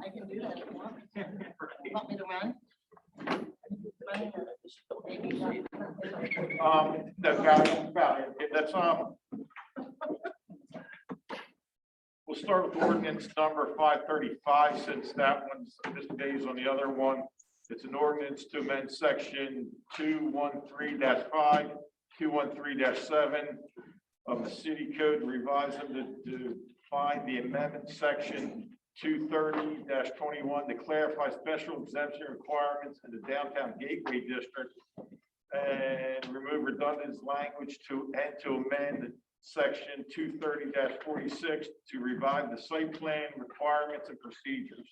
I can do that if you want me to. Want me to run? That's we'll start with ordinance number 535, since that one's Mr. Days on the other one. It's an ordinance to amend section 213-5, 213-7 of the city code, revise them to find the amendment section 230-21 to clarify special exemption requirements in the downtown gateway district and remove redundant language to amend section 230-46 to revive the site plan requirements and procedures.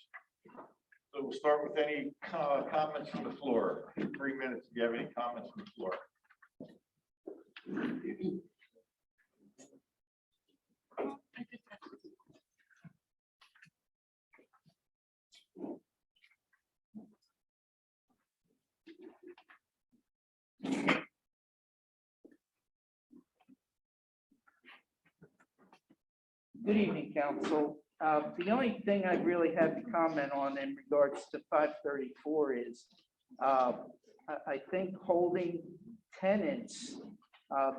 So we'll start with any comments from the floor. 3 minutes if you have any comments from the floor. Good evening, council. The only thing I really have to comment on in regards to 534 is I think holding tenants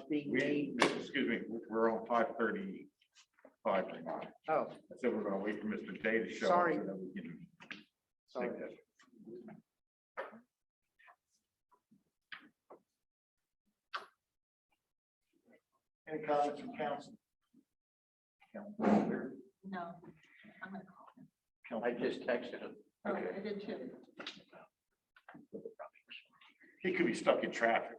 being named. Excuse me, we're on 535 tonight. Oh, So we're going to wait for Mr. Day to show up. Sorry. So that we can sorry. take that. Any comments from council? No, I'm gonna call him. I just texted him. Oh, I did too. He could be stuck in traffic.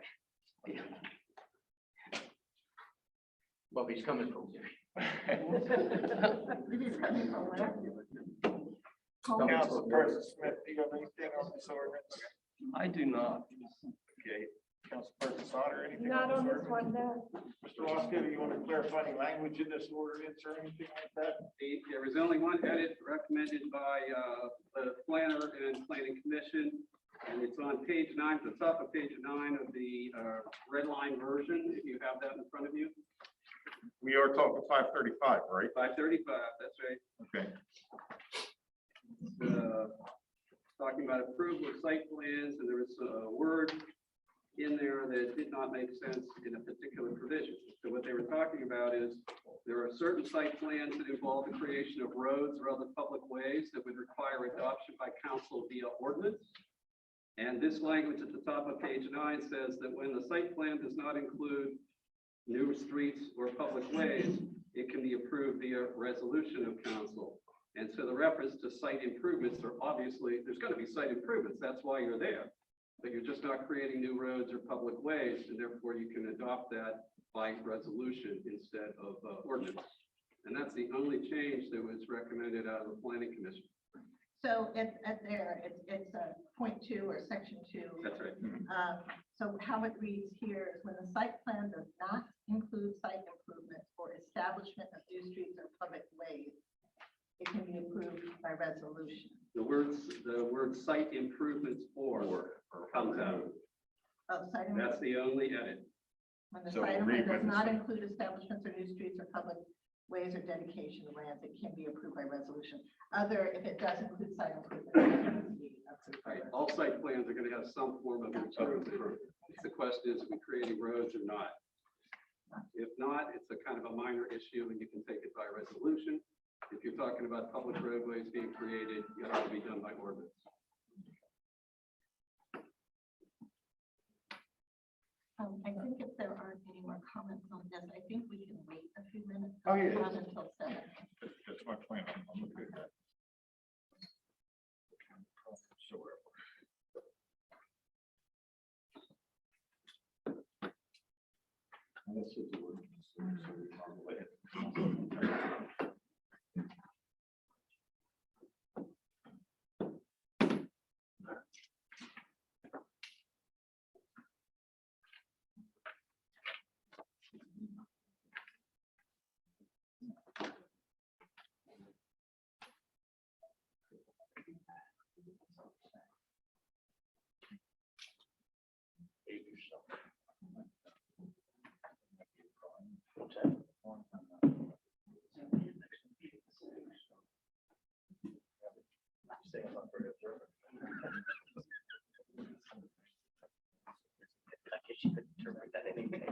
Well, he's coming from here. He's coming from where? Councilperson Smith, do you have anything on this ordinance? I do not. Okay, Councilperson Sauter, anything? Not on this ordinance? one, no. Mr. Roscoe, do you want to clarify any language in this ordinance or anything like that? There was only one edit recommended by the planner and planning commission, and it's on page 9, at the top of page 9 of the red line version, if you have that in front of you. We are talking 535, right? 535, that's right. Okay. Talking about approval of site plans, and there was a word in there that did not make sense in a particular provision. So what they were talking about is there are certain site plans that involve the creation of roads or other public ways that would require adoption by council via ordinance. And this language at the top of page 9 says that when the site plan does not include new streets or public ways, it can be approved via resolution of council. And so the reference to site improvements are obviously, there's going to be site improvements. That's why you're there. But you're just not creating new roads or public ways, and therefore you can adopt that by resolution instead of ordinance. And that's the only change that was recommended out of the planning commission. So at there, it's a point 2 or section 2. That's right. So how it reads here is when the site plan does not include site improvements or establishment of new streets or public ways, it can be approved by resolution. The word site improvements or comes out. Oh, site That's the only edit. When the So site read plan does what not this- include establishments or new streets or public ways or dedication of lands, it can be approved by resolution. If it does include site improvement, it can be approved by Right. resolution. All site plans are going to have some form of improvement. The question is, are we creating roads or not? If not, it's a kind of a minor issue and you can take it by resolution. If you're talking about public roadways being created, it ought to be done by ordinance. I think if there aren't any more comments on this, I think we can wait a few minutes. Oh, yeah. Not until 7. That's my plan. I'm okay with that. So this is the ordinance, so we can guess you could interpret that any way.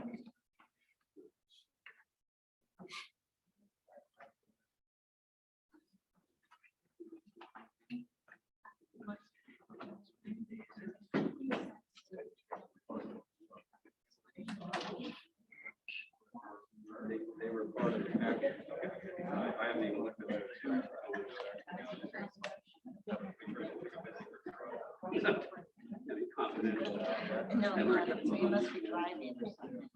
They were part of the package. I haven't even looked at those yet. Confidential. No, we must be driving or something.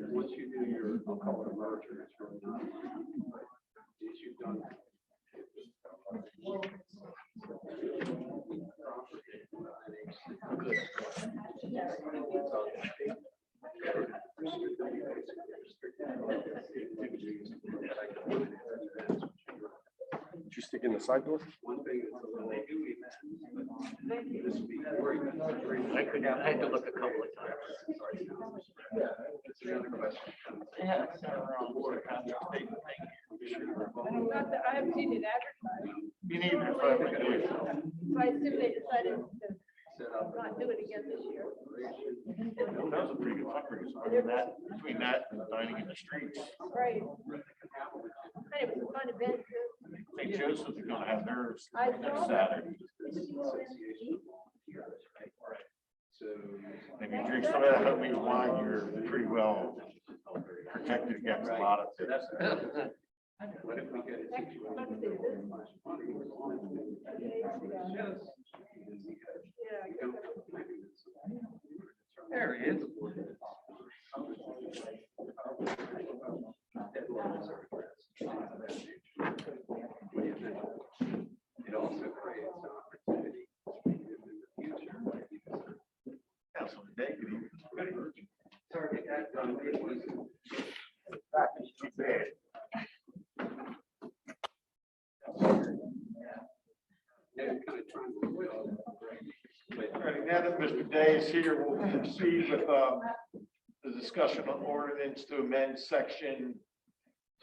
Once you do your, I'll call it a merger, it's really not. Is you've done. Did you stick in the side door? One thing that's a little. I had to look a couple of times. It's another question. Yeah, it's not around board contract. I haven't seen it advertised, You need to find a way. so I assume they decided to Set up. not do it again this year. That was a pretty good fundraiser. I mean, that, between that and dining in the streets. Right. And it was a fun event too. St. Joseph's is gonna have theirs I next saw Saturday. So. If you drink some of that homemade wine, you're pretty well protected against a lot of things. What if we get a situation? Yeah. There he is. It also creates an opportunity in the future. Councilman Day, good evening. Sorry, to get that done. It was. Yeah, kind of trying to avoid all that. All right, now that Mr. Day is here, we'll proceed with the discussion on ordinance to amend section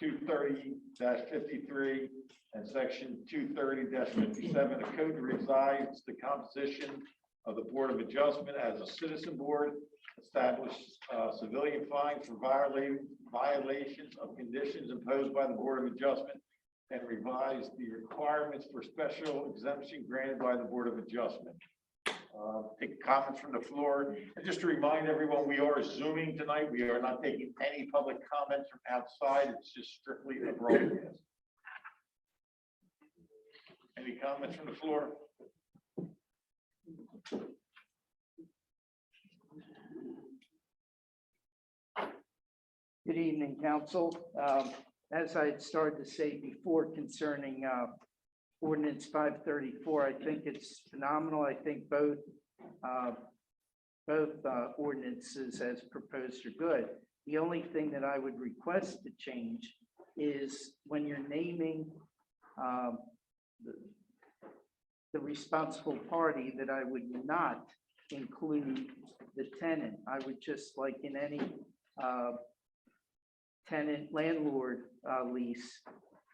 230-53 and section 230-57 of code to revise the composition of the Board of Adjustment as a citizen board, establish civilian fines for violations of conditions imposed by the Board of Adjustment, and revise the requirements for special exemption granted by the Board of Adjustment. Take comments from the floor. And just to remind everyone, we are Zooming tonight. We are not taking any public comments from outside. It's just strictly a broadcast. Any comments from the floor? Good evening, council. As I had started to say before concerning ordinance 534, I think it's phenomenal. I think both ordinances as proposed are good. The only thing that I would request to change is when you're naming the responsible party, that I would not include the tenant. I would just, like in any tenant landlord lease,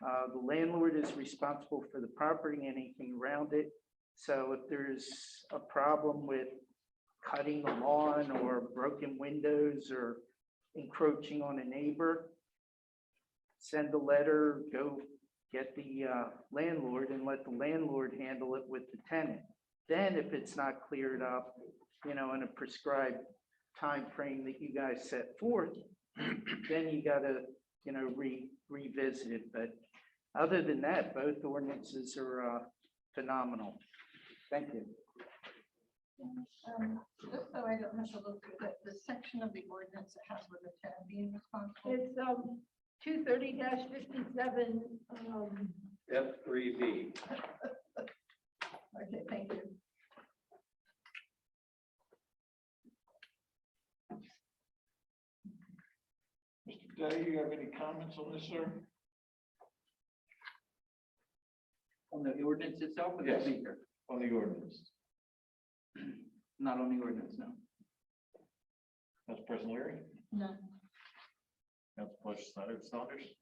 the landlord is responsible for the property and anything around it. So if there's a problem with cutting the lawn or broken windows or encroaching on a neighbor, send a letter, go get the landlord and let the landlord handle it with the tenant. Then if it's not cleared up, in a prescribed time frame that you guys set forth, then you gotta, revisit it. But other than that, both ordinances are phenomenal. Thank you. Just so I don't have to look through the section of the ordinance that has with the tenant being responsible. It's 230-57. F3B. Okay, thank you. Mr. Day, you have any comments on this, sir? On the ordinance itself? or the Yes. speaker? On the ordinance. Not on the ordinance, no. Council President Leary? No. Council President Saunders?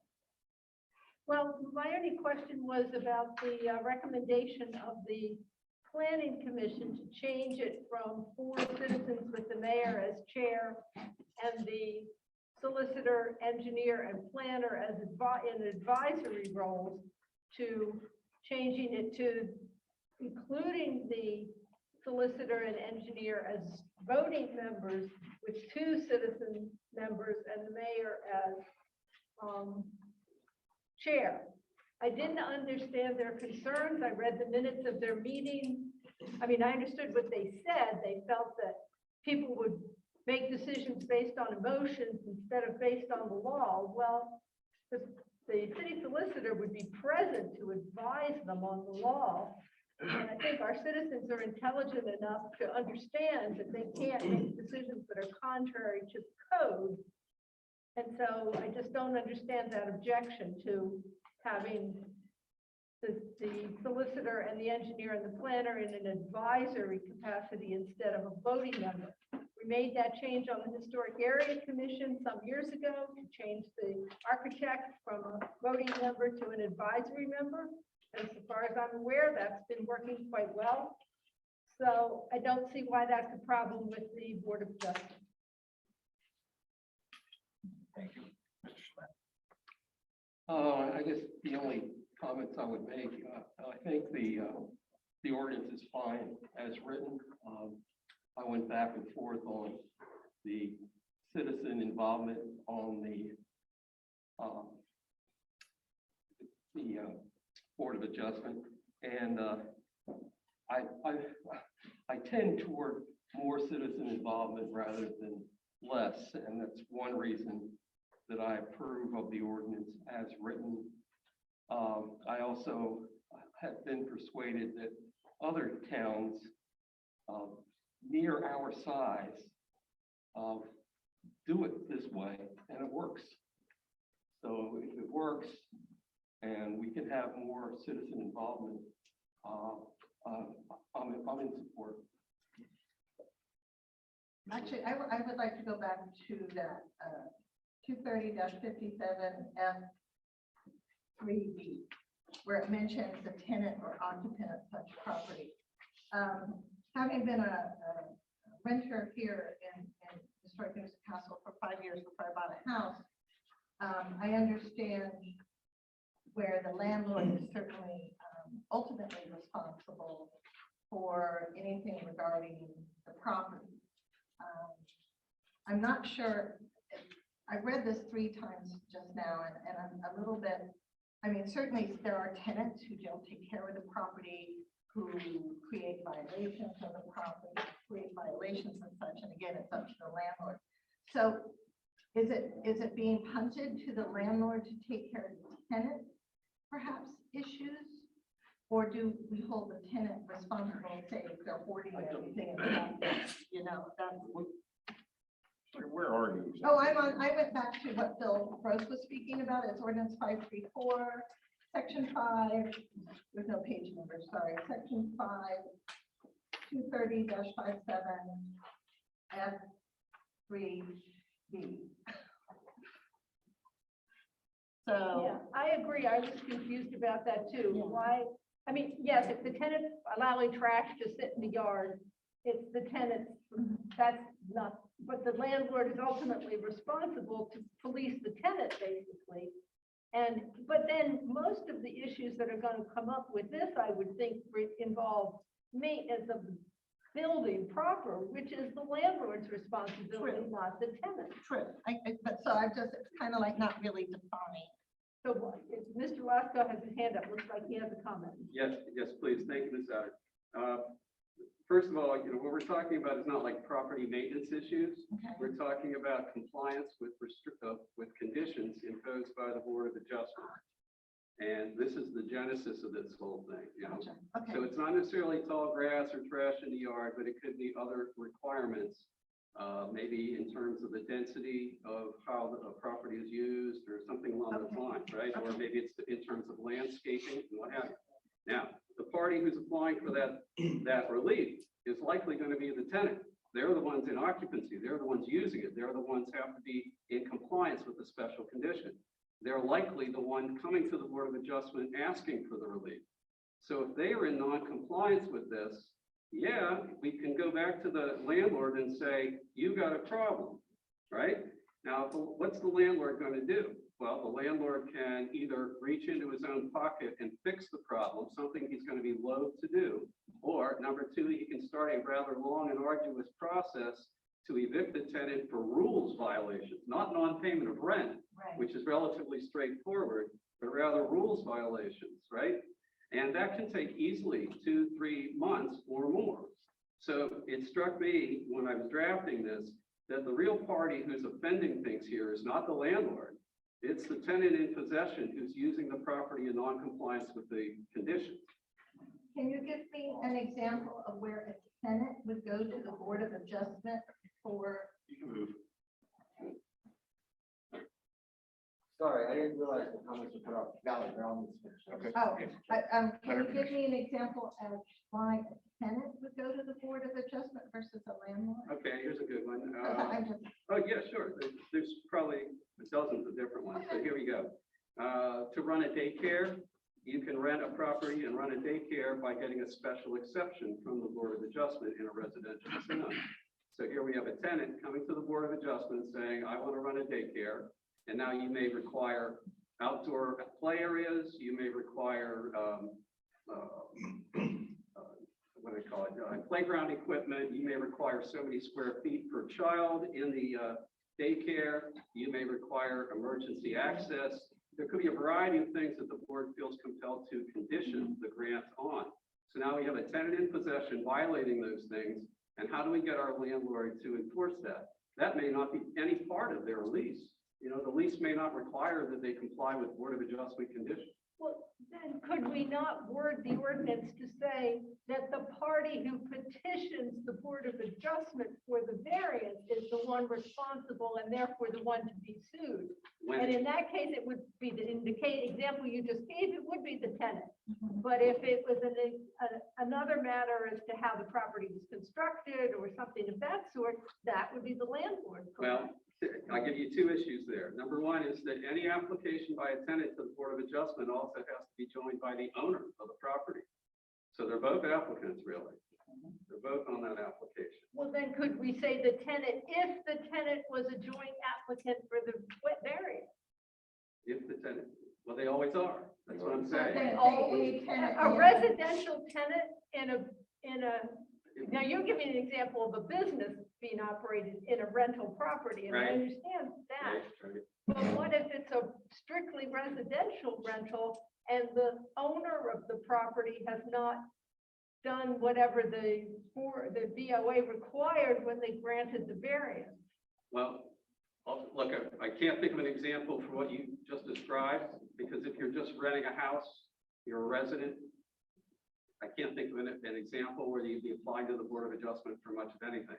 Well, my only question was about the recommendation of the planning commission to change it from 4 citizens with the mayor as chair and the solicitor, engineer, and planner as in advisory roles to changing it to including the solicitor and engineer as voting members with 2 citizen members and the mayor as chair. I didn't understand their concerns. I read the minutes of their meeting. I mean, I understood what they said. They felt that people would make decisions based on emotions instead of based on the law. Well, the city solicitor would be present to advise them on the law. And I think our citizens are intelligent enough to understand that they can't make decisions that are contrary to code. And so I just don't understand that objection to having the solicitor and the engineer and the planner in an advisory capacity instead of a voting member. We made that change on the Historic Area Commission some years ago to change the architect from a voting member to an advisory member. And as far as I'm aware, that's been working quite well. So I don't see why that's a problem with the Board of Justice. Thank you. Mr. Schmidt? I guess the only comments I would make, I think the ordinance is fine as written. I went back and forth on the citizen involvement on the Board of Adjustment, and I tend toward more citizen involvement rather than less, and that's one reason that I approve of the ordinance as written. I also have been persuaded that other towns near our size do it this way, and it works. So if it works and we can have more citizen involvement, I'm in support. Actually, I would like to go back to that 230-57 F3B, where it mentions the tenant or occupant of such property. Having been a renter here in historic Newcastle for 5 years before I bought a house, I understand where the landlord is certainly ultimately responsible for anything regarding the property. I'm not sure, I read this 3 times just now, and I'm a little bit, I mean, certainly there are tenants who don't take care of the property, who create violations of the property, create violations and such, and again, it's up to the landlord. So is it being punted to the landlord to take care of the tenant, perhaps, issues? Or do we hold the tenant responsible and say if they're hoarding everything, you know, that's. Sir, where are you? Oh, I went back to what Bill Gross was speaking about. It's ordinance 534, section 5, there's no page number, sorry, section 5, 230-57 F3B. So. Yeah, I agree. I was confused about that too. Yeah. Why? I mean, yes, if the tenant's allowing trash to sit in the yard, it's the tenant, that's not, but the landlord is ultimately responsible to police the tenant, basically. And, but then most of the issues that are going to come up with this, I would think, involve maintenance of the building proper, which is the landlord's responsibility, True. not the tenant. True, but so I just, it's kind of like not really defining. So what, if Mr. Lasko has his hand up, looks like he has a comment. Yes, please. Thank you, Ms. Otter. first of all, what we're talking about is not like property maintenance issues. Okay. We're talking about compliance with with conditions imposed by the Board of Adjustment. And this is the genesis of this whole thing, Gotcha. So Okay. it's not necessarily tall grass or trash in the yard, but it could be other requirements. Maybe in terms of the density of how the property is used or something along those Okay. lines, right? Or Okay. maybe it's in terms of landscaping and what have you. Now, the party who's applying for that relief is likely going to be the tenant. They're the ones in occupancy. They're the ones using it. They're the ones who have to be in compliance with the special condition. They're likely the one coming to the Board of Adjustment asking for the relief. So if they are in non-compliance with this, yeah, we can go back to the landlord and say, you got a problem, right? Now, what's the landlord going to do? Well, the landlord can either reach into his own pocket and fix the problem, something he's going to be loath to do, or number two, he can start a rather long and arduous process to evict the tenant for rules violations, not non-payment of rent, Right. which is relatively straightforward, but rather rules violations, right? And that can take easily 2-3 months or more. So it struck me when I was drafting this, that the real party who's offending things here is not the landlord. It's the tenant in possession who's using the property in non-compliance with the conditions. Can you give me an example of where a tenant would go to the Board of Adjustment for? You can move. Sorry, I didn't realize the comments were put up. Valid, they're on this picture. Okay. Oh, can you give me an example of why a tenant would go to the Board of Adjustment versus a landlord? Okay, here's a good one. I'm just, Oh, yeah, sure. There's probably dozens of different ones, but here we go. To run a daycare, you can rent a property and run a daycare by getting a special exception from the Board of Adjustment in a residential zone. So here we have a tenant coming to the Board of Adjustment saying, I want to run a daycare. And now you may require outdoor play areas, you may require, what do they call it, playground equipment, you may require so many square feet per child in the daycare, you may require emergency access. There could be a variety of things that the board feels compelled to condition the grant on. So now we have a tenant in possession violating those things, and how do we get our landlord to enforce that? That may not be any part of their lease. The lease may not require that they comply with Board of Adjustment conditions. Well, then could we not word the ordinance to say that the party who petitions the Board of Adjustment for the variance is the one responsible and therefore the one to be sued? And in that case, it would be the example you just gave, it would be the tenant. But if it was another matter as to how the property was constructed or something of that sort, that would be the landlord. Well, I'll give you two issues there. Number one is that any application by a tenant to the Board of Adjustment also has to be joined by the owner of the property. So they're both applicants, really. They're both on that application. Well, then could we say the tenant, if the tenant was a joint applicant for the variance? If the tenant, well, they always are. That's what I'm saying. They Always, tenant, a yeah. residential tenant in a, now you're giving an example of a business being operated in a rental property, and I Right. understand that. Right. But what if it's a strictly residential rental and the owner of the property has not done whatever the BOA required when they granted the variance? Well, look, I can't think of an example for what you just described, because if you're just renting a house, you're a resident. I can't think of an example where you'd be applying to the Board of Adjustment for much of anything.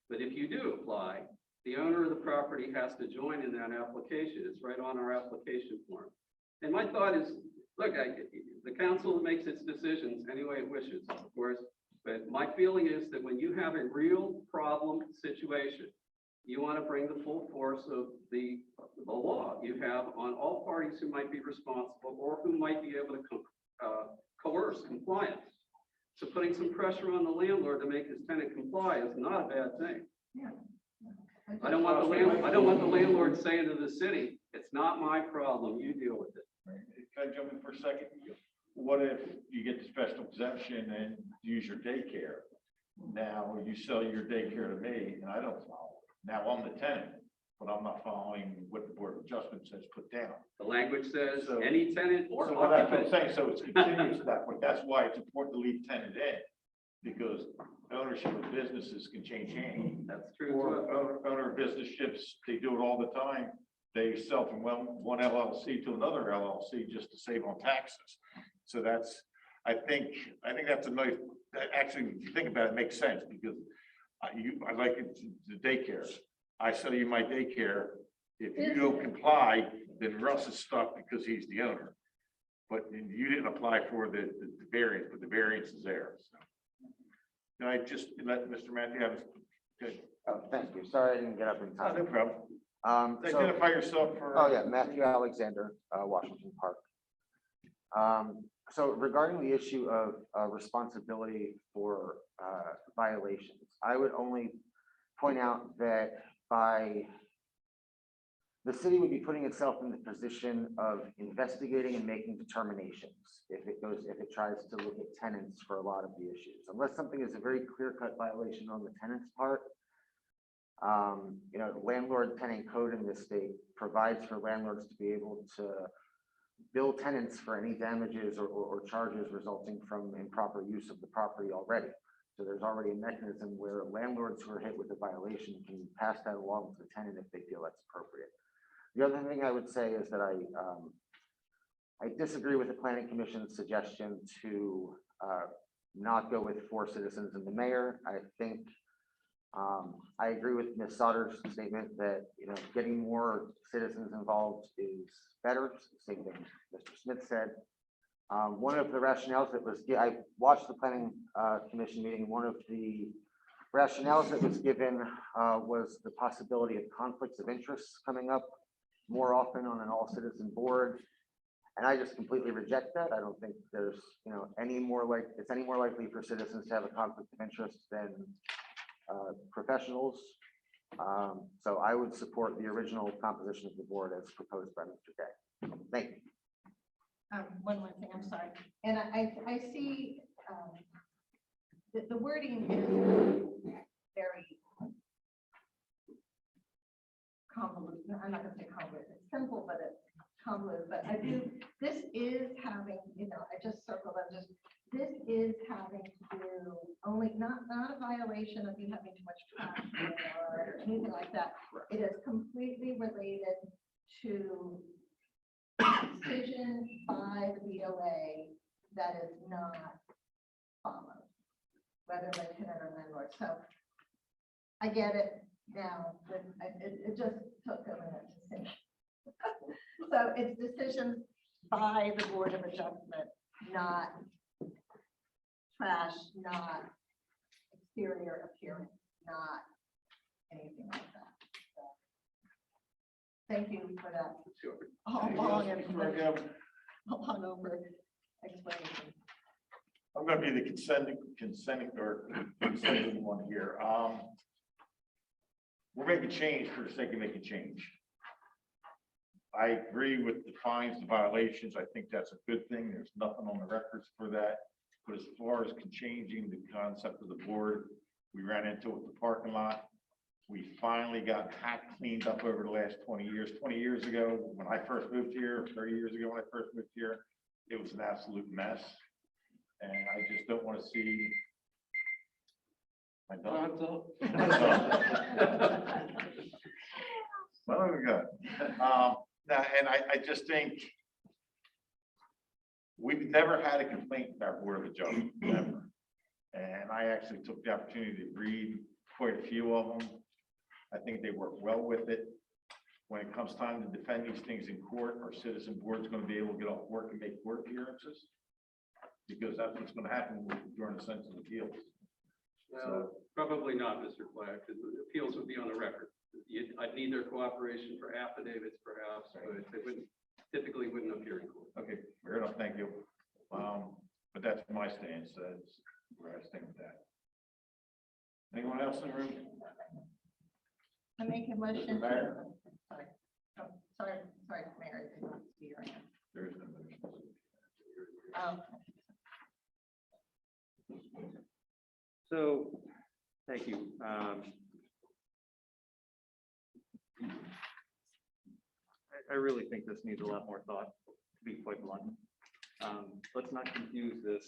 But if you do apply, the owner of the property has to join in that application. It's right on our application form. And my thought is, look, the council makes its decisions any way it wishes, of course. But my feeling is that when you have a real problem situation, you want to bring the full force of the law you have on all parties who might be responsible or who might be able to coerce compliance. So putting some pressure on the landlord to make his tenant comply is not a bad thing. Yeah. I don't want the landlord saying to the city, it's not my problem, you deal with it. Can I jump in for a second? What if you get the special exemption and use your daycare? Now you sell your daycare to me and I don't follow it. Now I'm the tenant, but I'm not following what the Board of Adjustment says put down. The language says So- any tenant or So what I'm occupant. saying, so it's continuous that way. That's why it's important to leave tenant in. because ownership of businesses can change hands. That's true. Or owner of businesses, they do it all the time. They sell from one LLC to another LLC just to save on taxes. So that's, I think that's a nice, actually, if you think about it, it makes sense because I like it, the daycare. I sell you my daycare. If you don't comply, then Russ is stuck because he's the owner. But you didn't apply for the variance, but the variance is there. So. Can I just let Mr. Matthew have his, good. Oh, thank you. Sorry I didn't get up in Oh, no time. problem. So, Identify yourself for. oh yeah, Matthew Alexander, Washington Park. So regarding the issue of responsibility for violations, I would only point out that the city would be putting itself in the position of investigating and making determinations if it tries to look at tenants for a lot of the issues, unless something is a very clear-cut violation on the tenant's part. You know, landlord tenant code in this state provides for landlords to be able to bill tenants for any damages or charges resulting from improper use of the property already. So there's already a mechanism where landlords who are hit with a violation can pass that along to the tenant if they feel that's appropriate. The other thing I would say is that I disagree with the planning commission's suggestion to not go with 4 citizens and the mayor. I think I agree with Ms. Sauter's statement that, you know, getting more citizens involved is better. Same thing Mr. Smith said. One of the rationales that was, I watched the planning commission meeting. One of the rationales that was given was the possibility of conflicts of interest coming up more often on an all-citizen board. And I just completely reject that. I don't think there's, you know, it's any more likely for citizens to have a conflict of interest than professionals. So I would support the original composition of the board as proposed by Mr. Day. Thank you. One more thing, I'm sorry. And I see the wording is very convoluted. I'm not gonna say convoluted, it's simple, but it's convoluted. But this is having, you know, I just circled, this is having to do only, not a violation of you having too much trash or anything like that. It is completely related to decision by the BOA that is not followed, whether by tenant or landlord. So I get it now, but it just took a minute to think. So it's decisions by the Board of Adjustment, not trash, not exterior appearance, not anything like that. So, thank you for that. Long over explanation. I'm gonna be the consenting one here. We're making change for the sake of making change. I agree with the fines, the violations. I think that's a good thing. There's nothing on the records for that. But as far as changing the concept of the board, we ran into it with the parking lot. We finally got that cleaned up over the last 20 years. 20 years ago, when I first moved here, 30 years ago when I first moved here, it was an absolute mess. And I just don't want to see. My dog. Well, we got. And I just think we've never had a complaint about Board of Adjustment, never. And I actually took the opportunity to read quite a few of them. I think they work well with it. When it comes time to defend these things in court, our citizen board's going to be able to get off work and make court appearances, because that's what's going to happen during the sentence of appeals. No, probably not, Mr. Black, because the appeals would be on the record. I'd need their cooperation for affidavits perhaps, but they typically wouldn't appear in court. Okay, fair enough, thank you. But that's my stance, that's where I stand with that. Anyone else in the room? I make a motion. Mr. Mayor? Sorry. Oh, sorry, Mayor. I did not see your hand. There is no motion. Oh, So, thank you. I really think this needs a lot more thought, to be quite blunt. Let's not confuse this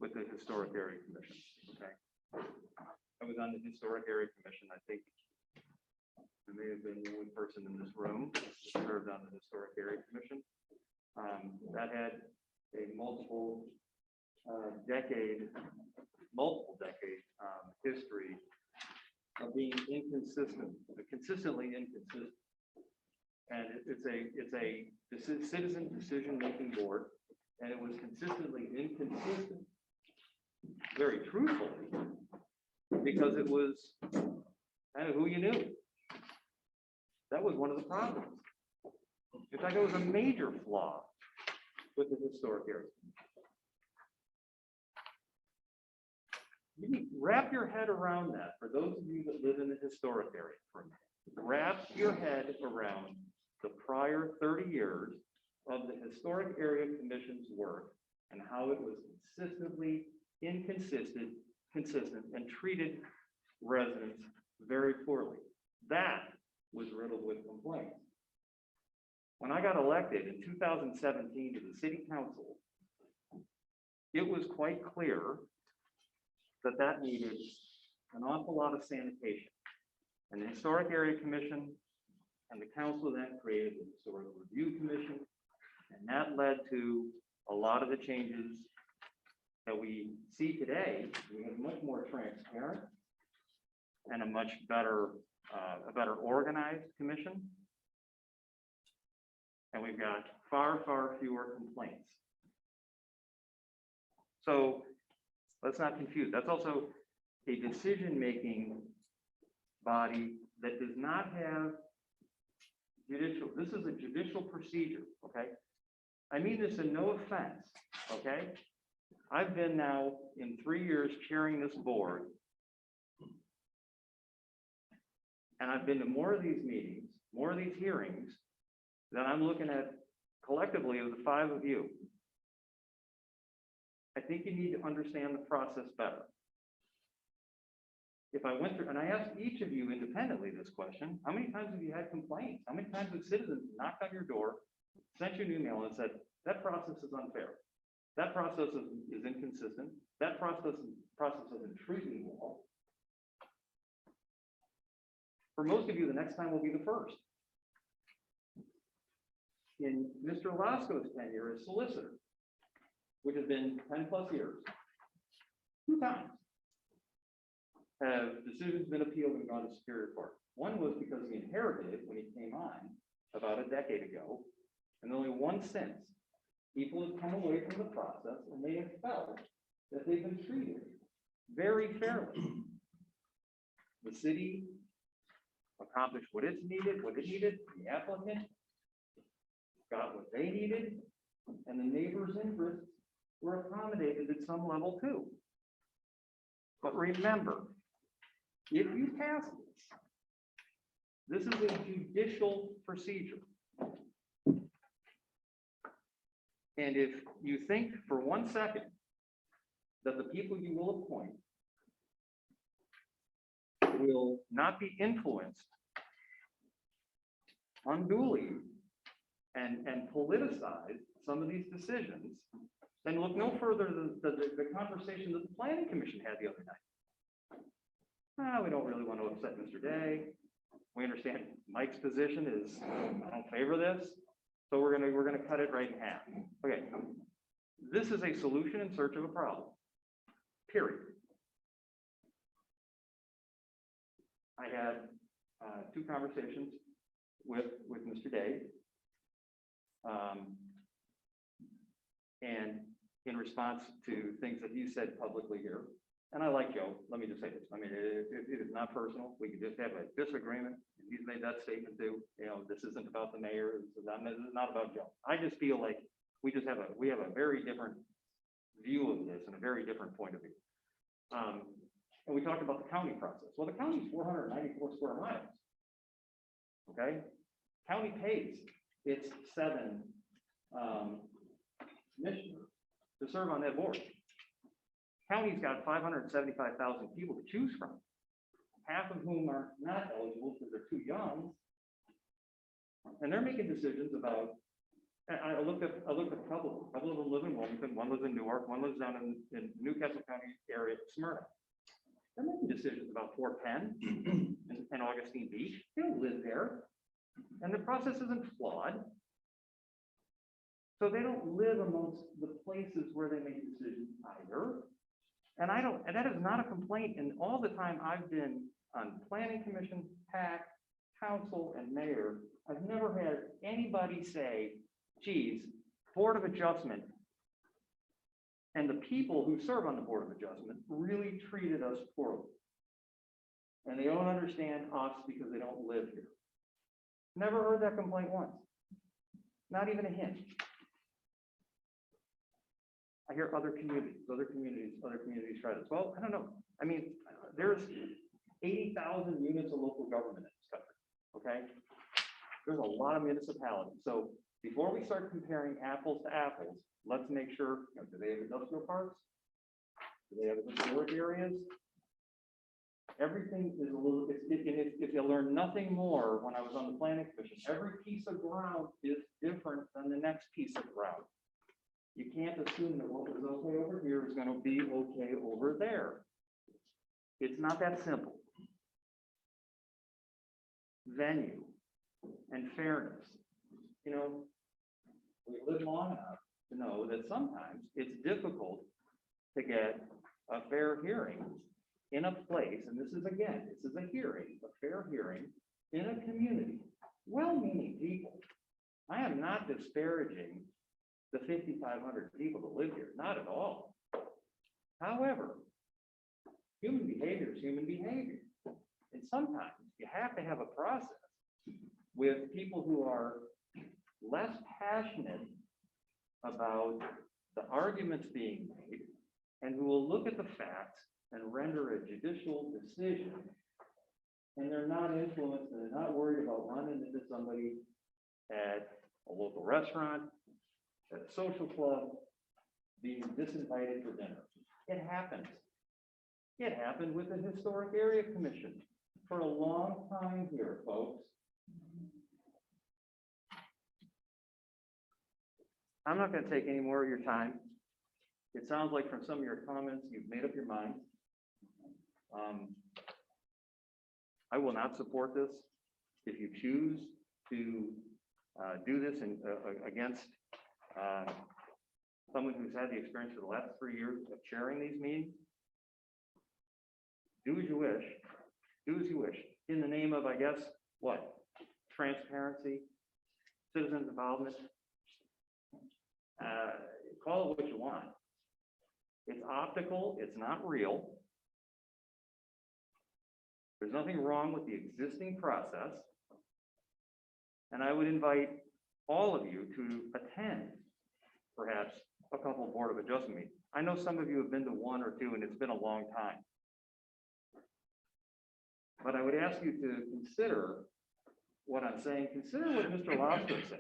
with the Historic Area Commission, okay? I was on the Historic Area Commission. I think I may have been the only person in this room that served on the Historic Area Commission. That had a multiple decade history of being inconsistent, consistently inconsistent. And it's a citizen decision-making board, and it was consistently inconsistent, very truthfully, because it was kind of who you knew. That was one of the problems. In fact, it was a major flaw with the Historic Area. You need to wrap your head around that. For those of you that live in the historic area, for a minute, wrap your head around the prior 30 years of the Historic Area Commission's work and how it was consistently consistent, and treated residents very poorly. That was riddled with complaints. When I got elected in 2017 to the city council, it was quite clear that that needed an awful lot of sanitation. And the Historic Area Commission and the council then created the Historic Review Commission, and that led to a lot of the changes that we see today. We have much more transparent and a much better organized commission. And we've got far, far fewer complaints. So let's not confuse. That's also a decision-making body that does not have judicial. This is a judicial procedure, okay? I mean this in no offense, okay? I've been now in 3 years chairing this board, and I've been to more of these meetings, more of these hearings than I'm looking at collectively of the 5 of you. I think you need to understand the process better. If I went through, and I asked each of you independently this question, how many times have you had complaints? How many times have citizens knocked on your door, sent you an email and said, that process is unfair. That process is inconsistent. That process isn't treating you well. For most of you, the next time will be the first. In Mr. Lasco's tenure as solicitor, which has been 10 plus years, 2 times have decisions been appealed and gone to Superior Court. One was because he inherited it when he came on about a decade ago, and only one since. People have come away from the process and they have felt that they've been treated very fairly. The city accomplished what it needed, the applicant got what they needed, and the neighbors' interests were accommodated at some level too. But remember, if you pass this is a judicial procedure. And if you think for 1 second that the people you will appoint will not be influenced unduly and politicize some of these decisions, then look no further than the conversation that the Planning Commission had the other night. We don't really want to upset Mr. Day. We understand Mike's position is, I don't favor this, so we're gonna cut it right in half. Okay, this is a solution in search of a problem. Period. I had 2 conversations with Mr. Day, and in response to things that you said publicly here. And I like Joe, let me just say this. I mean, it is not personal. We could just have a disagreement. He's made that statement too. You know, this isn't about the mayor. This is not about Joe. I just feel like we have a very different view of this and a very different point of view. And we talked about the county process. Well, the county's 494 square miles. Okay, county pays its 7 commissioners to serve on that board. County's got 575,000 people to choose from, half of whom are not eligible because they're too young, and they're making decisions about I looked at a couple of them live in Wilmington, one lives in Newark, one lives down in Newcastle County area, Smyrna. They're making decisions about Fort Penn and Augustine Beach. They don't live there. And the process isn't flawed. So they don't live amongst the places where they make decisions either. And that is not a complaint. And all the time I've been on planning commission, PAC, council, and mayor, I've never had anybody say, geez, Board of Adjustment and the people who serve on the Board of Adjustment really treated us poorly. And they don't understand us because they don't live here. Never heard that complaint once. Not even a hint. I hear other communities try this. Well, I don't know. I mean, there's 80,000 units of local government in this country, okay? There's a lot of municipalities. So before we start comparing apples to apples, let's make sure, do they have industrial parks? Do they have historic areas? Everything is a little, if you learn nothing more, when I was on the planning commission, every piece of ground is different than the next piece of ground. You can't assume that what was okay over here is going to be okay over there. It's not that simple. Venue and fairness. You know, we live long enough to know that sometimes it's difficult to get a fair hearing in a place, and this is a hearing, a fair hearing in a community. Well-meaning people. I am not disparaging the 5,500 people that live here, not at all. However, human behavior is human behavior. And sometimes you have to have a process with people who are less passionate about the arguments being made and who will look at the facts and render a judicial decision. And they're not influenced and they're not worried about running into somebody at a local restaurant, at a social club, being disinvited for dinner. It happens. It happened with the Historic Area Commission for a long time here, folks. I'm not going to take any more of your time. It sounds like from some of your comments, you've made up your mind. I will not support this. If you choose to do this against someone who's had the experience for the last 3 years of chairing these meetings, do as you wish. Do as you wish. In the name of, I guess, what? Transparency, citizens' involvement. Call it what you want. It's optical. It's not real. There's nothing wrong with the existing process. And I would invite all of you to attend perhaps a couple of Board of Adjustment meetings. I know some of you have been to one or two and it's been a long time. But I would ask you to consider what I'm saying. Consider what Mr. Lobster says.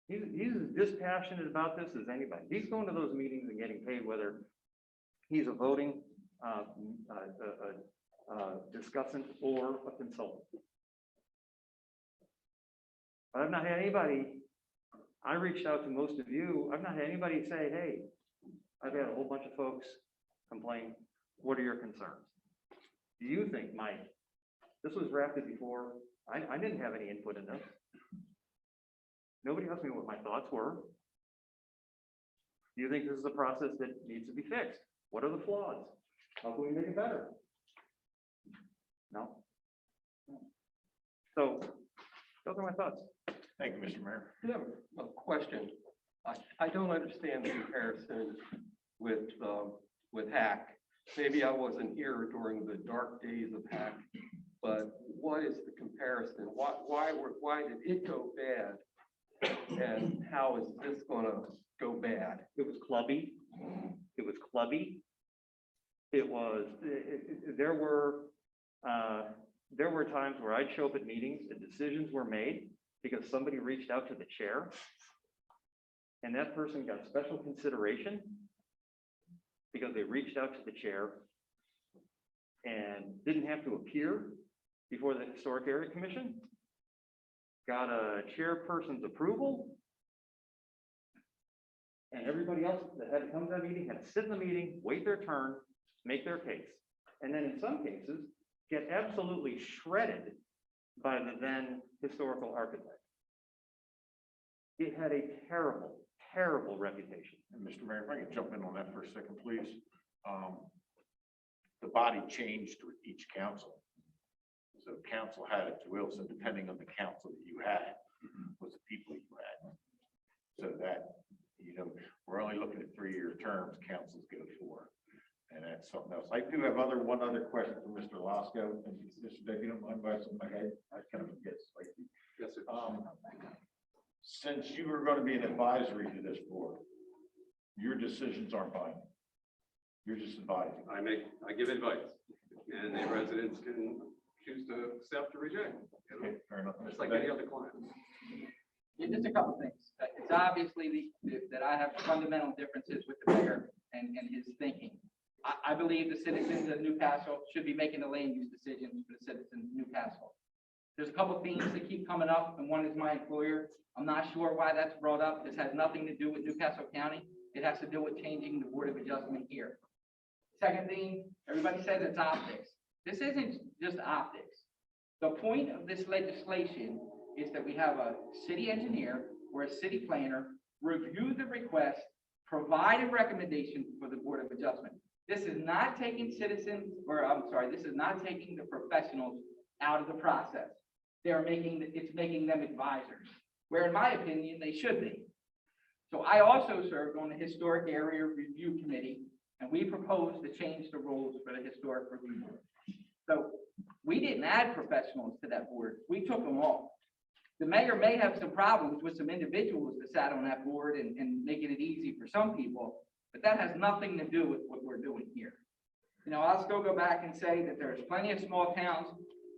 He's as dispassionate about this as anybody. He's going to those meetings and getting paid whether he's a voting discussant or a consultant. But I've not had anybody, I reached out to most of you, I've not had anybody say, hey, I've had a whole bunch of folks complain, what are your concerns? Do you think, Mike, this was drafted before, I didn't have any input in this. Nobody asked me what my thoughts were. Do you think this is a process that needs to be fixed? What are the flaws? How can we make it better? No. So those are my thoughts. Thank you, Mr. Mayor. I have a question. I don't understand the comparison with hack. Maybe I wasn't here during the dark days of hack, but what is the comparison? Why did it go bad? And how is this going to go bad? It was clubby. It was clubby. It was, there were times where I'd show up at meetings and decisions were made because somebody reached out to the chair and that person got special consideration because they reached out to the chair and didn't have to appear before the Historic Area Commission, got a chairperson's approval, And everybody else that had to come to that meeting had to sit in the meeting, wait their turn, make their case. And then in some cases, get absolutely shredded by the then historical architect. It had a terrible, terrible reputation. And Mr. Mayor, if I could jump in on that for a second, please. The body changed with each council. So council had its will, so depending on the council that you had, was the people you had. So that, we're only looking at 3-year terms, councils go 4. And that's something else. I do have one other question for Mr. Lasco, and Mr. Dave, if you don't mind, by some of my head, I kind of forget slightly. Yes, sir. Since you are going to be an advisory to this board, your decisions aren't binding. You're just advising. I give advice, and the residents can choose to accept or reject. Okay, fair enough. Just Mr. like Dave? any other client. Yeah, just a couple things. It's obviously that I have fundamental differences with the mayor and his thinking. I believe the citizens of Newcastle should be making the land use decisions for the citizens of Newcastle. There's a couple themes that keep coming up, and one is my employer. I'm not sure why that's brought up. This has nothing to do with Newcastle County. It has to do with changing the Board of Adjustment here. Second theme, everybody says it's optics. This isn't just optics. The point of this legislation is that we have a city engineer or a city planner review the request, provide a recommendation for the Board of Adjustment. This is not taking this is not taking the professionals out of the process. It's making them advisors, where in my opinion, they should be. So I also served on the Historic Area Review Committee, and we proposed to change the rules for the Historic Review Board. So we didn't add professionals to that board. We took them off. The mayor may have some problems with some individuals that sat on that board and making it easy for some people, but that has nothing to do with what we're doing here. I'll still go back and say that there's plenty of small towns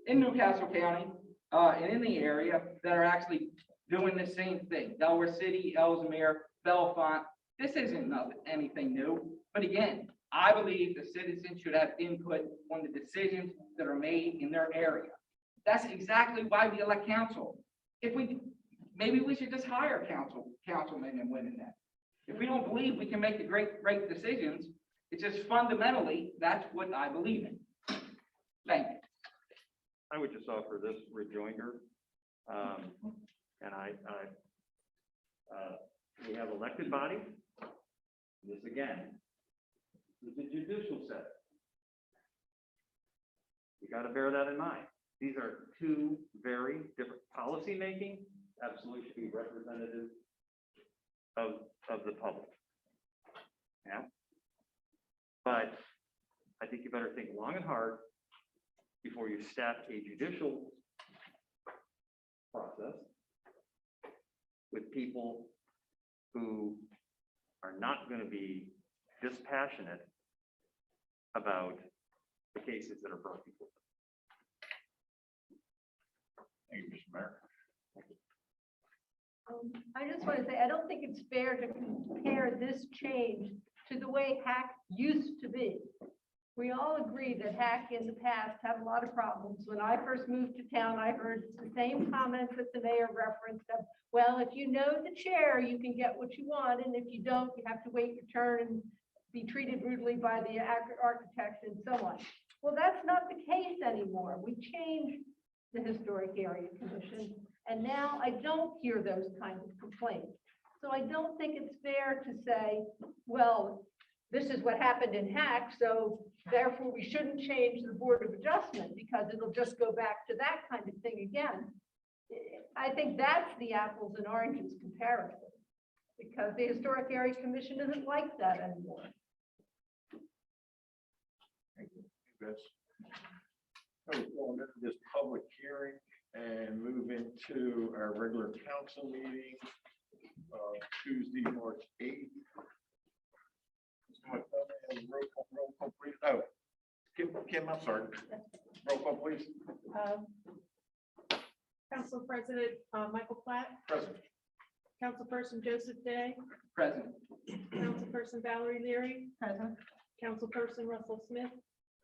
in Newcastle County and in the area that are actually doing the same thing. Delaware City, Ellesmere, Bellefonte. This isn't anything new. But again, I believe the citizens should have input on the decisions that are made in their area. That's exactly why we elect council. Maybe we should just hire councilmen and women then. If we don't believe we can make the great decisions, it's just fundamentally, that's what I believe in. Thank you. I would just offer this rejoinder. We have elected bodies. This again is the judicial set. You got to bear that in mind. These are two very different policy making, absolutely should be representative of the public. Yeah. But I think you better think long and hard before you staff a judicial process with people who are not going to be dispassionate about the cases that are brought before them. Thank you, Mr. Mayor. I just want to say, I don't think it's fair to compare this change to the way HAC used to be. We all agree that HAC in the past had a lot of problems. When I first moved to town, I heard the same comments that the mayor referenced of, well, if you know the chair, you can get what you want, and if you don't, you have to wait your turn and be treated rudely by the architect and so on. Well, that's not the case anymore. We changed the Historic Area Commission, and now I don't hear those kinds of complaints. So I don't think it's fair to say, well, this is what happened in HAC, so therefore we shouldn't change the Board of Adjustment because it'll just go back to that kind of thing again. I think that's the apples and oranges comparison, because the Historic Area Commission isn't like that anymore. Thank you. Yes. We'll go into this public hearing and move into our regular council meeting, Tuesday, March 8th. Roll call, please. Oh, Kim, I'm sorry. Roll call, please. Council President Michael Platt, Present. Councilperson Joseph Day, Present. Councilperson Valerie Leary, Present. Councilperson Russell Smith,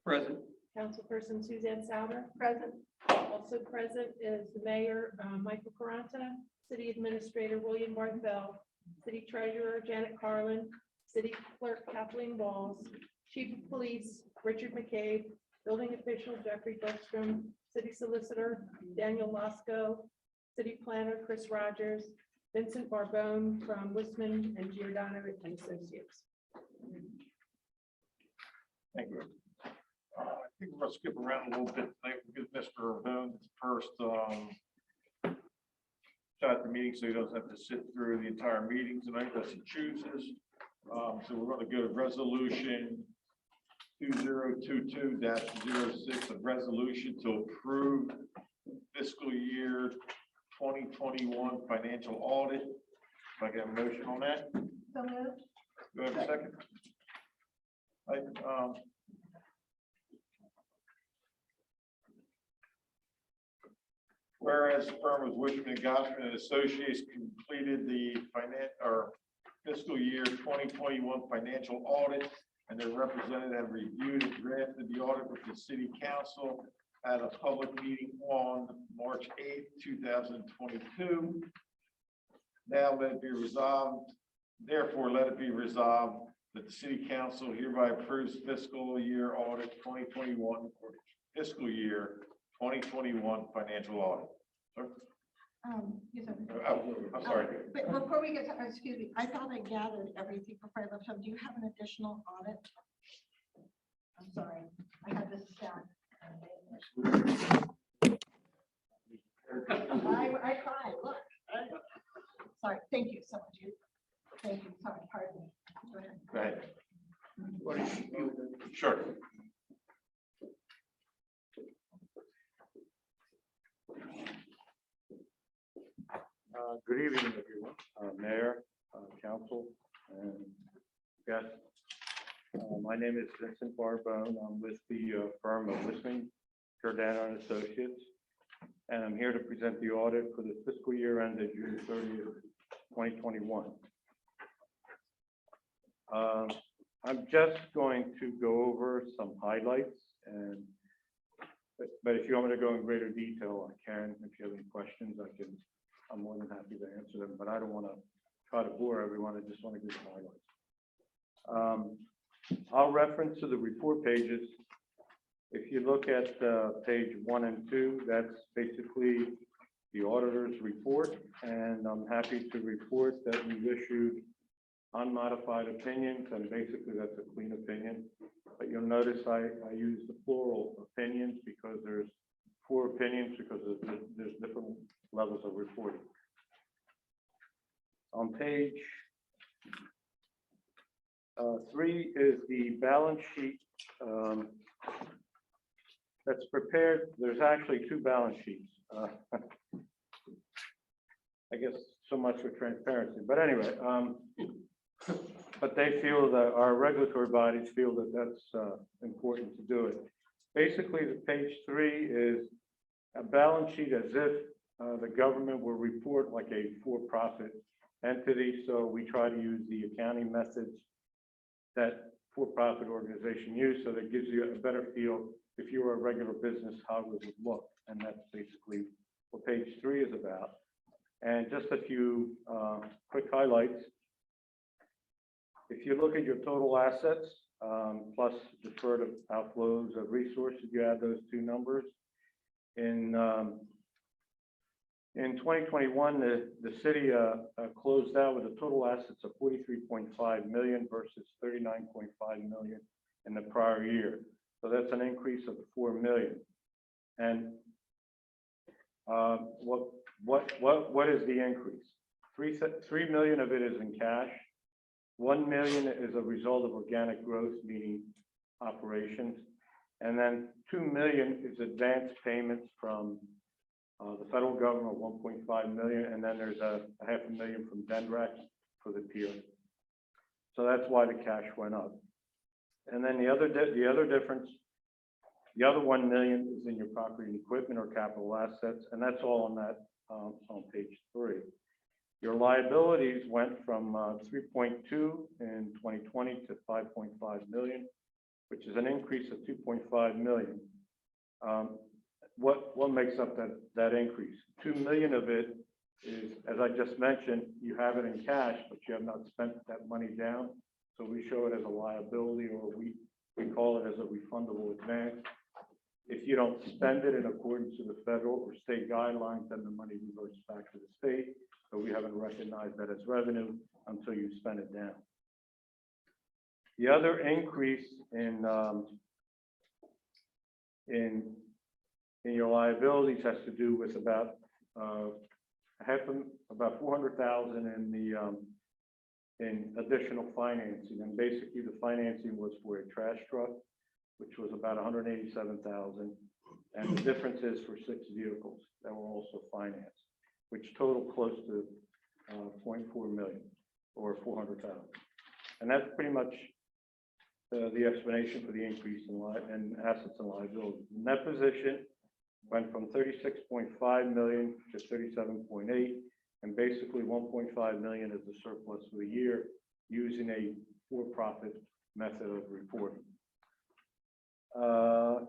Present. Councilperson Suzanne Souter. Present. Also present is the Mayor Michael Caranta, City Administrator William Martindale, City Treasurer Janet Carlin, City Clerk Kathleen Walls, Chief of Police Richard McCabe, Building Official Jeffrey Buckstrom, City Solicitor Daniel Losco, City Planner Chris Rogers, Vincent Barbone from Wisman and Giordano and Associates. Thank you. I think we're gonna skip around a little bit tonight. We'll give Mr. Boone first shot at the meeting, so he doesn't have to sit through the entire meeting tonight unless he chooses. So we're gonna go to resolution 2022-06, a resolution to approve fiscal year 2021 financial audit. If I get a motion on that, So moved. do I have a second? Whereas the firm of Wishman Gottman and Associates completed the fiscal year 2021 financial audit, and their representative have reviewed and drafted the audit with the city council at a public meeting on March 8th, 2022. Now let it be resolved, therefore let it be resolved that the city council hereby approves fiscal year audit 2021 for fiscal year 2021 financial audit. Sir? Yes, sir. I'm sorry. But before we get to, excuse me, I thought I gathered everything before I left home. Do you have an additional audit? I'm sorry, I had this stack. I cried, look. Sorry, thank you so much. Thank you, sorry, pardon me. Go ahead. Go ahead. Sure. Good evening, everyone, Mayor, Council, and guests. My name is Vincent Barbone. I'm with the firm of Wisman, Giordano and Associates, and I'm here to present the audit for the fiscal year ended June 30th, 2021. I'm just going to go over some highlights, but if you want me to go in greater detail, I can. If you have any questions, I'm more than happy to answer them, but I don't want to try to bore everyone. I just want to give some highlights. I'll reference to the report pages. If you look at page 1 and 2, that's basically the auditor's report, and I'm happy to report that we've issued unmodified opinions, and basically that's a clean opinion. But you'll notice I use the plural opinions because there's 4 opinions because there's different levels of reporting. On page 3 is the balance sheet that's prepared. There's actually 2 balance sheets. I guess so much for transparency, but anyway, but they feel that our regulatory bodies feel that that's important to do it. Basically, the page 3 is a balance sheet as if the government will report like a for-profit entity. So we try to use the accounting methods that for-profit organization use, so that gives you a better feel if you were a regular business, how it would look. And that's basically what page 3 is about. And just a few quick highlights. If you look at your total assets, plus deferred outflows of resources, you add those 2 numbers. In 2021, the city closed out with a total assets of $43.5 million versus $39.5 million in the prior year. So that's an increase of $4 million. And what is the increase? $3 million of it is in cash. $1 million is a result of organic growth, meaning operations. And then $2 million is advanced payments from the federal government, 1.5 million, and then there's a $500,000 from Denrex for the pier. So that's why the cash went up. And then the other difference, the other 1 million is in your property and equipment or capital assets, and that's all on that on page 3. Your liabilities went from 3.2 in 2020 to 5.5 million, which is an increase of 2.5 million. What makes up that increase? 2 million of it is, as I just mentioned, you have it in cash, but you have not spent that money down. So we show it as a liability, or we call it as a refundable advance. If you don't spend it in accordance to the federal or state guidelines, then the money reverts back to the state. So we haven't recognized that as revenue until you spend it down. The other increase in your liabilities has to do with about about $400,000 in additional financing, and basically the financing was for a trash truck, which was about $187,000, and the difference is for 6 vehicles that were also financed, which total close to 0.4 million or 400,000, and that's pretty much the explanation for the increase in assets and liabilities. The net position went from 36.5 million to 37.8, and basically 1.5 million is the surplus for the year using a for-profit method of reporting.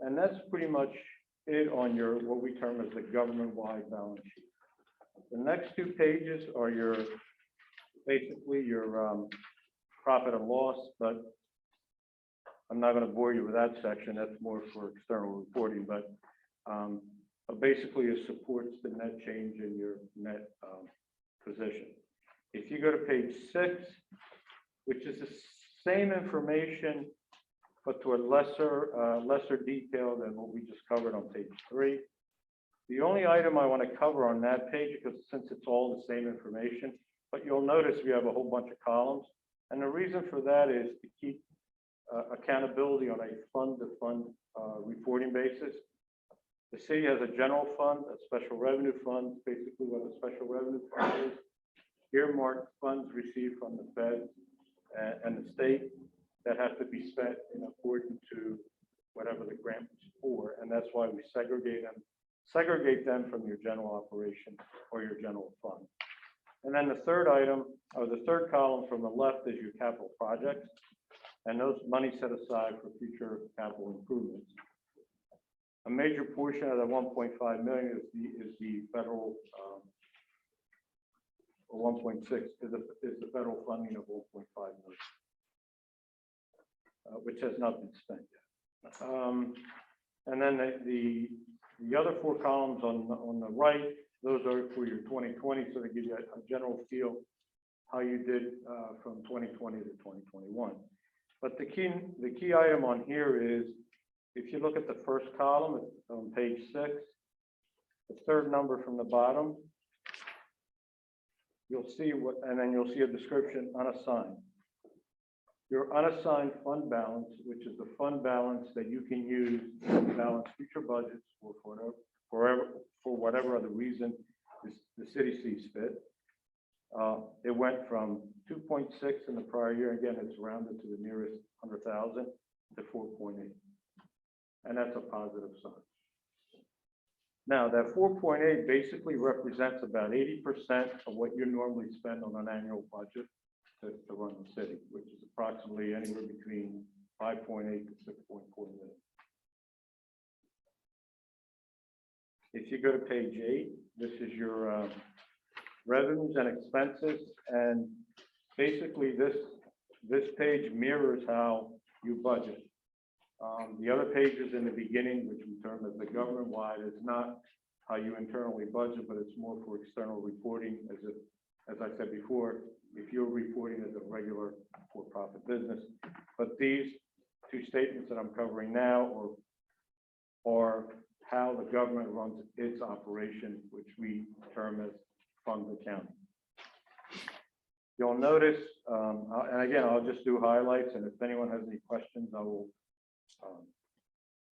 And that's pretty much it on your, what we term as the government-wide balance sheet. The next 2 pages are basically your profit and loss, but I'm not going to bore you with that section. That's more for external reporting, but basically it supports the net change in your net position. If you go to page 6, which is the same information, but to a lesser detail than what we just covered on page 3. The only item I want to cover on that page, because since it's all the same information, but you'll notice we have a whole bunch of columns, and the reason for that is to keep accountability on a fund-to-fund reporting basis. The city has a general fund, a special revenue fund. Basically, what a special revenue fund is, earmarked funds received from the Fed and the state that have to be spent in accordance to whatever the grant was for, and that's why we segregate them from your general operation or your general fund. And then the third item, or the third column from the left, is your capital projects, and those money set aside for future capital improvements. A major portion of the 1.5 million is the federal, or 1.6 is the federal funding of 1.5 million. Which has not been spent yet. And then the other 4 columns on the right, those are for your 2020, so they give you a general feel how you did from 2020 to 2021. But the key item on here is, if you look at the first column on page 6, the third number from the bottom, you'll see what, and then you'll see a description, unassigned. Your unassigned fund balance, which is the fund balance that you can use to balance future budgets for whatever other reason the city sees fit. It went from 2.6 in the prior year, again, it's rounded to the nearest 100,000, to 4.8. And that's a positive sign. Now, that 4.8 basically represents about 80% of what you normally spend on an annual budget to run the city, which is approximately anywhere between 5.8 to 6.4 million. If you go to page 8, this is your revenues and expenses, and basically this page mirrors how you budget. The other pages in the beginning, which we term as the government-wide, is not how you internally budget, but it's more for external reporting, as I said before, if you're reporting as a regular for-profit business. But these 2 statements that I'm covering now are how the government runs its operation, which we term as fund accounting. You'll notice, and again, I'll just do highlights, and if anyone has any questions, I will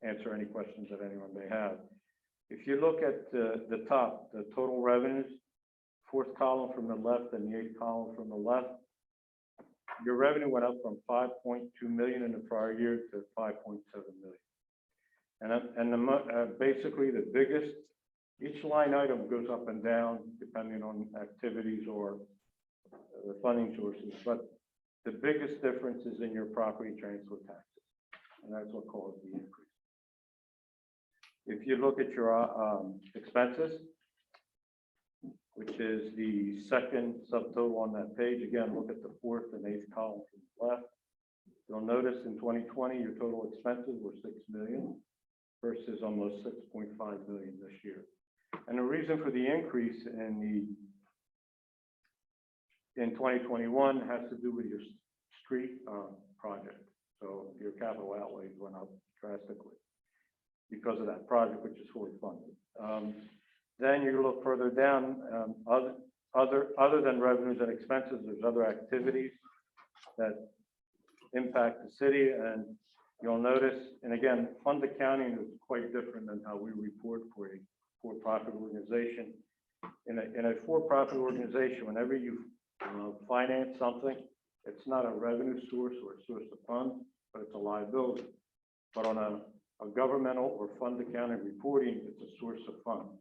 answer any questions that anyone may have. If you look at the top, the total revenues, 4th column from the left and the 8th column from the left, your revenue went up from 5.2 million in the prior year to 5.7 million. And basically the biggest, each line item goes up and down depending on activities or the funding sources, but the biggest difference is in your property transfer taxes, and that's what caused the increase. If you look at your expenses, which is the second subtotal on that page. Again, look at the fourth and eighth column from the left. You'll notice in 2020, your total expenses were 6 million versus almost 6.5 million this year. And the reason for the increase in 2021 has to do with your street project. So your capital outlays went up drastically because of that project, which is fully funded. Then you look further down, other than revenues and expenses, there's other activities that impact the city, and you'll notice, and again, fund accounting is quite different than how we report for a for-profit organization. In a for-profit organization, whenever you finance something, it's not a revenue source or a source of funds, but it's a liability. But on a governmental or fund accounting reporting, it's a source of funds.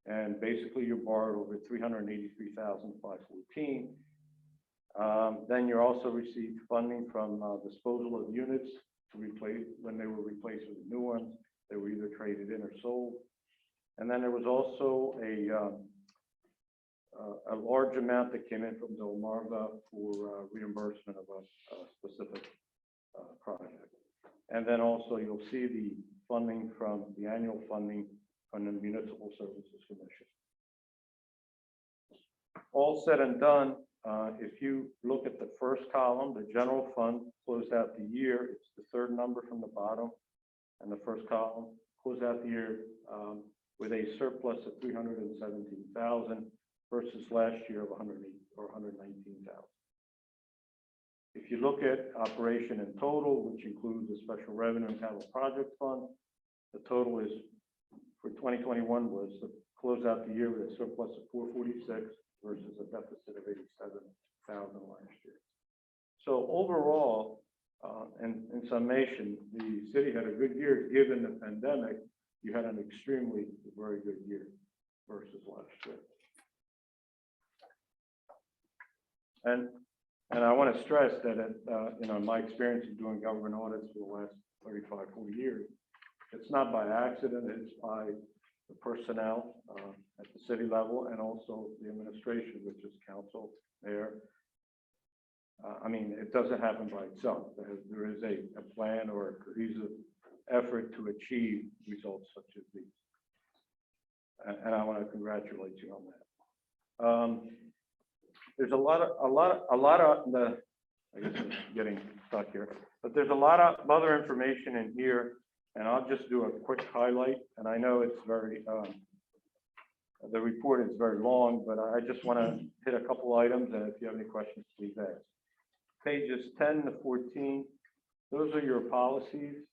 And basically you borrowed over 383,514. Then you also received funding from disposal of units to replace, when they were replaced with new ones, they were either traded in or sold. And then there was also a large amount that came in from Delaware for reimbursement of a specific project. And then also you'll see the funding from the annual funding from the Municipal Services Commission. All said and done, if you look at the first column, the general fund closed out the year, it's the third number from the bottom, and the first column closed out the year with a surplus of 317,000 versus last year of 108 or 119,000. If you look at operation in total, which includes the special revenue and capital project fund, the total is for 2021 was to close out the year with a surplus of 446 versus a deficit of 87,000 last year. So overall, in summation, the city had a good year given the pandemic. You had an extremely very good year versus last year. And I want to stress that in my experience of doing government audits for the last 35, 40 years, it's not by accident, it's by the personnel at the city level and also the administration, which is council, mayor. I mean, it doesn't happen by itself. There is a plan or a cohesive effort to achieve results such as these. And I want to congratulate you on that. There's a lot of the, I guess I'm getting stuck here, but there's a lot of other information in here, and I'll just do a quick highlight. And I know it's very, the report is very long, but I just want to hit a couple items, and if you have any questions, please ask. Pages 10 to 14, those are your policies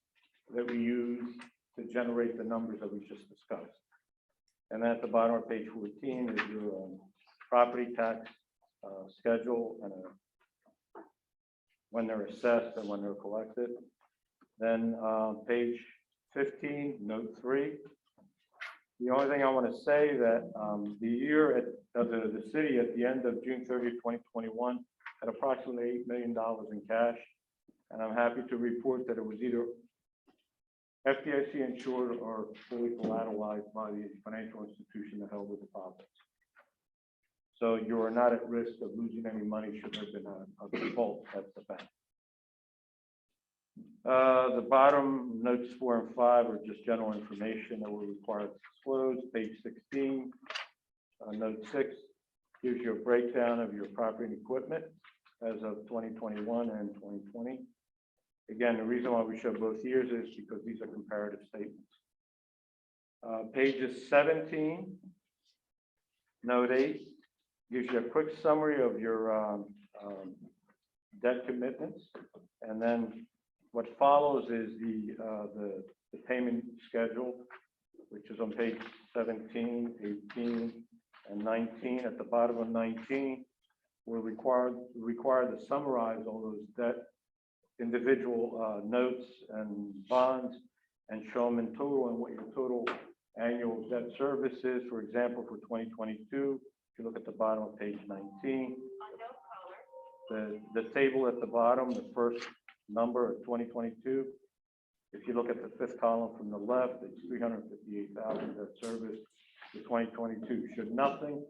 that we use to generate the numbers that we just discussed. And at the bottom of page 14 is your property tax schedule and when they're assessed and when they're collected. Then page 15, note 3. The only thing I want to say that the year at the city at the end of June 30, 2021 had approximately $8 million in cash. And I'm happy to report that it was either FDIC insured or fully collateralized by the financial institution that held the deposits. So you are not at risk of losing any money should there have been a default at the bank. The bottom notes 4 and 5 are just general information that we're required to disclose. Page 16, note 6 gives you a breakdown of your property and equipment as of 2021 and 2020. Again, the reason why we show both years is because these are comparative statements. Pages 17, note 8 gives you a quick summary of your debt commitments, and then what follows is the payment schedule, which is on page 17, 18, and 19. At the bottom of 19, we're required to summarize all those debt, individual notes and bonds, and show them in total and what your total annual debt service is. For example, for 2022, if you look at the bottom of page 19, the table at the bottom, the first number of 2022, if you look at the fifth column from the left, it's 358,000 debt service for 2022. Should nothing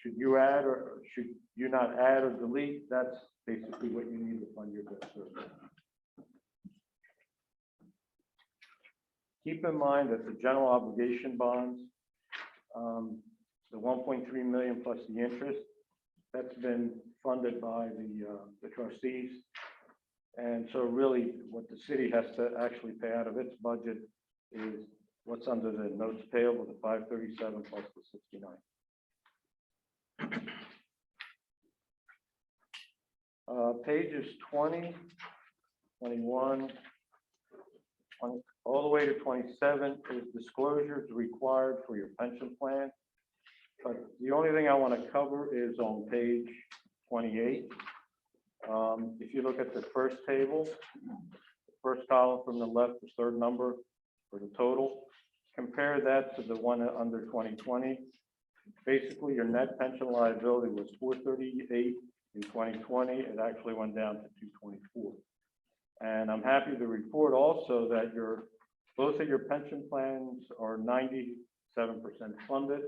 should you add or should you not add or delete? That's basically what you need to fund your debt service. Keep in mind that the general obligation bonds, the 1.3 million plus the interest, that's been funded by the trustees. And so really what the city has to actually pay out of its budget is what's under the notes payable, the 537 plus the 69. Pages 20, 21, 20, all the way to 27 is disclosures required for your pension plan. But the only thing I want to cover is on page 28. If you look at the first table, the first column from the left, the third number for the total, compare that to the one under 2020. Basically, your net pension liability was 438 in 2020. It actually went down to 224. And I'm happy to report also that both of your pension plans are 97% funded.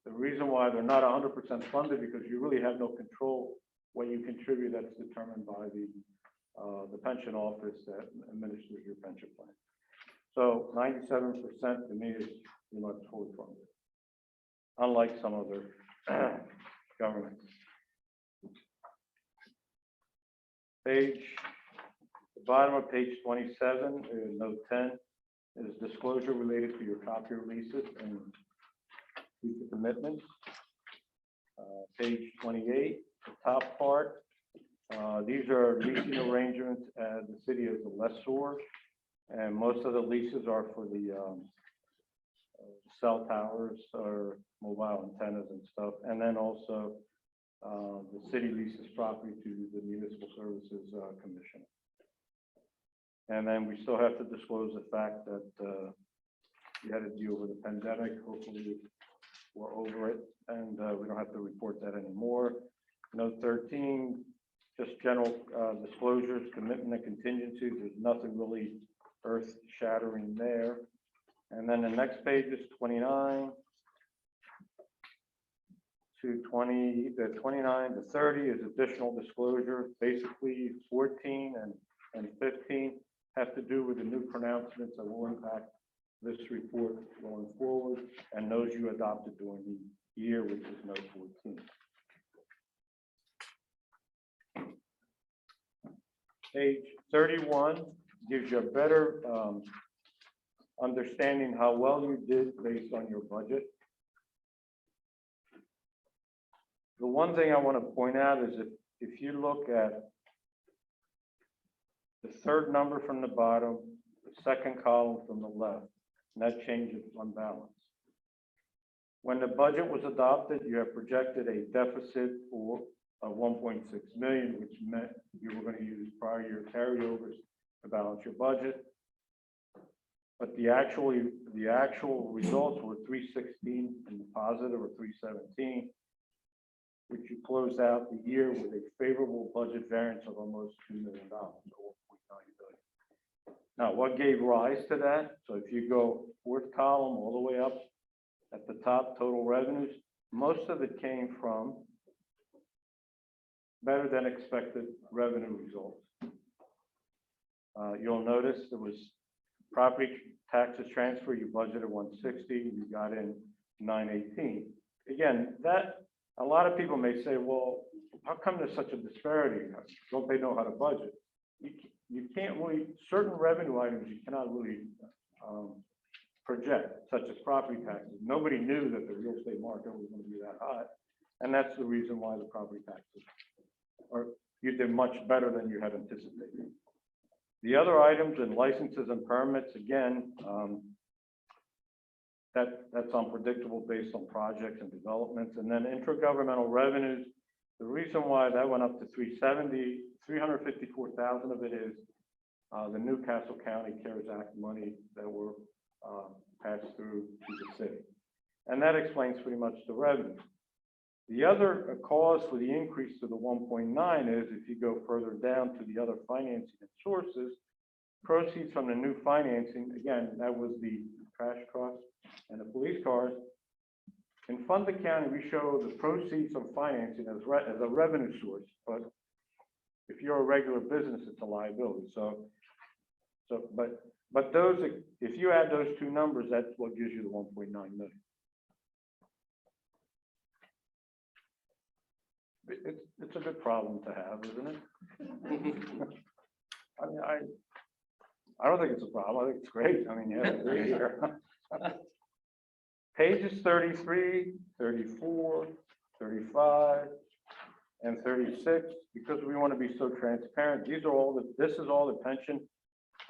The reason why they're not 100% funded because you really have no control what you contribute. That's determined by the pension office that administers your pension plan. So 97% to me is pretty much fully funded, unlike some other governments. The bottom of page 27, note 10, is disclosure related to your copier leases and future commitments. Page 28, the top part, these are leasing arrangements as the city as a lessor, and most of the leases are for the cell towers or mobile antennas and stuff, and then also the city leases property to the Municipal Services Commission. And then we still have to disclose the fact that we had to deal with the pandemic. Hopefully we're over it and we don't have to report that anymore. Note 13, just general disclosures, commitment and contingencies. There's nothing really earth shattering there. And then the next page is 29 to 20, the 29 to 30 is additional disclosure. Basically 14 and 15 have to do with the new pronouncements that will impact this report going forward and those you adopted during the year, which is note 14. Page 31 gives you a better understanding how well you did based on your budget. The one thing I want to point out is if you look at the third number from the bottom, the second column from the left, net change of fund balance. When the budget was adopted, you have projected a deficit of 1.6 million, which meant you were going to use prior year carryovers to balance your budget. But the actual results were 316 in the positive or 317, which you closed out the year with a favorable budget variance of almost $2 million, or 1.9 billion. Now, what gave rise to that? So if you go fourth column all the way up at the top, total revenues, most of it came from better than expected revenue results. You'll notice there was property taxes transfer, you budgeted 160, you got in 918. Again, that a lot of people may say, well, how come there's such a disparity? Don't they know how to budget? You can't really, certain revenue items you cannot really project, such as property taxes. Nobody knew that the real estate market was going to be that high. And that's the reason why the property taxes, or you did much better than you had anticipated. The other items and licenses and permits, again, that's unpredictable based on projects and developments. And then intergovernmental revenues, the reason why that went up to 370, 354,000 of it is the Newcastle County CARES Act money that were passed through to the city. And that explains pretty much the revenue. The other cause for the increase to the 1.9 is if you go further down to the other financing and sources, proceeds from the new financing, again, that was the crash costs and the police cars. In Fund County, we show the proceeds from financing as a revenue source, but if you're a regular business, it's a liability, but those, if you add those two numbers, that's what gives you the 1.9 million. It's a good problem to have, isn't it? I mean, I don't think it's a problem. I think it's great. I mean, you have to read here. Pages 33, 34, 35, and 36, because we want to be so transparent, these are all this is all the pension,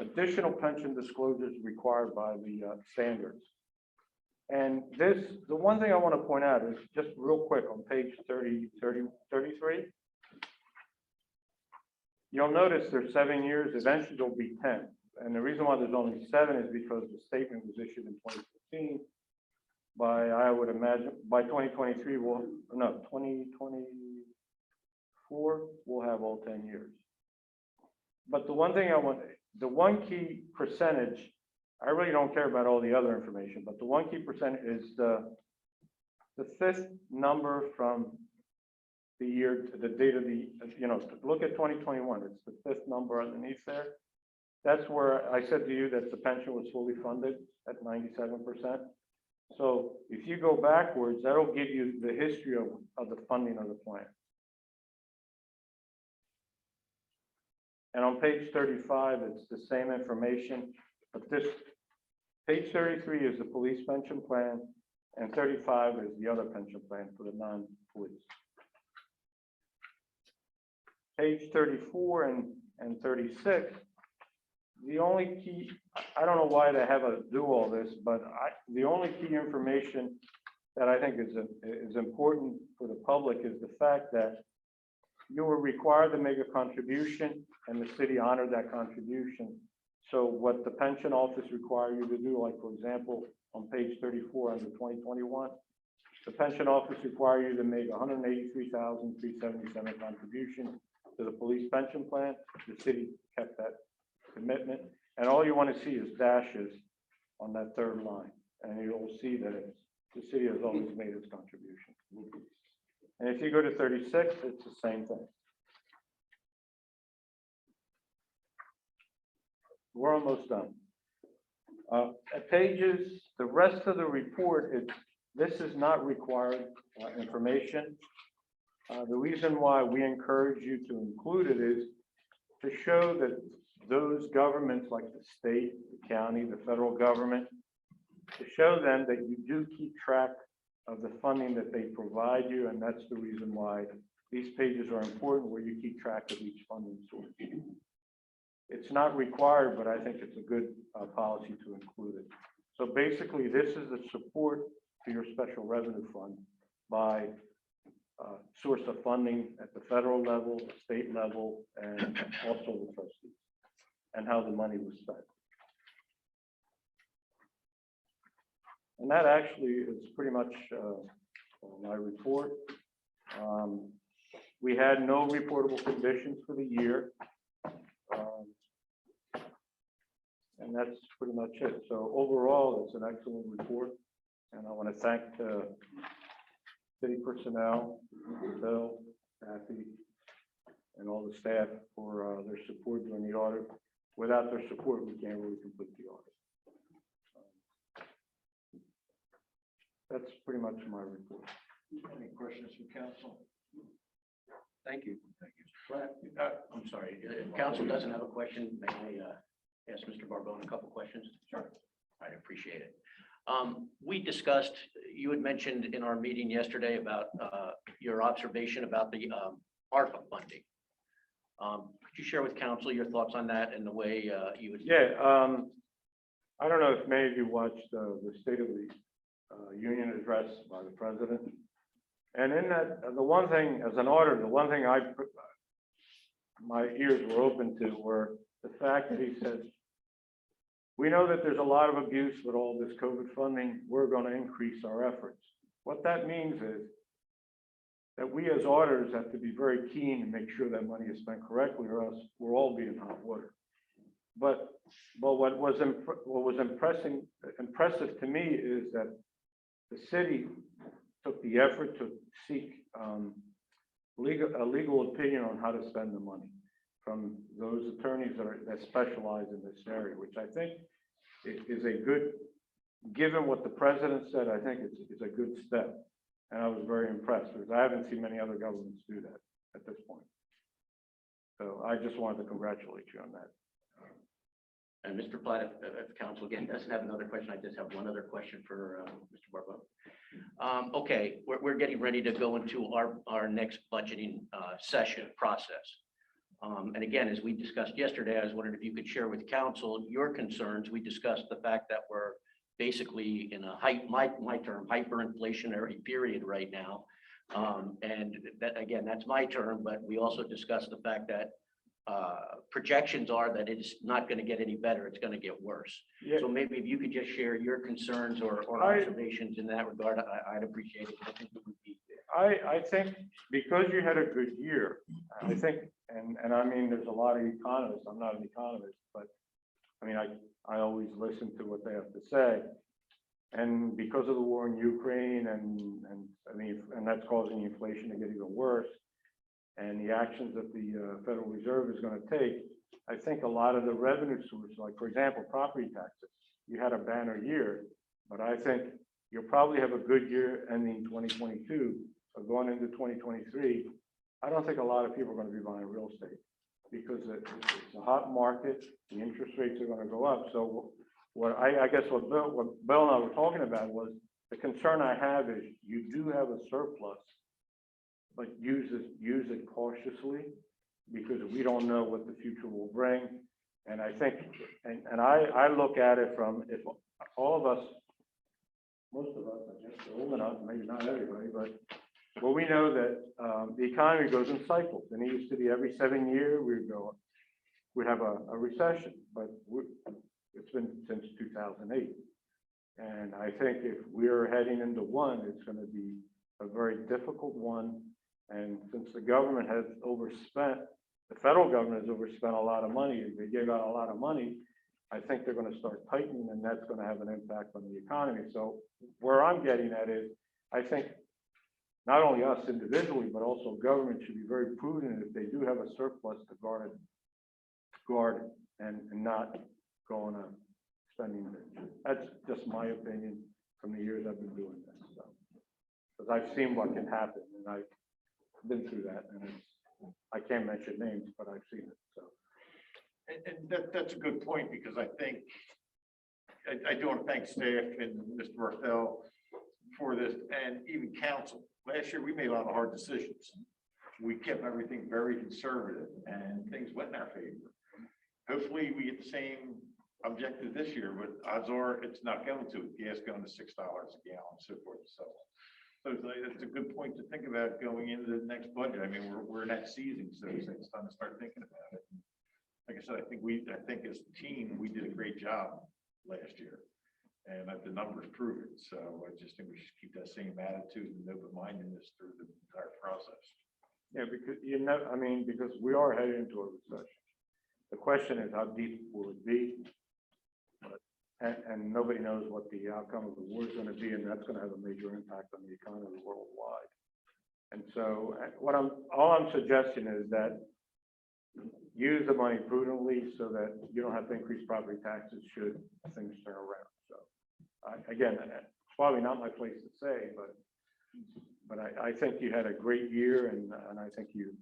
additional pension disclosures required by the standards. And the one thing I want to point out is just real quick on page 33. You'll notice there's 7 years, eventually there'll be 10. And the reason why there's only 7 is because the statement was issued in 2015. I would imagine, by 2023, 2024, we'll have all 10 years. But the one key percentage, I really don't care about all the other information, but the one key percent is the fifth number from the year, the date of the, look at 2021, it's the fifth number underneath there. That's where I said to you that the pension was fully funded at 97%. So if you go backwards, that'll give you the history of the funding of the plan. And on page 35, it's the same information, but this page 33 is the police pension plan, and 35 is the other pension plan for the non-police. Page 34 and 36, the only key, I don't know why they have to do all this, but the only key information that I think is important for the public is the fact that you were required to make a contribution and the city honored that contribution. So what the pension office require you to do, like for example, on page 34 under 2021, the pension office require you to make $183,377 contribution to the police pension plan. The city kept that commitment, and all you want to see is dashes on that third line, and you'll see that the city has always made its contribution. And if you go to 36, it's the same thing. We're almost done. Pages, the rest of the report, this is not required information. The reason why we encourage you to include it is to show that those governments like the state, the county, the federal government, to show them that you do keep track of the funding that they provide you, and that's the reason why these pages are important, where you keep track of each funding source. It's not required, but I think it's a good policy to include it. So basically, this is the support to your special revenue fund by source of funding at the federal level, state level, and also the trustees, and how the money was spent. And that actually is pretty much my report. We had no reportable conditions for the year. And that's pretty much it. So overall, it's an excellent report. And I want to thank city personnel, Bill, Kathy, and all the staff for their support during the audit. Without their support, we can't really complete the audit. That's pretty much my report. Any questions from council? Thank you. I'm sorry, if council doesn't have a question, may I ask Mr. Barbone a couple questions? Sure. I appreciate it. We discussed, you had mentioned in our meeting yesterday about your observation about the ARPA funding. Could you share with council your thoughts on that and the way you would? Yeah, I don't know if many of you watched the State of the Union address by the president. And in that, the one thing, as an auditor, the one thing my ears were open to were the fact that he said, we know that there's a lot of abuse with all this COVID funding. We're going to increase our efforts. What that means is that we as auditors have to be very keen and make sure that money is spent correctly, or else we'll all be in hot water. But what was impressive to me is that the city took the effort to seek a legal opinion on how to spend the money from those attorneys that specialize in this area, which I think is a good, given what the president said, I think it's a good step. And I was very impressed because I haven't seen many other governments do that at this point. So I just wanted to congratulate you on that. And Mr. Platt, if council again doesn't have another question, I just have one other question for Mr. Barbeau. Okay, we're getting ready to go into our next budgeting session process. And again, as we discussed yesterday, I was wondering if you could share with council your concerns. We discussed the fact that we're basically in a my term, hyperinflationary period right now. And that, again, that's my term, but we also discussed the fact that projections are that it's not going to get any better, it's going to get worse. Yeah. So maybe if you could just share your concerns or I- observations in that regard, I'd appreciate it. I think it would be. I think because you had a good year, I think, and I mean, there's a lot of economists, I'm not an economist, but I mean, I always listen to what they have to say. And because of the war in Ukraine and that's causing inflation to get even worse, and the actions that the Federal Reserve is going to take, I think a lot of the revenue sources, like for example, property taxes, you had a banner year, but I think you'll probably have a good year ending 2022, but going into 2023, I don't think a lot of people are going to be buying real estate because it's a hot market, the interest rates are going to go up. So I guess what Bill and I were talking about was the concern I have is you do have a surplus, but use it cautiously because we don't know what the future will bring. And I think, and I look at it from, if all of us, most of us, I guess, are old enough, maybe not everybody, but well, we know that the economy goes in cycles, and it used to be every 7 years we'd have a recession, but it's been since 2008. And I think if we're heading into one, it's going to be a very difficult one. And since the government has overspent, the federal government has overspent a lot of money, they gave out a lot of money, I think they're going to start tightening, and that's going to have an impact on the economy. So where I'm getting at is, I think not only us individually, but also government should be very prudent if they do have a surplus to guard it and not go on a spending binge. That's just my opinion from the years I've been doing this. So, because I've seen what can happen, and I've been through that, and I can't mention names, but I've seen it. So, And that's a good point, because I think, I do want to thank staff and Mr. Barthel for this, and even council. Last year, we made a lot of hard decisions. We kept everything very conservative, and things went in our favor. Hopefully, we get the same objective this year, but odds are it's not going to. Gas going to $6 a gallon, so forth and so on. So it's a good point to think about going into the next budget. I mean, we're in that season, so it's time to start thinking about it. Like I said, I think as a team, we did a great job last year, and the numbers prove it. So I just think we should keep that same attitude and open-mindedness through the entire process. yeah, because because we are headed into a recession. The question is, how deep will it be? And nobody knows what the outcome of the war is going to be, and that's going to have a major impact on the economy worldwide. And so, all I'm suggesting is that use the money prudently so that you don't have to increase property taxes should things turn around. So, again, it's probably not my place to say, but I think you had a great year, and I think you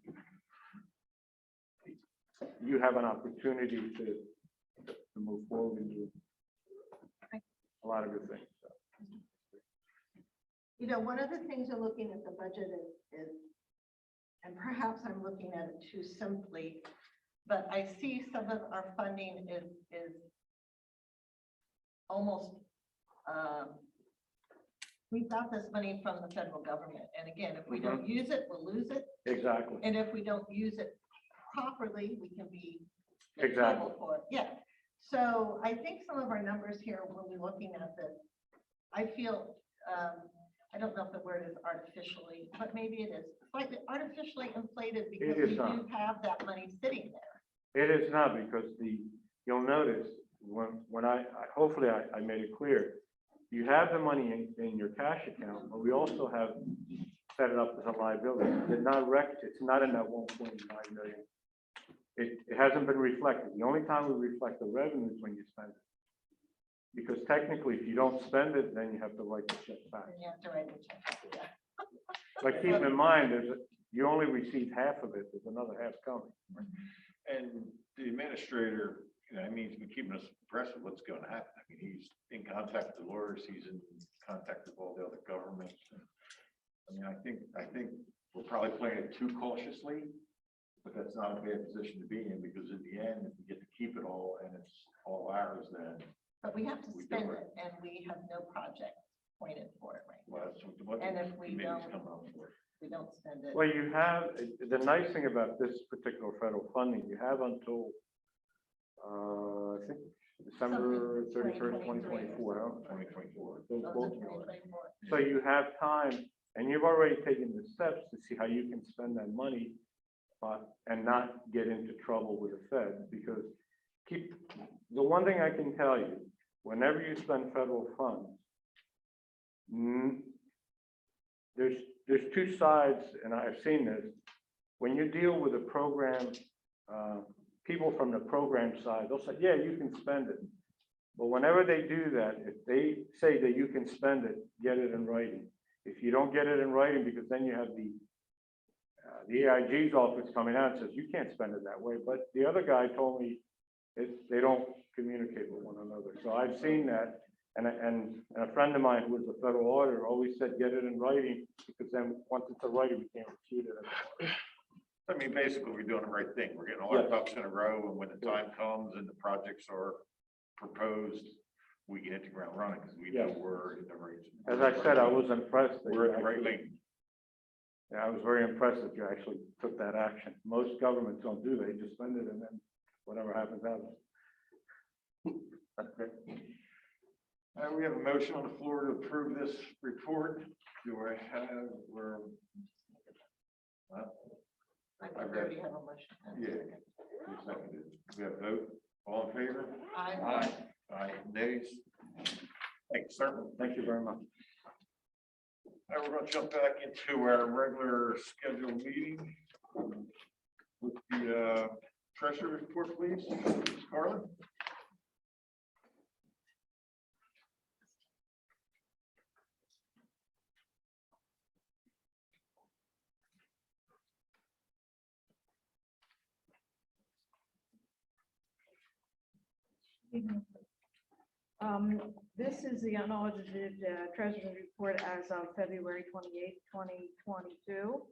have an opportunity to move forward and do a lot of good things. So. You know, one of the things I'm looking at the budget is, and perhaps I'm looking at it too simply, but I see some of our funding is almost, we got this money from the federal government. And again, if we don't use it, we'll lose it. Exactly. And if we don't use it properly, we can be in Exactly. trouble for it. Yeah. So I think some of our numbers here, when we're looking at this, I feel, I don't know if the word is artificially, but maybe it is slightly artificially inflated because It is we not. do have that money sitting there. It is not, because you'll notice when I hopefully I made it clear, you have the money in your cash account, but we also have set it up as a liability. It's not in that 1.9 million. It hasn't been reflected. The only time we reflect the revenue is when you spend it. Because technically, if you don't spend it, then you have to write the check back. And you have to write the check. Yeah. But keep in mind, you only received half of it, there's another half coming. And the administrator, I mean, he's been keeping us abreast of what's going to happen. I mean, he's in contact with the lawyers, he's in contact with all the other governments. I mean, I think we're probably playing it too cautiously, but that's not a bad position to be in, because in the end, if we get to keep it all and it's all ours, then. But we have to We do spend it. it, and we have no project pointed for it right now. Well, that's what And if the we committee's don't- coming up for. We don't spend it. Well, you have, the nice thing about this particular federal funding, you have until, I think, December 31st, 2024. huh? 2024. Those Of both the are- 2024. So you have time, and you've already taken the steps to see how you can spend that money, and not get into trouble with the Fed, because the one thing I can tell you, whenever you spend federal funds, there's two sides, and I've seen this. When you deal with a program, people from the program side, they'll say, yeah, you can spend it. But whenever they do that, if they say that you can spend it, get it in writing. If you don't get it in writing, because then you have the AIG's office coming out and says, you can't spend it that way. But the other guy told me they don't communicate with one another. So I've seen that. And a friend of mine who was a federal auditor always said, get it in writing, because then once it's in writing, we can't refute it. I mean, basically, we're doing the right thing. We're getting all our Yes. ducks in a row, and when the time comes and the projects are proposed, we can hit the ground running, because we know Yes. we're in the right. As I said, I was impressed. that We're you in the right actually- lane. Yeah, I was very impressed that you actually took that action. Most governments don't do that. They just spend it and then whatever happens, happens. We have a motion on the floor to approve this report. Do I have, I think we already have a motion. Yeah. who seconded? We have a vote, all in favor? Aye. Aye, nays? Thanks, sir. Thank you very much. Now we're going to jump back into our regular scheduled meeting with the Treasury Report, please. Carla? This is the unaudited treasury report as of February 28th, 2022.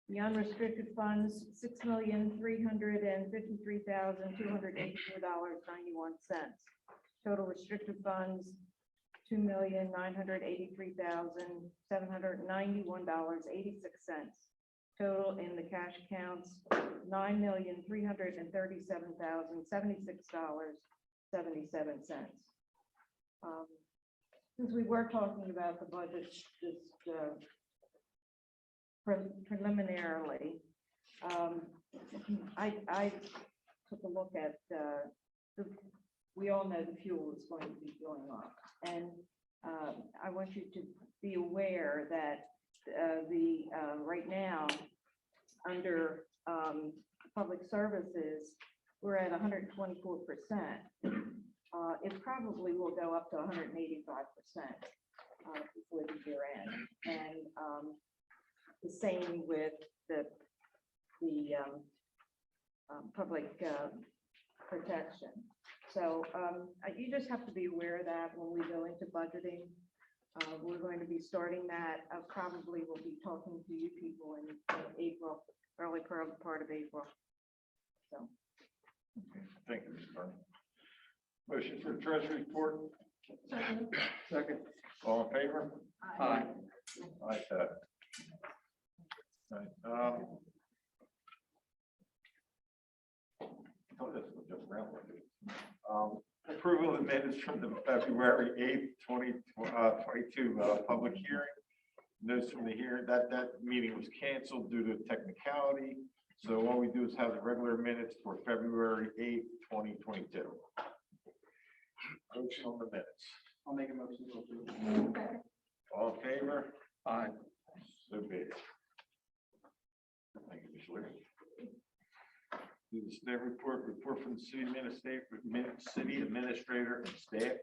The unrestricted funds, $6,353,284.91. Total restricted funds, $2,983,791.86. Total in the cash accounts, $9,337,076.77. Since we were talking about the budget just preliminarily, I took a look at we all know the fuel is going to be going up, and I want you to be aware that right now, under public services, we're at 124%. It probably will go up to 185% before the year end, and the same with the public protection. So you just have to be aware of that when we go into budgeting. We're going to be starting that. Probably will be talking to you people in April, early part of April. So. Thank you, Mr. Carney. Motion for the Treasury Report. Second. All in favor? Aye. Aye. Approval of the minutes from the February 8th, 2022 public hearing. Notes from the hearing that meeting was canceled due to technicality. So all we do is have the regular minutes for February 8th, 2022. Motion on the minutes. I'll make a motion to approve. All in favor? Aye. So be it. Thank you, Ms. Leary. Do the staff report from the city administrator and staff.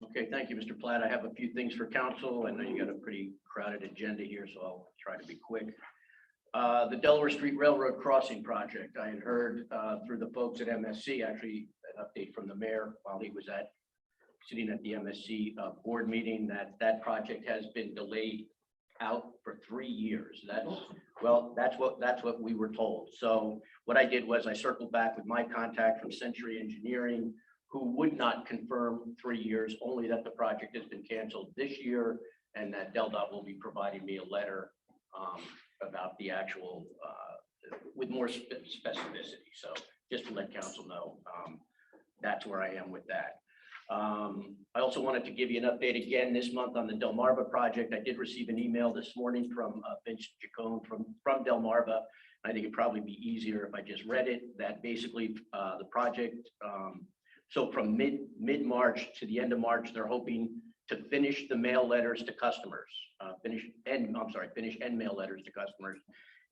Okay, thank you, Mr. Platt. I have a few things for council. I know you got a pretty crowded agenda here, so I'll try to be quick. The Delaware Street Railroad Crossing Project. I had heard through the folks at MSC, actually an update from the mayor while he was sitting at the MSC board meeting, that project has been delayed out for 3 years. That's what we were told. So what I did was I circled back with my contact from Century Engineering, who would not confirm 3 years, only that the project has been canceled this year and that DelDOT will be providing me a letter about the actual, with more specificity. So just to let council know, that's where I am with that. I also wanted to give you an update again this month on the Delmarva project. I did receive an email this morning from Vince Chacon from Delmarva. I think it'd probably be easier if I just read it, that basically the project, so from mid-March to the end of March, they're hoping to finish the mail letters to customers, finish end mail letters to customers.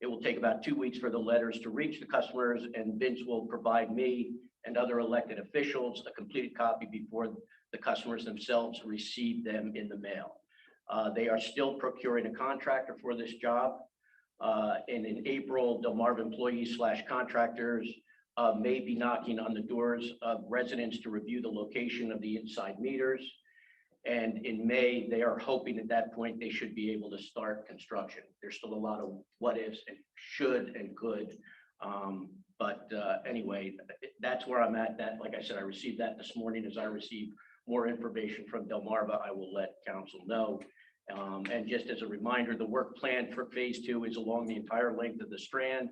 It will take about 2 weeks for the letters to reach the customers, and Vince will provide me and other elected officials a completed copy before the customers themselves receive them in the mail. They are still procuring a contractor for this job. And in April, Delmarva employees / contractors may be knocking on the doors of residents to review the location of the inside meters. And in May, they are hoping at that point they should be able to start construction. There's still a lot of what ifs and should and could. But anyway, that's where I'm at. That, like I said, I received that this morning. As I receive more information from Delmarva, I will let council know. And just as a reminder, the work plan for phase 2 is along the entire length of the Strand,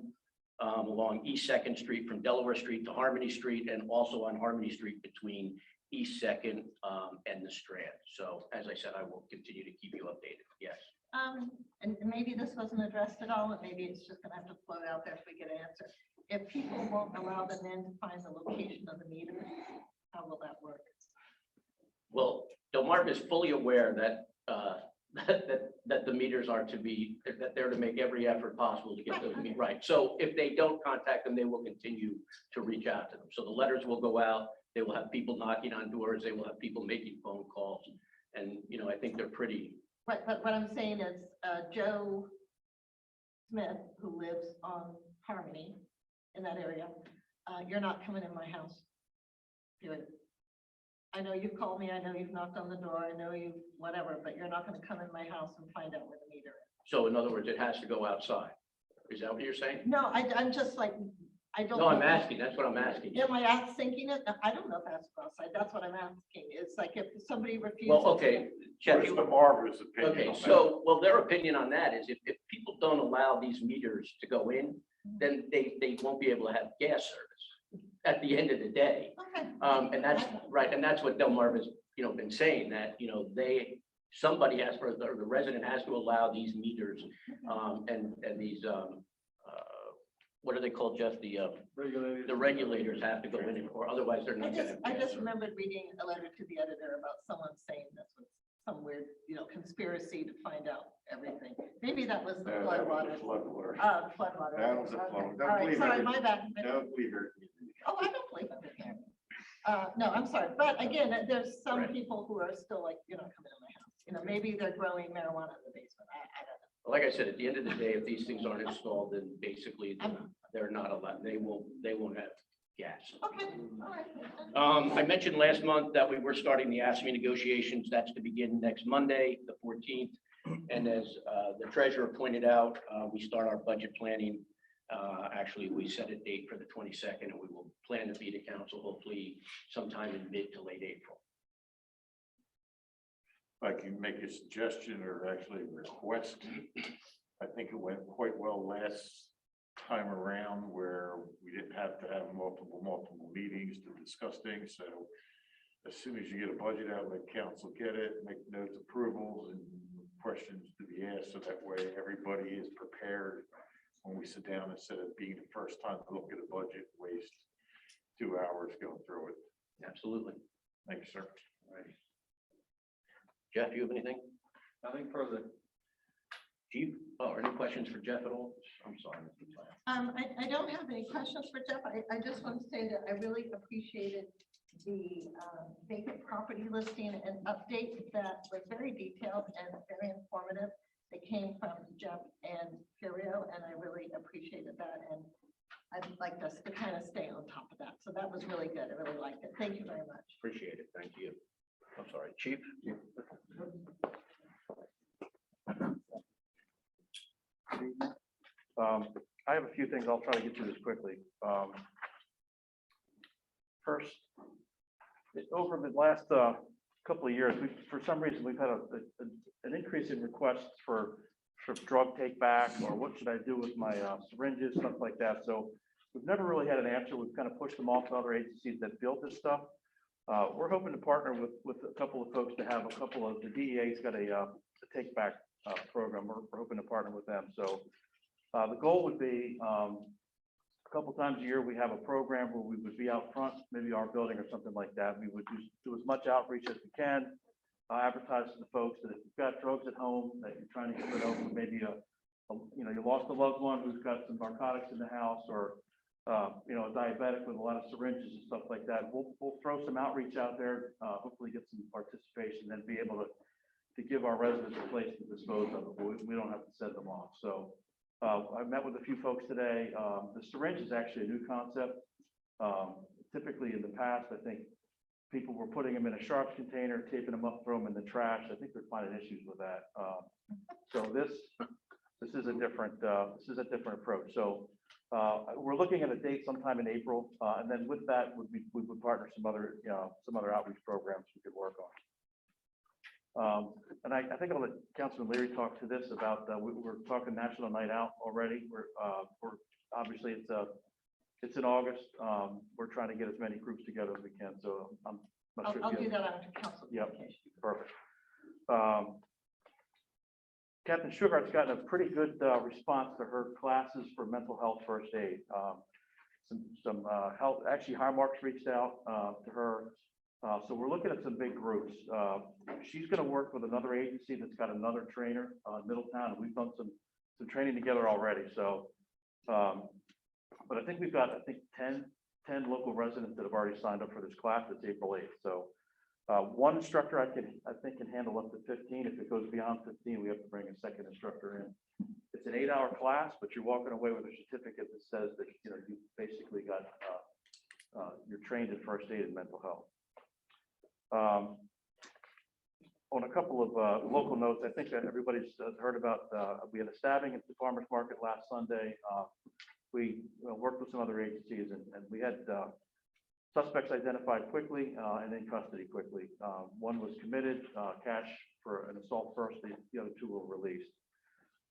along East 2nd Street from Delaware Street to Harmony Street, and also on Harmony Street between East 2nd and the Strand. So as I said, I will continue to keep you updated. Yes. And maybe this wasn't addressed at all, and maybe it's just gonna have to float out there if we get an answer. If people won't allow them in to find the location of the meter, how will that work? Well, Delmarva is fully aware that that the meters are to be, that they're to make every effort possible to get those meters right. So if they don't contact them, they will continue to reach out to them. So the letters will go out. They will have people knocking on doors. They will have people making phone calls. And, you know, I think they're pretty. Right, but what I'm saying is, Joe Smith, who lives on Harmony in that area, you're not coming in my house. Period. I know you've called me, I know you've knocked on the door, I know you whatever, but you're not gonna come in my house and find out where the meter is. So in other words, it has to go outside. Is that what you're saying? No, I'm just like, I don't. No, I'm know. asking. That's what I'm asking. Am I thinking it? I don't know if that's outside. That's what I'm asking. It's like if somebody refuses. Well, okay, Jeff, Where's the Marva's opinion okay, on that? so, well, their opinion on that is if people don't allow these meters to go in, then they won't be able to have gas service at the end of the day. Okay. And that's right, and that's what Delmarva has, been saying, that, somebody has, or the resident has to allow these meters, and these, what are they called, Jeff? The regulators have to go in, or otherwise they're not gonna. I just remembered reading a letter to the editor about someone saying this was some weird, conspiracy to find out everything. Maybe that was the floodwaters. Floodwater. Floodwaters. That was a Okay. flood. All Don't right, believe sorry, it. my bad. Don't believe her. Oh, I don't believe it. No, I'm sorry. But again, there's some Right. people who are still like, you're not coming to my house. Maybe they're growing marijuana in the basement. I don't know. Like I said, at the end of the day, if these things aren't installed, then basically they're not allowed, they won't have gas. Okay, all right. I mentioned last month that we were starting the Asthma Negotiations. That's to begin next Monday, the 14th. And as the treasurer pointed out, we start our budget planning. Actually, we set a date for the 22nd, and we will plan to be to council hopefully sometime in mid to late April. If I can make a suggestion or actually a request, I think it went quite well last time around where we didn't have to have multiple meetings to discuss things. So as soon as you get a budget out, let council get it, make notes, approvals, and questions to be asked, so that way everybody is prepared when we sit down, instead of being the first time to look at a budget, waste 2 hours going through it. Absolutely. Thank you, sir. Jeff, you have anything? Nothing further. Chief, or any questions for Jeff at all? I'm sorry. Mr. Platt. I don't have any questions for Jeff. I just want to say that I really appreciated the vacant property listing and update that was very detailed and very informative. It came from Jeff and Furio, and I really appreciated that. And I'd like us to kind of stay on top of that. So that was really good. I really liked it. Thank you very much. Appreciate it. Thank you. I'm sorry, Chief? I have a few things. I'll try to get through this quickly. First, over the last couple of years, for some reason, we've had an increase in requests for drug take back, or what should I do with my syringes, stuff like that. So we've never really had an answer. We've kind of pushed them off to other agencies that build this stuff. We're hoping to partner with a couple of folks to have a couple of, the DEA's got a take back program. We're hoping to partner with them. So the goal would be a couple times a year, we have a program where we would be out front, maybe our building or something like that. We would do as much outreach as we can, advertise to the folks that if you've got drugs at home that you're trying to get rid of, maybe you lost a loved one who's got some narcotics in the house, or a diabetic with a lot of syringes and stuff like that. We'll throw some outreach out there, hopefully get some participation, and be able to give our residents a place to dispose of it. We don't have to send them off. So I met with a few folks today. The syringe is actually a new concept. Typically in the past, I think people were putting them in a sharps container, taping them up, throw them in the trash. I think they're finding issues with that. So this is a different approach. So we're looking at a date sometime in April, and then with that we would partner some other outreach programs we could work on. And I think I'll let Councilman Leary talk to this about, we're talking National Night Out already. We're obviously it's in August. We're trying to get as many groups together as we can. So I'm not sure. I'll do that after council Yep. communication. Perfect. Captain Sugart's gotten a pretty good response to her classes for mental health first aid. Some health, actually Highmark's reached out to her. So we're looking at some big groups. She's going to work with another agency that's got another trainer in Middletown, and we've done some training together already. So, but I think we've got 10 local residents that have already signed up for this class. It's April 8th. So one instructor I think can handle up to 15. If it goes beyond 15, we have to bring a second instructor in. It's an 8-hour class, but you're walking away with a certificate that says that you basically got you're trained in first aid and mental health. On a couple of local notes, I think that everybody's heard about, we had a stabbing at the farmer's market last Sunday. We worked with some other agencies, and we had suspects identified quickly and in custody quickly. One was committed, cash for an assault first, the other two were released.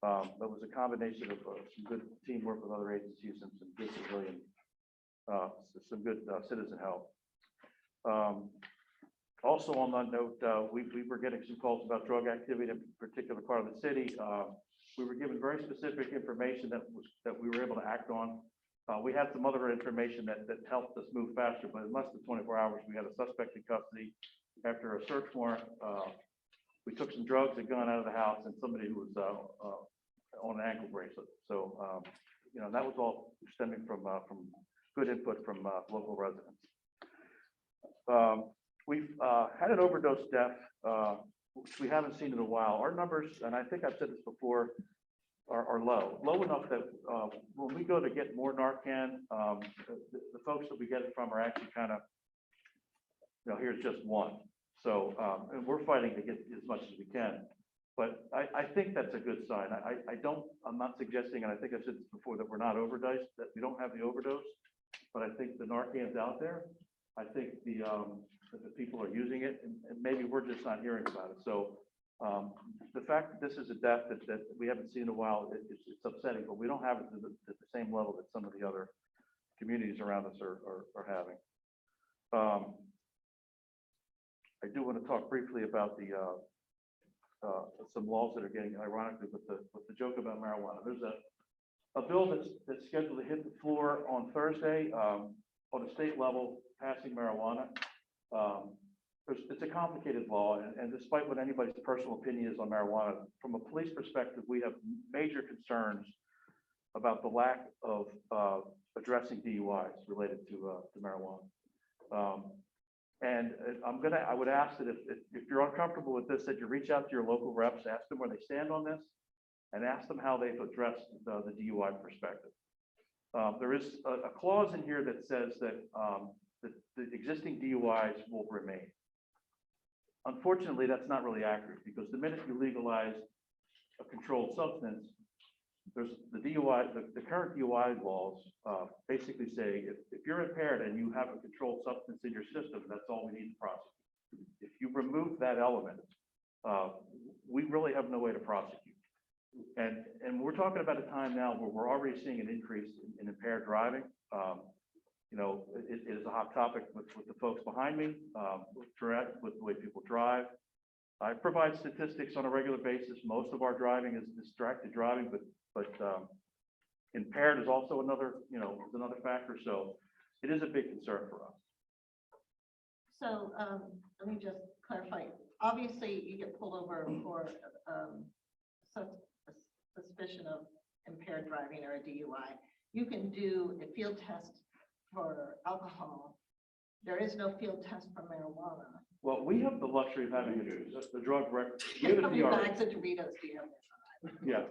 That was a combination of some good teamwork with other agencies and some good civilian, some good citizen help. Also on that note, we were getting some calls about drug activity in a particular part of the city. We were given very specific information that we were able to act on. We had some other information that helped us move faster, but in less than 24 hours, we had a suspect in custody. After a search warrant, we took some drugs, a gun out of the house, and somebody who was on an ankle bracelet. So, that was all stemming from good input from local residents. We've had an overdose death, which we haven't seen in a while. Our numbers, and I think I've said this before, are low enough that when we go to get more Narcan, the folks that we get it from are actually kind of, here's just one. So, and we're fighting to get as much as we can. But I think that's a good sign. I'm not suggesting, and I think I've said this before, that we're not overdosed, that we don't have the overdose, but I think the Narcan's out there. I think that the people are using it, and maybe we're just not hearing about it. So the fact that this is a death that we haven't seen in a while, it's upsetting, but we don't have it at the same level that some of the other communities around us are having. I do want to talk briefly about the some laws that are getting, ironically, with the joke about marijuana. There's a bill that's scheduled to hit the floor on Thursday on a state level, passing marijuana. it's a complicated law, and despite what anybody's personal opinion is on marijuana, from a police perspective, we have major concerns about the lack of addressing DUIs related to marijuana. And I would ask that if you're uncomfortable with this, that you reach out to your local reps, ask them where they stand on this, and ask them how they've addressed the DUI perspective. There is a clause in here that says that the existing DUIs will remain. Unfortunately, that's not really accurate, because the minute you legalize a controlled substance, there's the DUI, the current DUI laws basically say if you're impaired and you have a controlled substance in your system, that's all we need to prosecute. If you remove that element, we really have no way to prosecute. And we're talking about a time now where we're already seeing an increase in impaired driving. You know, it is a hot topic with the folks behind me, with the way people drive. I provide statistics on a regular basis. Most of our driving is distracted driving, but impaired is also another, is another factor. So it is a big concern for us. So let me just clarify. Obviously, you get pulled over for suspicion of impaired driving or a DUI. You can do a field test for alcohol. There is no field test for marijuana. Well, we have the luxury of having the drug record. How many bags of Doritos do you have? Yeah.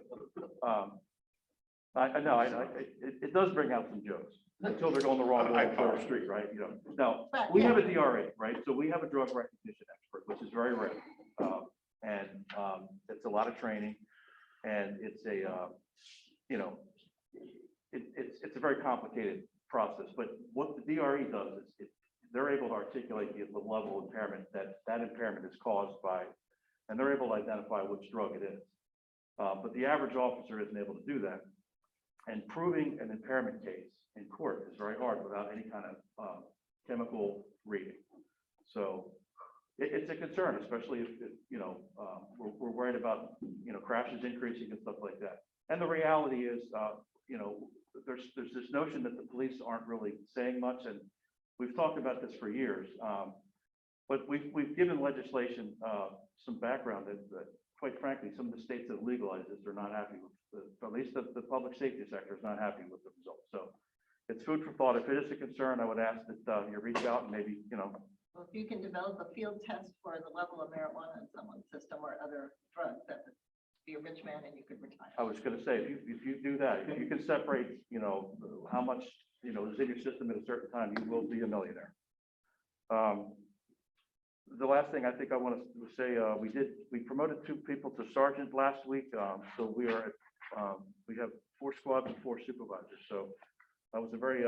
I know, it does bring out some jokes until they're going the wrong way on the street, right? Now, we have a DRA, right? So we have a drug recognition expert, which is very rare. And it's a lot of training, and it's a, it's a very complicated process. But what the DRE does is they're able to articulate the level of impairment that impairment is caused by, and they're able to identify which drug it is. But the average officer isn't able to do that. And proving an impairment case in court is very hard without any kind of chemical reading. So it's a concern, especially if we're worried about, crashes increasing and stuff like that. And the reality is, there's this notion that the police aren't really saying much, and we've talked about this for years. But we've given legislation some background that quite frankly, some of the states that legalize this are not happy with, at least the public safety sector is not happy with the results. So it's food for thought. If it is a concern, I would ask that you reach out and maybe, Well, if you can develop a field test for the level of marijuana in someone's system or other drugs, that would be a rich man and you could retire. I was going to say, if you do that, if you can separate, how much, is in your system at a certain time, you will be a millionaire. The last thing I think I want to say, we promoted 2 people to sergeant last week. So we have 4 squads and 4 supervisors. So that was a very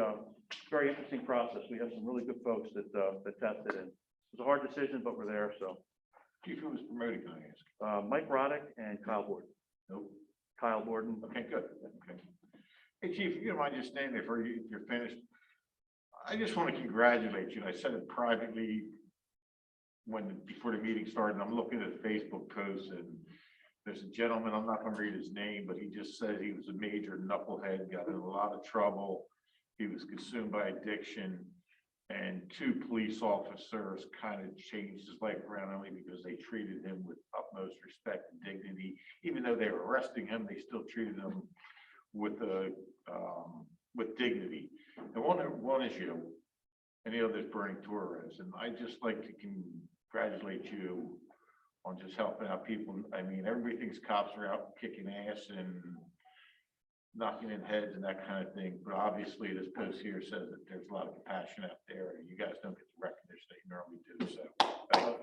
interesting process. We have some really good folks that tested, and it was a hard decision, but we're there. So Chief, who was promoted, can I ask? Mike Roddick and Kyle Borden. Nope. Kyle Borden. Okay, good. Okay. Hey, Chief, if you don't mind just staying there for you, if you're finished. I just want to congratulate you. I said it privately before the meeting started, and I'm looking at Facebook posts, and there's a gentleman, I'm not going to read his name, but he just said he was a major knucklehead, got in a lot of trouble. He was consumed by addiction, and 2 police officers kind of changed his life around only because they treated him with utmost respect and dignity. Even though they were arresting him, they still treated him with dignity. And one issue, and the other is Bernie Torres, and I just like to congratulate you on just helping out people. I mean, everybody thinks cops are out kicking ass and knocking in heads and that kind of thing, but obviously this post here says that there's a lot of compassion out there, and you guys don't get the recognition that you normally do. So thank you.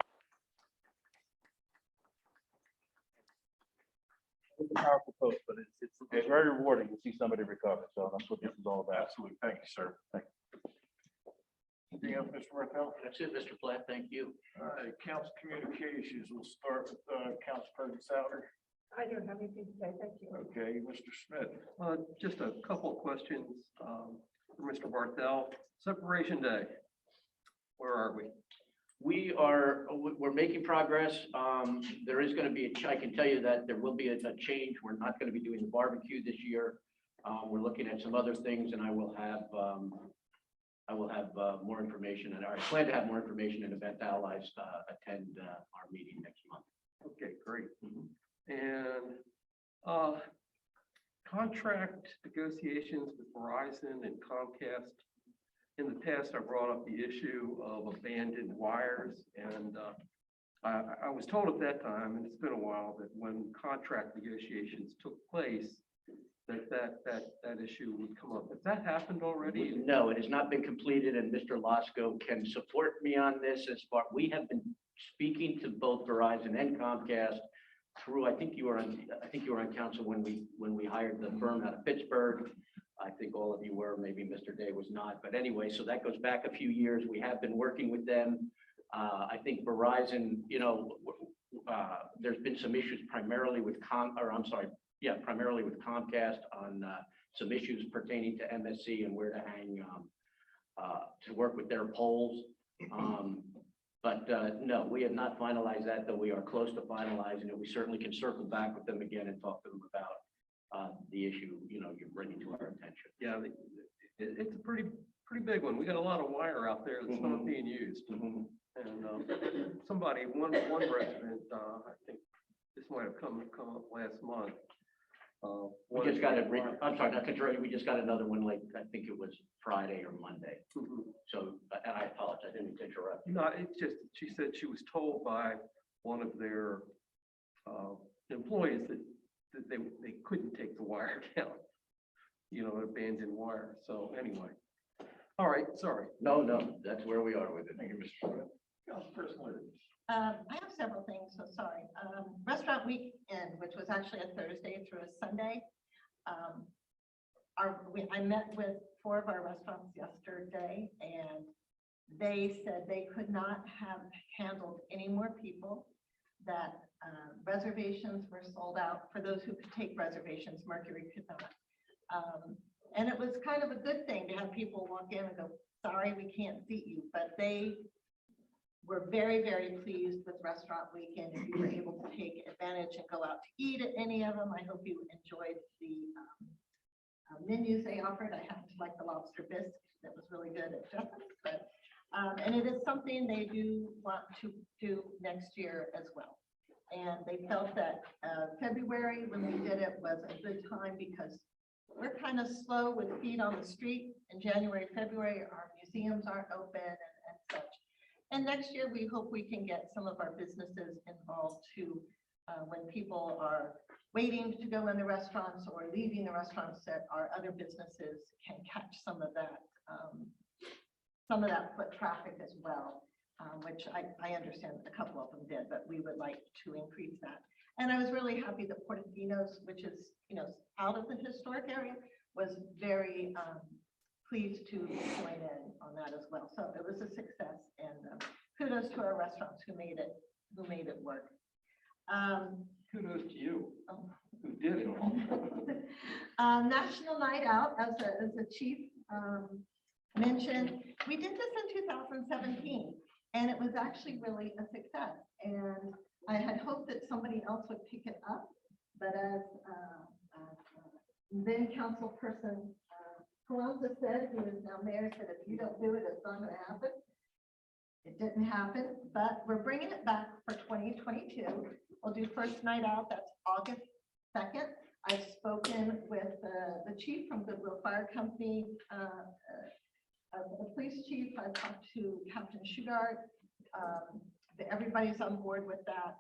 It's a powerful post, but it's very rewarding to see somebody recover. So that's what this is all about. Absolutely. Thank you, sir. Thank you. Anything else, Mr. Martell? That's it, Mr. Platt. Thank you. All right, council communications. We'll start with Council President Souter. I don't have anything to say, thank you. Okay, Mr. Smith. Just a couple of questions for Mr. Barthel. Separation Day, where are we? We're making progress. There is going to be I can tell you that there will be a change. We're not going to be doing the barbecue this year. We're looking at some other things, and I will have I will have more information, and I plan to have more information in event allies attend our meeting next month. Okay, great. Mhm. And contract negotiations with Verizon and Comcast. In the past, I brought up the issue of abandoned wires, and I was told at that time, and it's been a while, that when contract negotiations took place, that issue would come up. Has that happened already? No, it has not been completed, and Mr. Losco can support me on this as far, we have been speaking to both Verizon and Comcast through, I think you were on council when we hired the firm out of Pittsburgh. I think all of you were, maybe Mr. Day was not, but anyway, so that goes back a few years. We have been working with them. I think Verizon, there's been some issues primarily with primarily with Comcast on some issues pertaining to MSC and where to hang, to work with their poles. But no, we have not finalized that, though we are close to finalizing it. We certainly can circle back with them again and talk to them about the issue, you're bringing to our attention. Yeah, it's a pretty big one. We got a lot of wire out there that's not being used. Mhm. And one resident, I think this might have come up last month. We just got I'm sorry, not to interrupt you, we just got another one, like, I think it was Friday or Monday. Mhm. So, and I apologize, I didn't mean to interrupt. No, it's just, she said she was told by one of their employees that they couldn't take the wire down, abandoned wire. So anyway, all right, sorry. No, that's where we are with it. Thank you, Mr. Chairman. I have several things, so sorry. Restaurant weekend, which was actually a Thursday through a Sunday. I met with 4 of our restaurants yesterday, and they said they could not have handled any more people, that reservations were sold out. For those who could take reservations, Mercury could not. And it was kind of a good thing to have people walk in and go, sorry, we can't seat you, but they were very, very pleased with Restaurant Weekend. If you were able to take advantage and go out to eat at any of them, I hope you enjoyed the menus they offered. I happen to like the lobster bisque. That was really good at Jeff's, but and it is something they do want to do next year as well. And they felt that February, when we did it, was a good time because we're kind of slow with feet on the street. In January, February, our museums aren't open and such. And next year, we hope we can get some of our businesses involved too, when people are waiting to go in the restaurants or leaving the restaurants, that our other businesses can catch some of that foot traffic as well, which I understand a couple of them did, but we would like to increase that. And I was really happy that Portofino's, which is, out of the historic area, was very pleased to join in on that as well. So it was a success, and kudos to our restaurants who made it work. Kudos to you, Oh. who did it all. National Night Out, as the chief mentioned, we did this in 2017, and it was actually really a success. And I had hoped that somebody else would pick it up, but as then councilperson Carranza said, who is now mayor, said, if you don't do it, it's not going to happen. It didn't happen, but we're bringing it back for 2022. We'll do first night out, that's August 2nd. I've spoken with the chief from Goodwill Fire Company, the police chief. I've talked to Captain Shugart. Everybody's on board with that.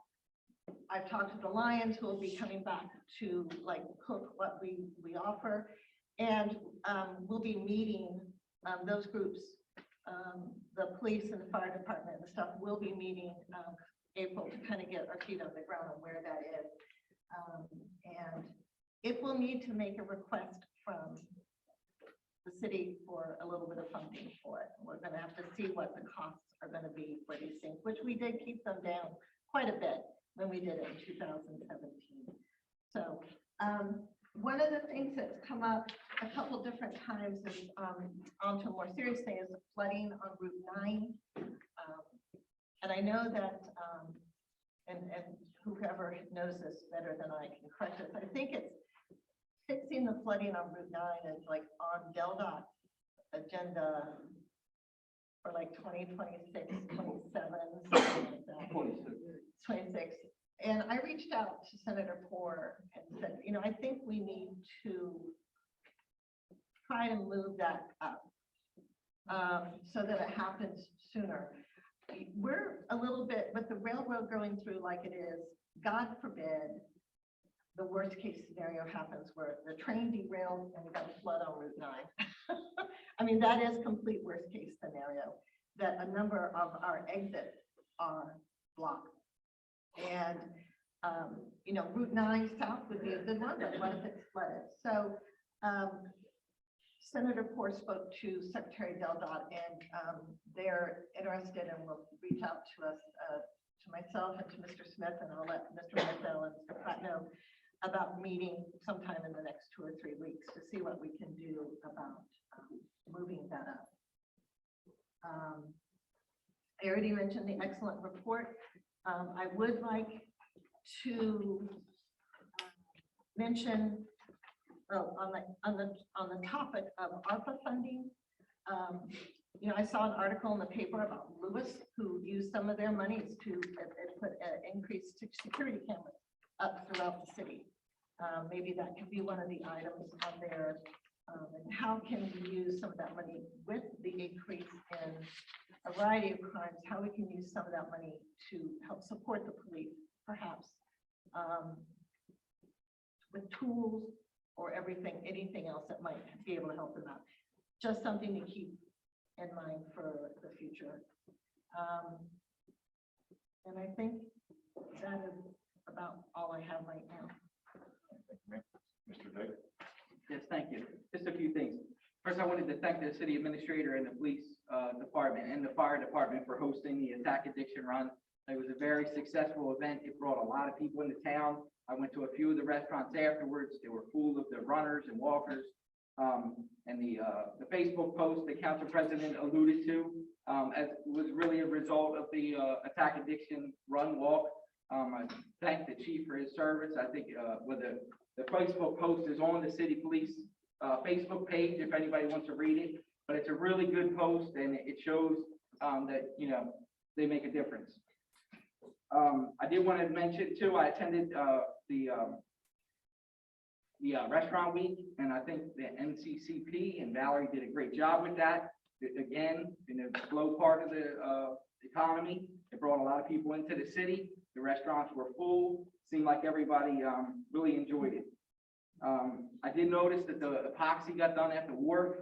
I've talked to the Lions, who will be coming back to cook what we offer. And we'll be meeting those groups, the police and the fire department and stuff will be meeting April to kind of get our feet on the ground on where that is. And it will need to make a request from the city for a little bit of funding for it. We're going to have to see what the costs are going to be for these things, which we did keep them down quite a bit when we did it in 2017. So one of the things that's come up a couple different times is onto a more serious thing is the flooding on Route 9. And I know that, and whoever knows this better than I can correct this, I think it's fixing the flooding on Route 9 is like on DelDOT's agenda for like 2026, 27, something like that. 26. And I reached out to Senator Poore and said, you know, I think we need to try to move that up so that it happens sooner. We're a little bit, with the railroad going through like it is, God forbid, the worst case scenario happens where the train derails and we got a flood on Route 9. I mean, that is complete worst case scenario, that a number of our exits are blocked. And, you know, Route 9 south would be a good one, but what if it's flooded? So Senator Poore spoke to Secretary Del Dot, and they're interested and will reach out to us, to myself and to Mr. Smith, and I'll let Mr. Mizell and Mr. Pratt know about meeting sometime in the next 2 or 3 weeks to see what we can do about moving that up. I already mentioned the excellent report. I would like to mention, on the topic of ARPA funding. You know, I saw an article in the paper about Lewis, who used some of their monies to put increased security cameras up throughout the city. Maybe that could be one of the items on there. And how can we use some of that money with the increase in a variety of crimes? How we can use some of that money to help support the police, perhaps, with tools or anything else that might be able to help them out. Just something to keep in mind for the future. And I think that is about all I have right now. Mr. Day? Yes, thank you. Just a few things. First, I wanted to thank the city administrator and the police department and the fire department for hosting the Attack Addiction Run. It was a very successful event. It brought a lot of people into town. I went to a few of the restaurants afterwards. They were full of the runners and walkers. And the Facebook post that Council President alluded to as was really a result of the Attack Addiction Run Walk. I thank the chief for his service. I think the Facebook post is on the city police Facebook page if anybody wants to read it. But it's a really good post, and it shows that, you know, they make a difference. I did want to mention too, I attended the restaurant week, and I think the NCCP and Valerie did a great job with that. Again, in the slow part of the economy, it brought a lot of people into the city. The restaurants were full. Seemed like everybody really enjoyed it. I did notice that the epoxy got done at the wharf,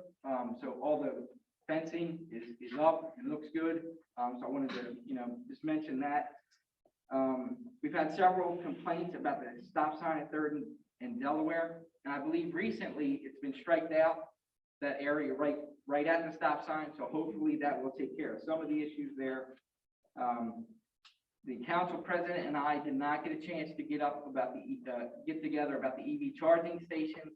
so all the fencing is up and looks good. So I wanted to, you know, just mention that. We've had several complaints about the stop sign at 3rd and Delaware, and I believe recently it's been striked out, that area right at the stop sign. So hopefully that will take care of some of the issues there. The council president and I did not get a chance to get together about the EV charging stations.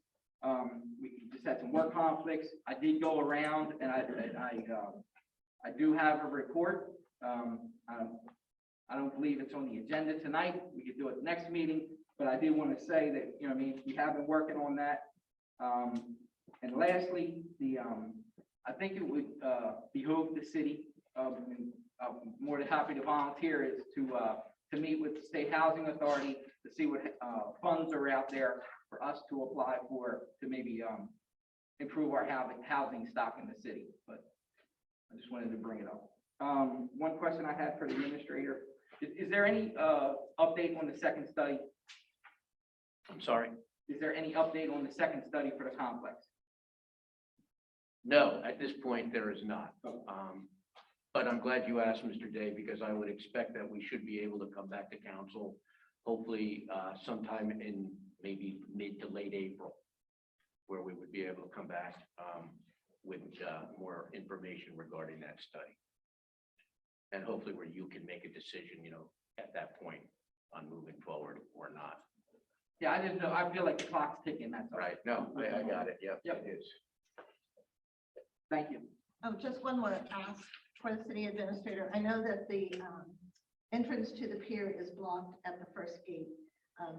We just had some work conflicts. I did go around, and I do have a report. I don't believe it's on the agenda tonight. We could do it next meeting, but I do want to say that, you know, I mean, we have been working on that. And lastly, I think it would behoove the city, and I'm more than happy to volunteer, is to meet with the State Housing Authority to see what funds are out there for us to apply for, to maybe improve our housing stock in the city. But I just wanted to bring it up. One question I had for the administrator, is there any update on the second study? I'm sorry. Is there any update on the second study for the complex? No, at this point, there is not. But I'm glad you asked, Mr. Day, because I would expect that we should be able to come back to council, hopefully sometime in maybe mid to late April, where we would be able to come back with more information regarding that study. And hopefully where you can make a decision, you know, at that point on moving forward or not. Yeah, I didn't know. I feel like the clock's ticking. That's all. Right. No, I got it. Yep, Yep. it is. Thank you. Oh, just one more ask for the city administrator. I know that the entrance to the pier is blocked at the first gate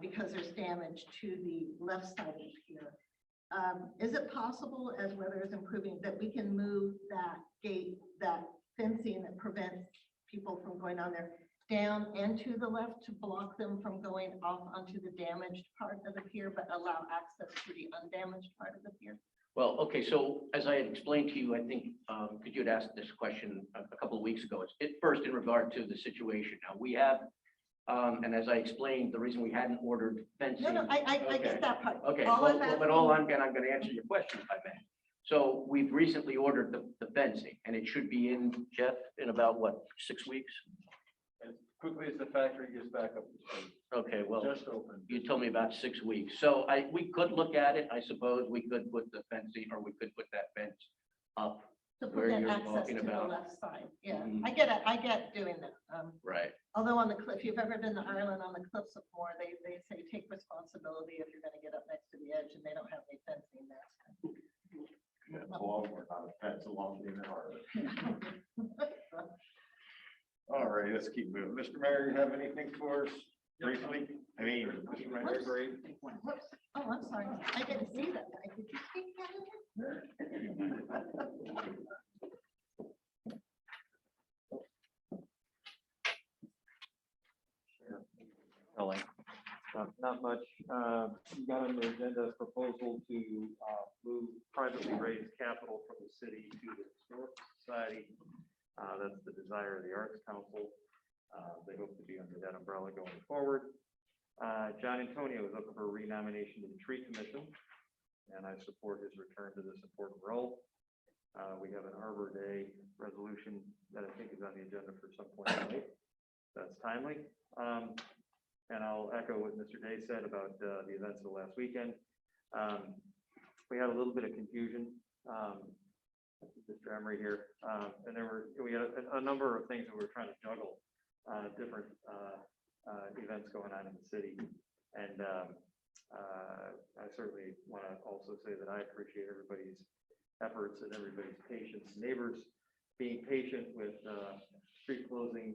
because there's damage to the left side of the pier. Is it possible, as weather is improving, that we can move that gate, that fencing that prevents people from going on there down and to the left to block them from going off onto the damaged part of the pier, but allow access to the undamaged part of the pier? Well, okay, so as I had explained to you, I think, because you had asked this question a couple of weeks ago, it's first in regard to the situation. Now, we have, and as I explained, the reason we hadn't ordered fencing. No, I Okay. get that part. Okay, All I'm but asking- all I'm going to answer your question if I may. So we've recently ordered the fencing, and it should be in, Jeff, in about what, 6 weeks? As quickly as the factory gets back up to speed. Okay, well, Just open. you told me about 6 weeks. So we could look at it, I suppose. We could put the fencing, or we could put that fence up. To put where that you're access talking to the about. left side, yeah, Mhm. I get it, I get doing that. Right. Although on the cliff, if you've ever been to Ireland on the cliffs of Moher, they say take responsibility if you're gonna get up next to the edge and they don't have any fencing there. Along with a fence along the harbor. All right, let's keep moving. Mr. Mayor, you have anything for us briefly? I mean, Mr. Mayor, great. Whoops. Oh, I'm sorry, I didn't see that. Did you speak that? Ellen. Not much. You got on the agenda a proposal to move privately raised capital from the city to the Historical Society. That's the desire of the Arts Council. They hope to be under that umbrella going forward. John Antonio is looking for a renomination to the Tree Commission, and I support his return to this important role. We have an Arbor Day resolution that I think is on the agenda for some point tonight. That's timely. And I'll echo what Mr. Day said about the events of the last weekend. We had a little bit of confusion. Mr. Emery here, and we had a number of things that we were trying to juggle, different events going on in the city. And I certainly want to also say that I appreciate everybody's efforts and everybody's patience, neighbors being patient with street closings,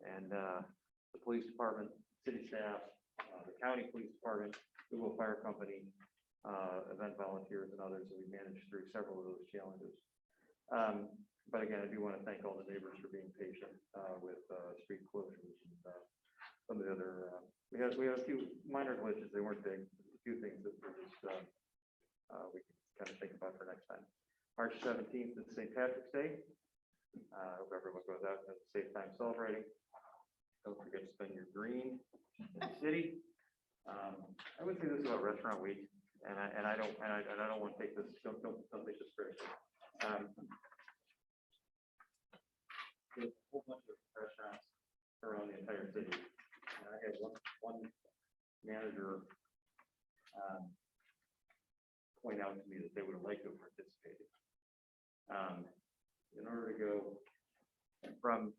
and the police department, city staff, the county police department, Google Fire Company, event volunteers and others, that we managed through several of those challenges. But again, I do want to thank all the neighbors for being patient with street closures and some of the other, we had a few minor glitches. They weren't big, a few things that were just, we can kind of think about for next time. March 17th is St. Patrick's Day. I hope everyone goes out and has a safe time celebrating. Don't forget to spend your green in the city. I would say this about Restaurant Week, and I don't want to take this. Don't take this seriously. There's a whole bunch of restaurants around the entire city. And I had one manager point out to me that they would have liked to have participated. In order to go from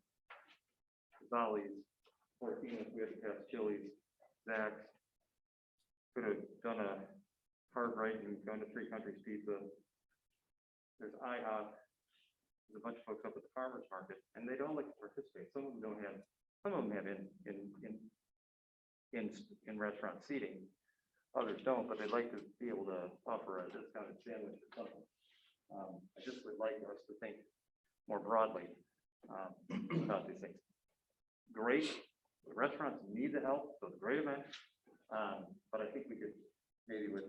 Zolly's, 14th, we had to pass Chili's, Zach's, could have done a hard right and gone to Three Countries Pizza. There's IHOP, there's a bunch of folks up at the farmer's market, and they don't like to participate. Some of them don't have, some of them have in restaurant seating, others don't, but they'd like to be able to offer a discounted sandwich or something. I just would like us to think more broadly about these things. Great, the restaurants need the help, so it's a great event. But I think we could maybe with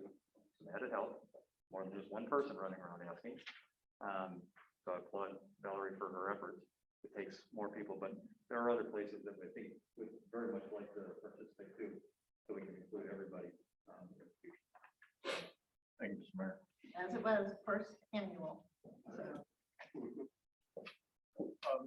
some added help, more than just one person running around asking. So I applaud Valerie for her efforts. It takes more people, but there are other places that I think would very much like to participate too, so we can include everybody. Thank you, Mr. Mayor. As it was first annual. So,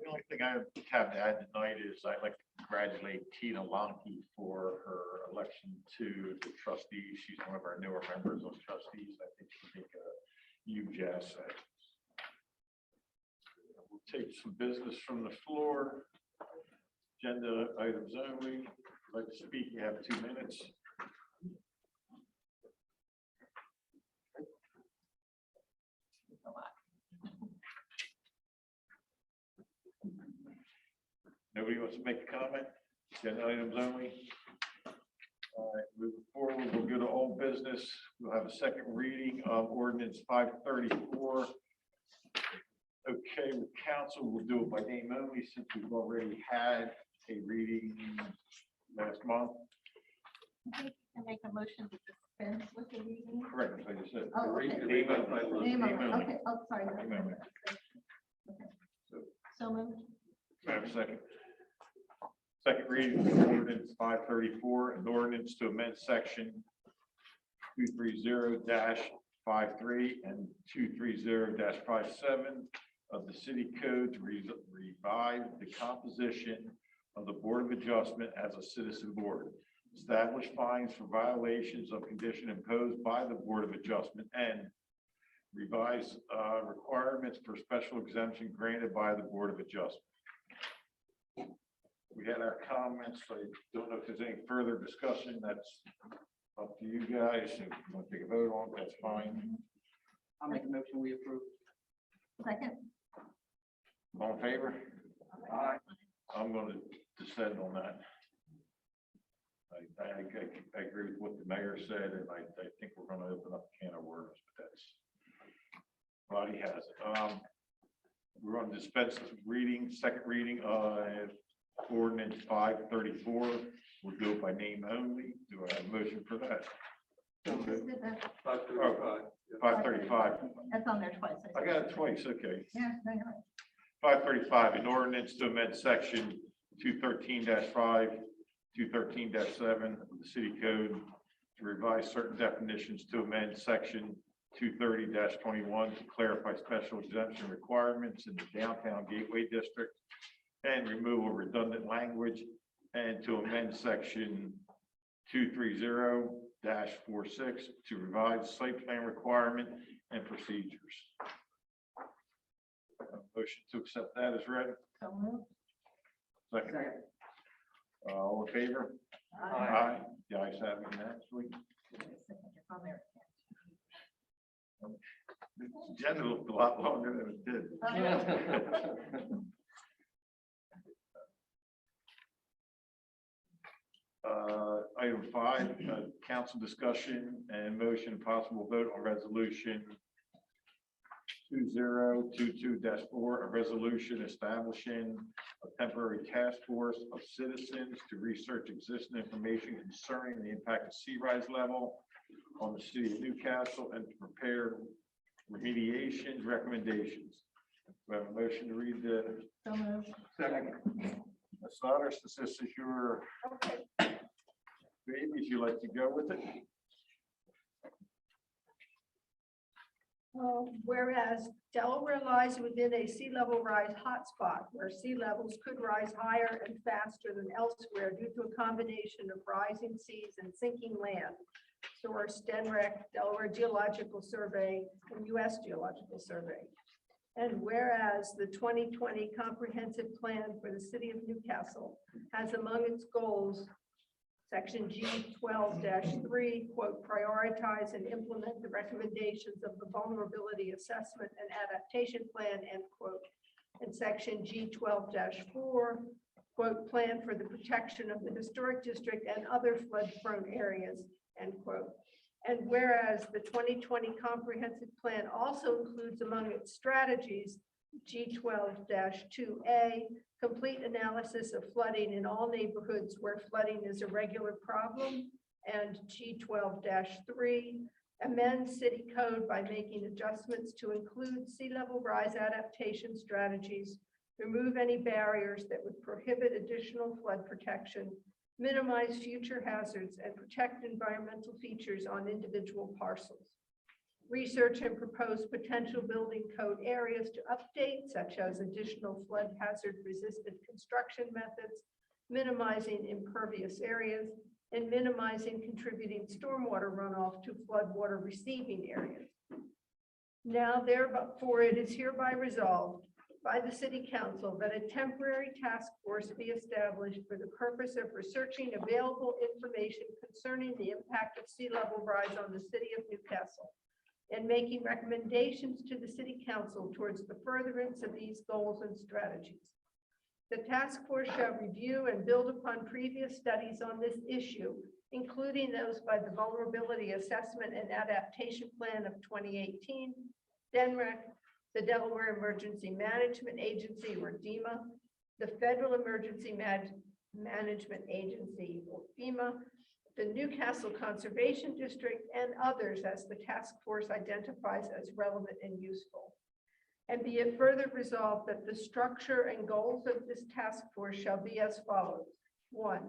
The only thing I have to add tonight is I'd like to congratulate Tina Lonke for her election to the trustees. She's one of our newer members of trustees. I think she'll make a huge asset. We'll take some business from the floor. Agenda items only. If you'd like to speak, you have 2 minutes. a lot. Nobody wants to make a comment? Agenda items only. All right, moving forward, we'll go to old business. We'll have a second reading of ordinance 534. okay with council, we'll do it by name only since we've already had a reading last month. I make a motion to dispense with the reading. Correct, like I said. Oh, okay. Name only. Name Name only, only. okay, oh, sorry. Name only. Okay. So moved. Do I have a second? Second reading of ordinance 534, an ordinance to amend section 230-53 and 230-57 of the city code to revive the composition of the Board of Adjustment as a citizen board, establish fines for violations of condition imposed by the Board of Adjustment, and revise requirements for special exemption granted by the Board of Adjustment. We had our comments. I don't know if there's any further discussion. That's up to you guys. If you want to take a vote on it, that's fine. I'll make a motion, we approve. Second. All in favor? Aye. I'm going to descend on that. I agree with what the mayor said, and I think we're going to open up a can of worms, but that's, body has it. We're going to dispense with reading, second reading of ordinance 534. We'll do it by name only. Do I have a motion for that? Just did that. 535. 535. That's on there twice. I got it twice, okay. Yeah, no, you're right. 535, an ordinance to amend section 213-5, 213-7 of the city code to revise certain definitions, to amend section 230-21 to clarify special exemption requirements in the downtown gateway district and remove redundant language, and to amend section 230-46 to revise site plan requirement and procedures. Motion to accept that is read. So moved. Second. All in favor? Aye. The ayes have it unanimously. Signature from there. The agenda looked a lot longer than it did. Item 5, council discussion and motion and possible vote on resolution 2022-4, a resolution establishing a temporary task force of citizens to research existing information concerning the impact of sea rise level on the city of Newcastle and to prepare remediation recommendations. Do I have a motion to read the So moved. Second. Ms. Sauter, since this is your baby, if you like to go with it? Whereas Delaware lies within a sea level rise hotspot where sea levels could rise higher and faster than elsewhere due to a combination of rising seas and sinking land. Source DENREC, Delaware Geological Survey, and U.S. Geological Survey. And whereas the 2020 Comprehensive Plan for the City of Newcastle has among its goals Section G12-3, quote, prioritize and implement the recommendations of the Vulnerability Assessment and Adaptation Plan, end quote. And Section G12-4, quote, plan for the protection of the historic district and other flood-prone areas, end quote. And whereas the 2020 Comprehensive Plan also includes among its strategies G12-2A, complete analysis of flooding in all neighborhoods where flooding is a regular problem, and G12-3, amend city code by making adjustments to include sea level rise adaptation strategies, remove any barriers that would prohibit additional flood protection, minimize future hazards, and protect environmental features on individual parcels. Research and propose potential building code areas to update, such as additional flood hazard resistant construction methods, minimizing impervious areas, and minimizing contributing stormwater runoff to floodwater receiving areas. Now therefore it is hereby resolved by the City Council that a temporary task force be established for the purpose of researching available information concerning the impact of sea level rise on the City of Newcastle and making recommendations to the City Council towards the furtherance of these goals and strategies. The task force shall review and build upon previous studies on this issue, including those by the Vulnerability Assessment and Adaptation Plan of 2018, DENREC, the Delaware Emergency Management Agency, or DEMA, the Federal Emergency Management Agency, or FEMA, the Newcastle Conservation District, and others as the task force identifies as relevant and useful. And be it further resolved that the structure and goals of this task force shall be as follows. 1,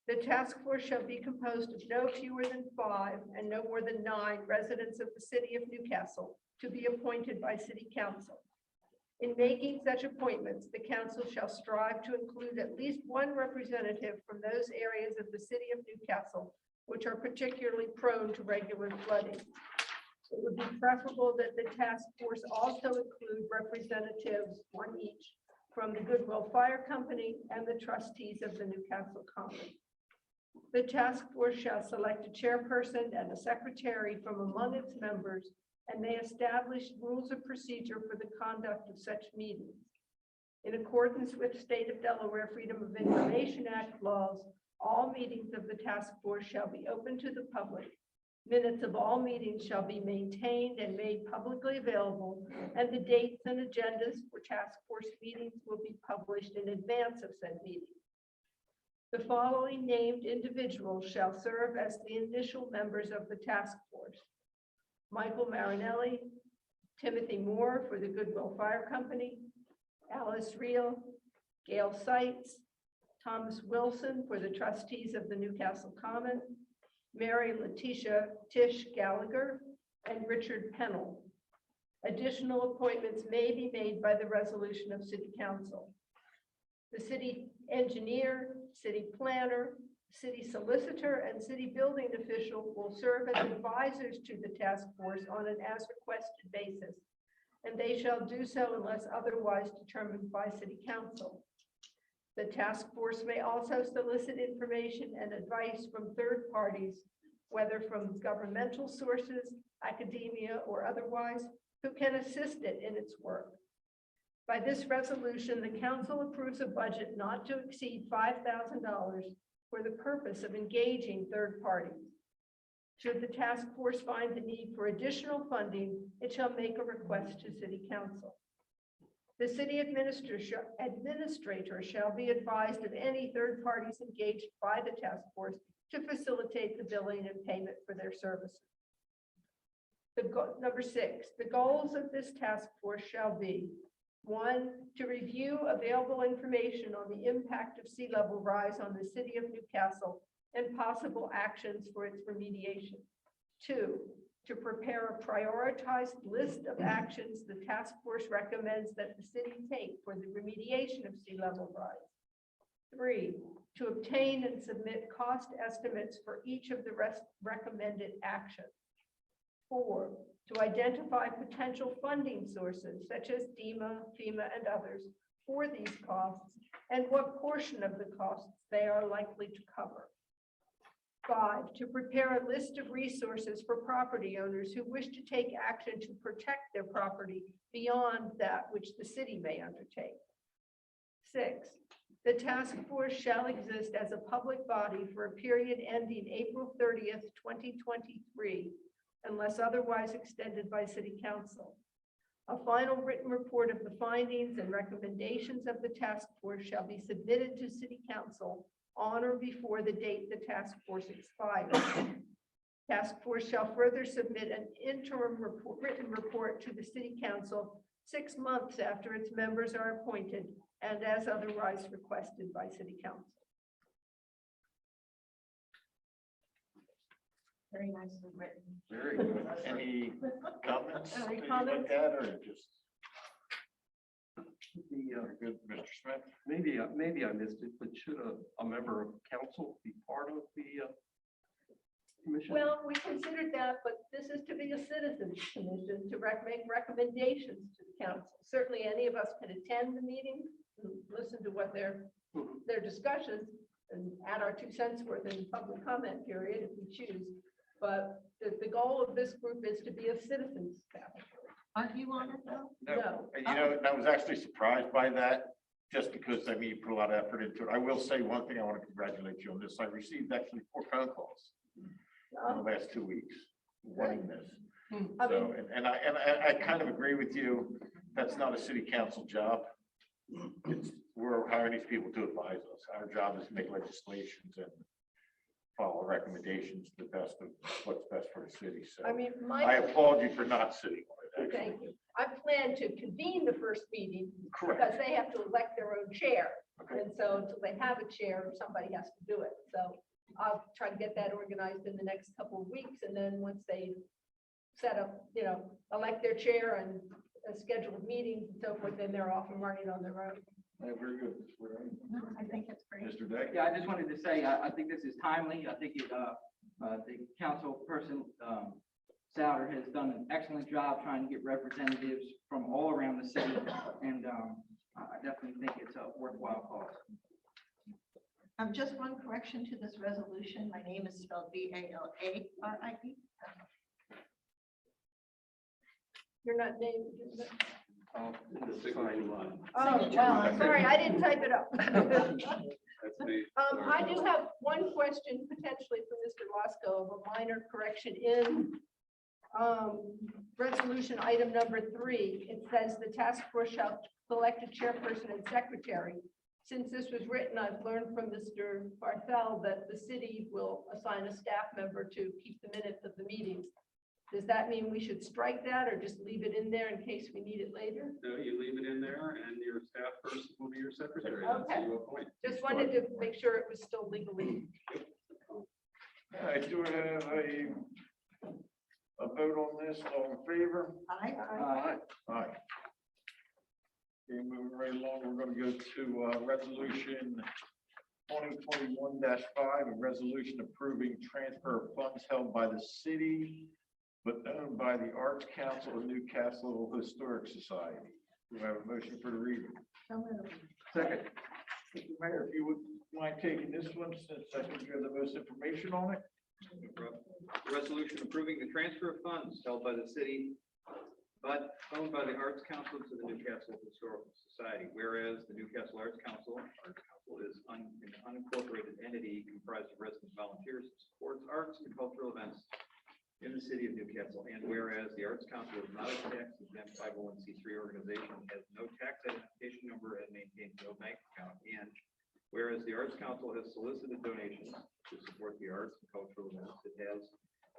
the task force shall be composed of no fewer than 5 and no more than 9 residents of the city of Newcastle to be appointed by City Council. In making such appointments, the council shall strive to include at least 1 representative from those areas of the city of Newcastle which are particularly prone to regular flooding. It would be preferable that the task force also include representatives, 1 each, from the Goodwill Fire Company and the trustees of the Newcastle Common. The task force shall select a chairperson and a secretary from among its members and may establish rules of procedure for the conduct of such meetings. In accordance with State of Delaware Freedom of Information Act laws, all meetings of the task force shall be open to the public. Minutes of all meetings shall be maintained and made publicly available, and the dates and agendas for task force meetings will be published in advance of said meeting. The following named individuals shall serve as the initial members of the task force: Michael Marinelli, Timothy Moore for the Goodwill Fire Company, Alice Reel, Gail Seitz, Thomas Wilson for the trustees of the Newcastle Common, Mary Letitia Tish Gallagher, and Richard Pennell. Additional appointments may be made by the resolution of City Council. The city engineer, city planner, city solicitor, and city building official will serve as advisors to the task force on an as-requested basis, and they shall do so unless otherwise determined by City Council. The task force may also solicit information and advice from third parties, whether from governmental sources, academia, or otherwise, who can assist it in its work. By this resolution, the council approves a budget not to exceed $5,000 for the purpose of engaging third parties. Should the task force find the need for additional funding, it shall make a request to City Council. The city administrator shall be advised of any third parties engaged by the task force to facilitate the billing and payment for their services. Number 6, the goals of this task force shall be: 1, to review available information on the impact of sea level rise on the city of Newcastle and possible actions for its remediation. 2, to prepare a prioritized list of actions the task force recommends that the city take for the remediation of sea level rise. 3, to obtain and submit cost estimates for each of the recommended actions. 4, to identify potential funding sources such as DEMA, FEMA, and others for these costs and what portion of the costs they are likely to cover. 5, to prepare a list of resources for property owners who wish to take action to protect their property beyond that which the city may undertake. 6, the task force shall exist as a public body for a period ending April 30th, 2023, unless otherwise extended by City Council. A final written report of the findings and recommendations of the task force shall be submitted to City Council on or before the date the task force expires. Task force shall further submit an interim written report to the City Council 6 months after its members are appointed and as otherwise requested by City Council. Very nicely written. Very good. Any comments? Any that you comments? looked at, or just The, very good, Mr. Smith? maybe I missed it, but should a member of council be part of the commission? Well, we considered that, but this is to be a citizens commission to make recommendations to the council. Certainly, any of us can attend the meeting, and listen to what their discussions, and add our 2 cents worth in the public comment period if we choose. But the goal of this group is to be a citizens staff. Aren't you on it though? No. And I was actually surprised by that, just because, you put a lot of effort into it. I will say one thing, I want to congratulate you on this. I received actually 4 phone calls in the last 2 weeks wanting this. So, and I kind of agree with you. That's not a city council job. We're hiring these people to advise us. Our job is to make legislations and follow recommendations to the best of what's best for the city. So I mean, I applaud you for not sitting on it, thank actually. you. I plan to convene the first meeting Correct. because they have to elect their own chair. Okay. And so until they have a chair, somebody has to do it. So I'll try to get that organized in the next couple of weeks. And then once they set up, elect their chair and schedule meetings and so forth, then they're off and running on their own. Very good. No, I think it's great. Mr. Day? Yeah, I just wanted to say, I think this is timely. I think the council person, Souter, has done an excellent job trying to get representatives from all around the city. And I definitely think it's a worthwhile cause. Just one correction to this resolution. My name is spelled V-A-L-A-R-I-E. You're not named. is it? The signature line. Oh, well, sorry, I didn't type it up. That's the. I do have one question potentially for Mr. Wasco, of a minor correction in resolution item number 3. It says the task force shall select a chairperson and secretary. Since this was written, I've learned from Mr. Barthel that the city will assign a staff member to keep the minutes of the meetings. Does that mean we should strike that or just leave it in there in case we need it later? No, you leave it in there and your staff person will be your secretary. That's Okay. who you appoint. Just wanted to make sure it was still legally. I do have a vote on this. All in favor? Aye. Aye. Okay, moving right along, we're going to go to resolution 2021-5, a resolution approving transfer of funds held by the city but owned by the Arts Council of Newcastle Historic Society. Do I have a motion for the reading? So moved. Second. Mr. Mayor, if you would mind taking this one, since I think you have the most information on it. Resolution approving the transfer of funds held by the city but owned by the Arts Council to the Newcastle Historical Society. Whereas the Newcastle Arts Council is an unincorporated entity comprised of resident volunteers who supports arts and cultural events in the city of Newcastle. And whereas the Arts Council is not a tax exempt 501c3 organization, has no tax identification number, and maintains no bank account. And whereas the Arts Council has solicited donations to support the arts and cultural events, it has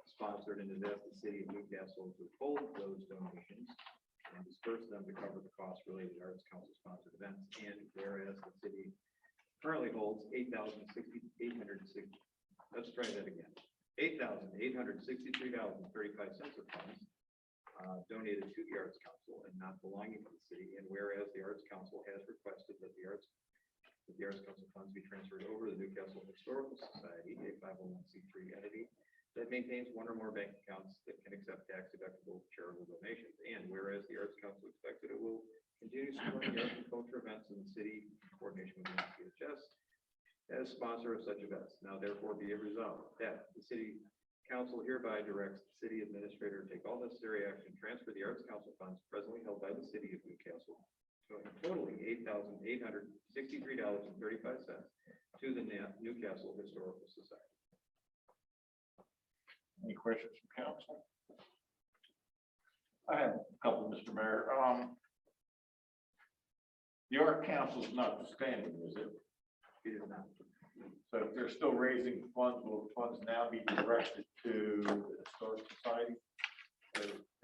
sponsored and has asked the city of Newcastle to hold those donations and disperse them to cover the costs related to Arts Council sponsored events. And whereas the city currently holds let's try that again. $8,863.35 of funds donated to the Arts Council and not belonging to the city. And whereas the Arts Council has requested that the Arts Council funds be transferred over to the Newcastle Historical Society, a 501c3 entity that maintains one or more bank accounts that can accept tax-deductible charitable donations. And whereas the Arts Council expects that it will continue supporting the arts and culture events in the city in coordination with the NCHS as sponsor of such events. Now therefore be it resolved that the city council hereby directs the city administrator to take all necessary action, transfer the Arts Council funds presently held by the city of Newcastle, totaling $8,863.35 to the Newcastle Historical Society. Any questions from council? I have a couple, Mr. Mayor. The Art Council is not standing, is it? It is not. So if they're still raising funds, will the funds now be directed to the Historic Society?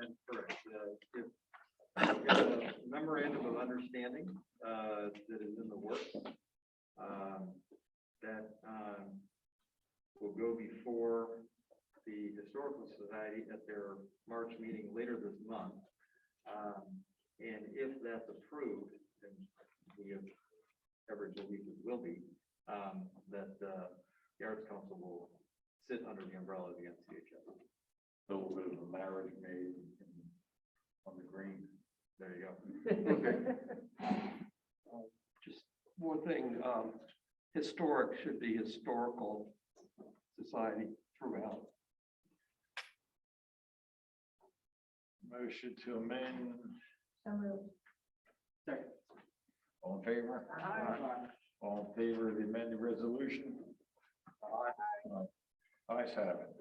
And correct. It's a memorandum of understanding that is in the works that will go before the Historical Society at their March meeting later this month. And if that's approved, and we have every belief it will be, that the Arts Council will sit under the umbrella of the NCHS. So we'll go to the marriage made on the green. There you go. Just one thing, historic should be historical society throughout. Motion to amend. So moved. Second. All in favor? Aye. All in favor of the amended resolution? Aye. Ayes have it.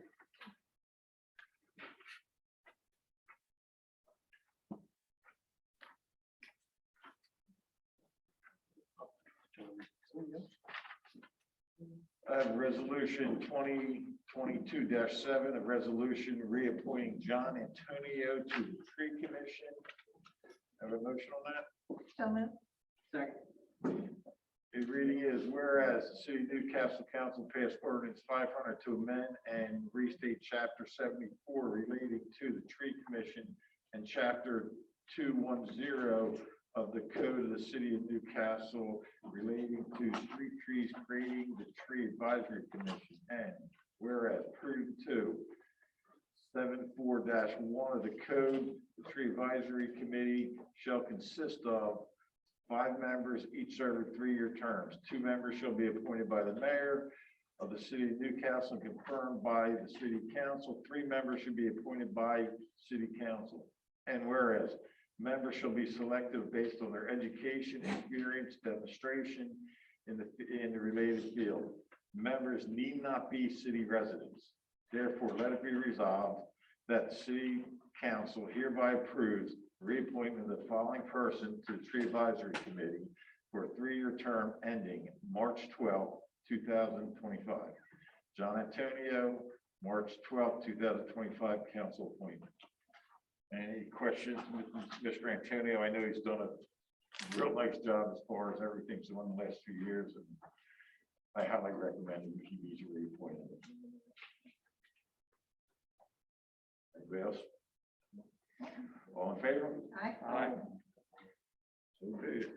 have resolution 2022-7, a resolution reappointing John Antonio to the tree commission. Have a motion on that? So moved. Second. The reading is, whereas the City of Newcastle Council passed ordinance 500 to amend and restate chapter 74 relating to the tree commission and chapter 210 of the code of the City of Newcastle relating to street trees, creating the tree advisory commission. And whereas prudent 274-1 of the code, the tree advisory committee shall consist of 5 members, each serving 3-year terms. 2 members shall be appointed by the mayor of the City of Newcastle and confirmed by the City Council. 3 members should be appointed by City Council. And whereas members shall be selected based on their education, experience, demonstration in the related field. Members need not be city residents. Therefore, let it be resolved that the City Council hereby approves reappointment of the following person to the Tree Advisory Committee for a 3-year term ending March 12, 2025. John Antonio, March 12, 2025, council appointment. Any questions, Mr. Antonio? I know he's done a real nice job as far as everything's done the last few years, and I highly recommend him. He needs a reappointment. Anybody else? All in favor? Aye. Aye. So moved.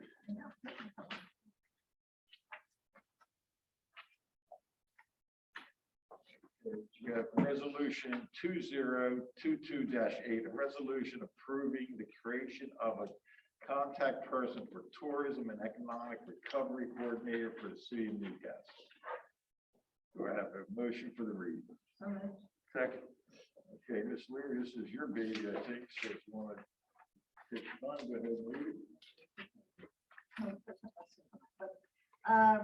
We have resolution 2022-8, a resolution approving the creation of a contact person for tourism and economic recovery coordinator for the City of Newcastle. Do I have a motion for the reading? So moved. Second. Okay, Ms. Leary, this is your baby, I think, so if you want to take your time, go ahead and read it.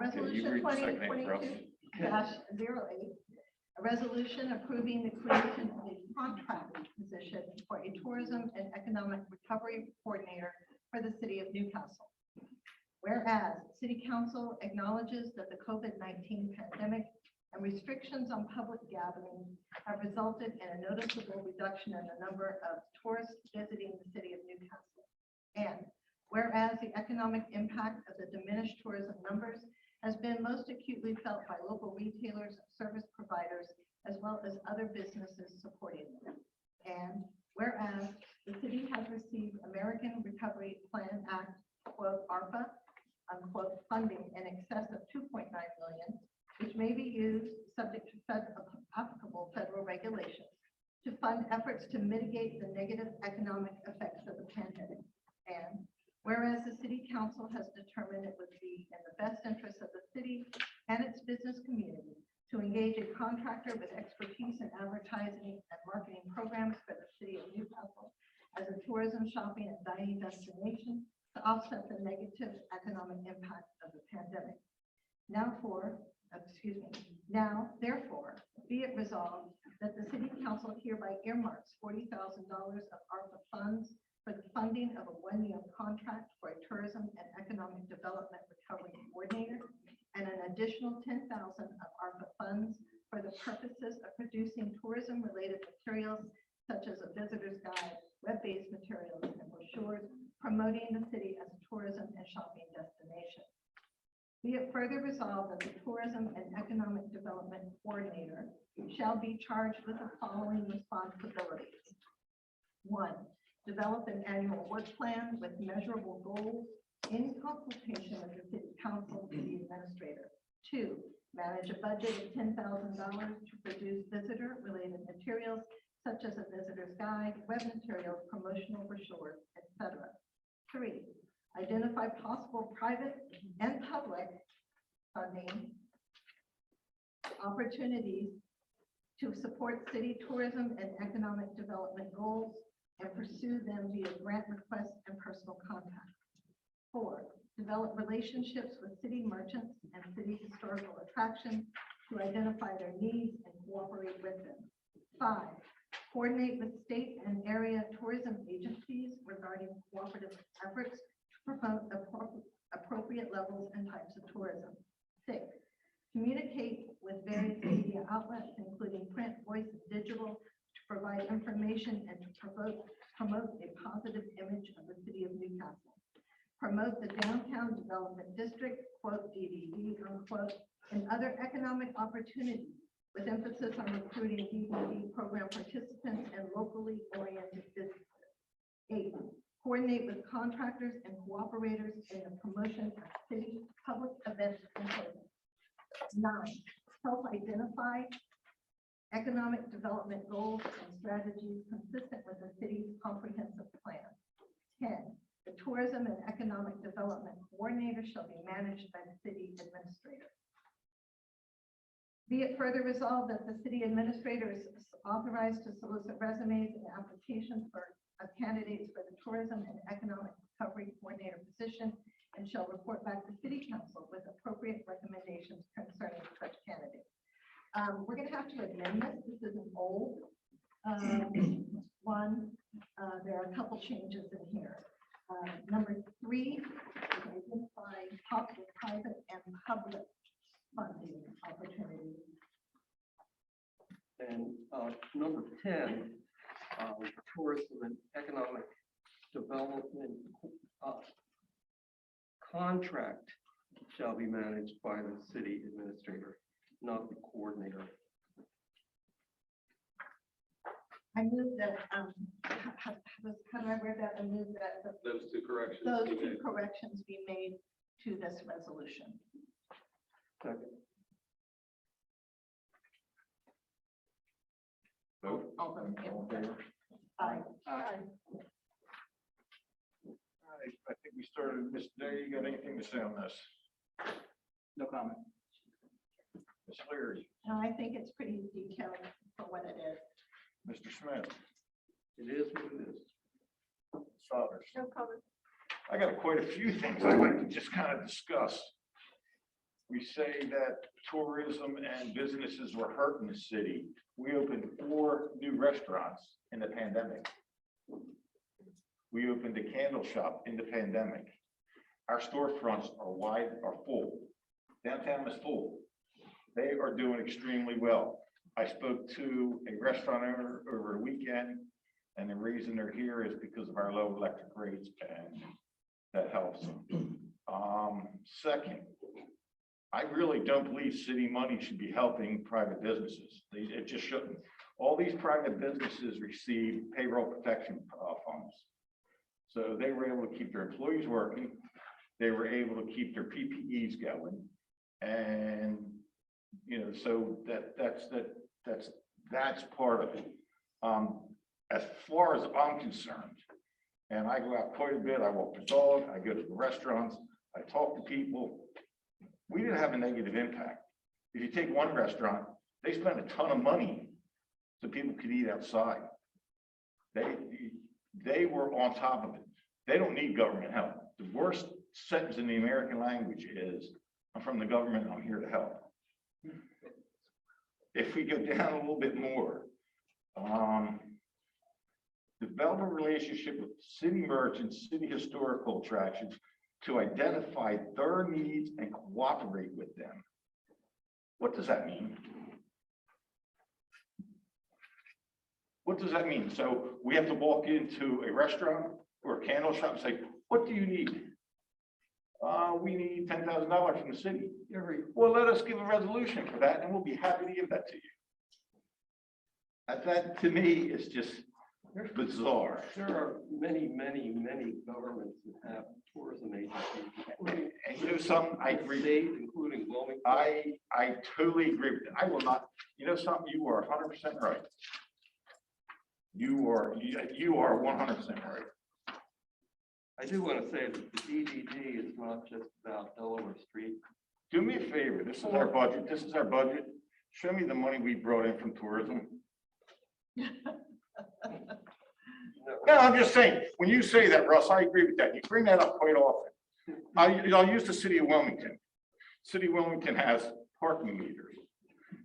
Resolution read the second name, bro. 2022-08, a resolution approving the creation of a contract position for a tourism and economic recovery coordinator for the City of Newcastle. Whereas City Council acknowledges that the COVID-19 pandemic and restrictions on public gatherings have resulted in a noticeable reduction in the number of tourists visiting the City of Newcastle. And whereas the economic impact of the diminished tourism numbers has been most acutely felt by local retailers, service providers, as well as other businesses supporting them. And whereas the city has received American Recovery Plan Act, quote, ARPA, unquote, funding in excess of $2.9 million, which may be used subject to applicable federal regulations to fund efforts to mitigate the negative economic effects of the pandemic. And whereas the City Council has determined it would be in the best interest of the city and its business community to engage a contractor with expertise in advertising and marketing programs for the City of Newcastle as a tourism, shopping, and dining destination to offset the negative economic impact of the pandemic. Now, therefore, be it resolved that the City Council hereby earmarks $40,000 of ARPA funds for the funding of a 1-year contract for a tourism and economic development recovery coordinator and an additional $10,000 of ARPA funds for the purposes of producing tourism-related materials such as a visitor's guide, web-based materials, and brochures promoting the city as a tourism and shopping destination. Be it further resolved that the Tourism and Economic Development Coordinator shall be charged with the following responsibilities. 1, develop an annual work plan with measurable goals in consultation with the City Council and the Administrator. 2, manage a budget of $10,000 to produce visitor-related materials such as a visitor's guide, web materials, promotional brochures, etc. 3, identify possible private and public funding opportunities to support city tourism and economic development goals and pursue them via grant requests and personal contact. 4, develop relationships with city merchants and city historical attractions to identify their needs and cooperate with them. 5, coordinate with state and area tourism agencies regarding cooperative efforts to promote appropriate levels and types of tourism. 6, Communicate with various media outlets, including print, voice, and digital, to provide information and to promote a positive image of the city of Newcastle. Promote the downtown development district, quote, DDD, unquote, and other economic opportunities with emphasis on recruiting DDD program participants and locally oriented businesses. 8, coordinate with contractors and cooperators in the promotion of city public events and programs. 9, self-identify economic development goals and strategies consistent with the city's comprehensive plan. 10, the tourism and economic development coordinator shall be managed by the city administrator. Be it further resolved that the city administrator is authorized to solicit resumes and applications of candidates for the tourism and economic recovery coordinator position and shall report back to city council with appropriate recommendations concerning such candidates. We're going to have to amend this. This is an old one. There are a couple changes in here. Number 3 is identify public, private, and public funding opportunities. And number 10, tourism and economic development contract shall be managed by the city administrator, not the coordinator. I move that, how do I read that? I move that Those two corrections. those be 2 made. corrections be made to this resolution. Second. Vote. All those in All in favor? favor? Aye. I think we started, Ms. Day, you got anything to say on this? No comment. Ms. Leary, No, I think it's pretty detailed for what it is. Mr. Smith, It is what it is. Sothers. No comment. I got quite a few things I'd like to just kind of discuss. We say that tourism and businesses were hurt in the city. We opened 4 new restaurants in the pandemic. We opened a candle shop in the pandemic. Our storefronts are full. Downtown is full. They are doing extremely well. I spoke to a restaurant owner over the weekend, and the reason they're here is because of our low electric rates, and that helps. Second, I really don't believe city money should be helping private businesses. It just shouldn't. All these private businesses receive payroll protection funds. So they were able to keep their employees working. They were able to keep their PPEs going. And, you know, so that's part of it. As far as I'm concerned, and I go out quite a bit, I walk the dog, I go to the restaurants, I talk to people. We didn't have a negative impact. If you take one restaurant, they spent a ton of money so people could eat outside. They were on top of it. They don't need government help. The worst sentence in the American language is, I'm from the government, I'm here to help. If we go down a little bit more, develop a relationship with city merchants, city historical attractions to identify their needs and cooperate with them. What does that mean? What does that mean? So we have to walk into a restaurant or a candle shop and say, what do you need? We need $10,000 from the city. Well, let us give a resolution for that and we'll be happy to give that to you. That to me is just bizarre. There are many governments that have tourism agencies, including And you know something, I agree. state, including Wilmington. I totally agree with it. I will not, you know something, you are 100% right. You are 100% right. I do want to say that the DDD is not just about Delaware Street. Do me a favor, this is our budget, Show me the money we brought in from tourism. No, I'm just saying, when you say that, Russ, I agree with that. You bring that up quite often. I'll use the city of Wilmington. City of Wilmington has parking meters.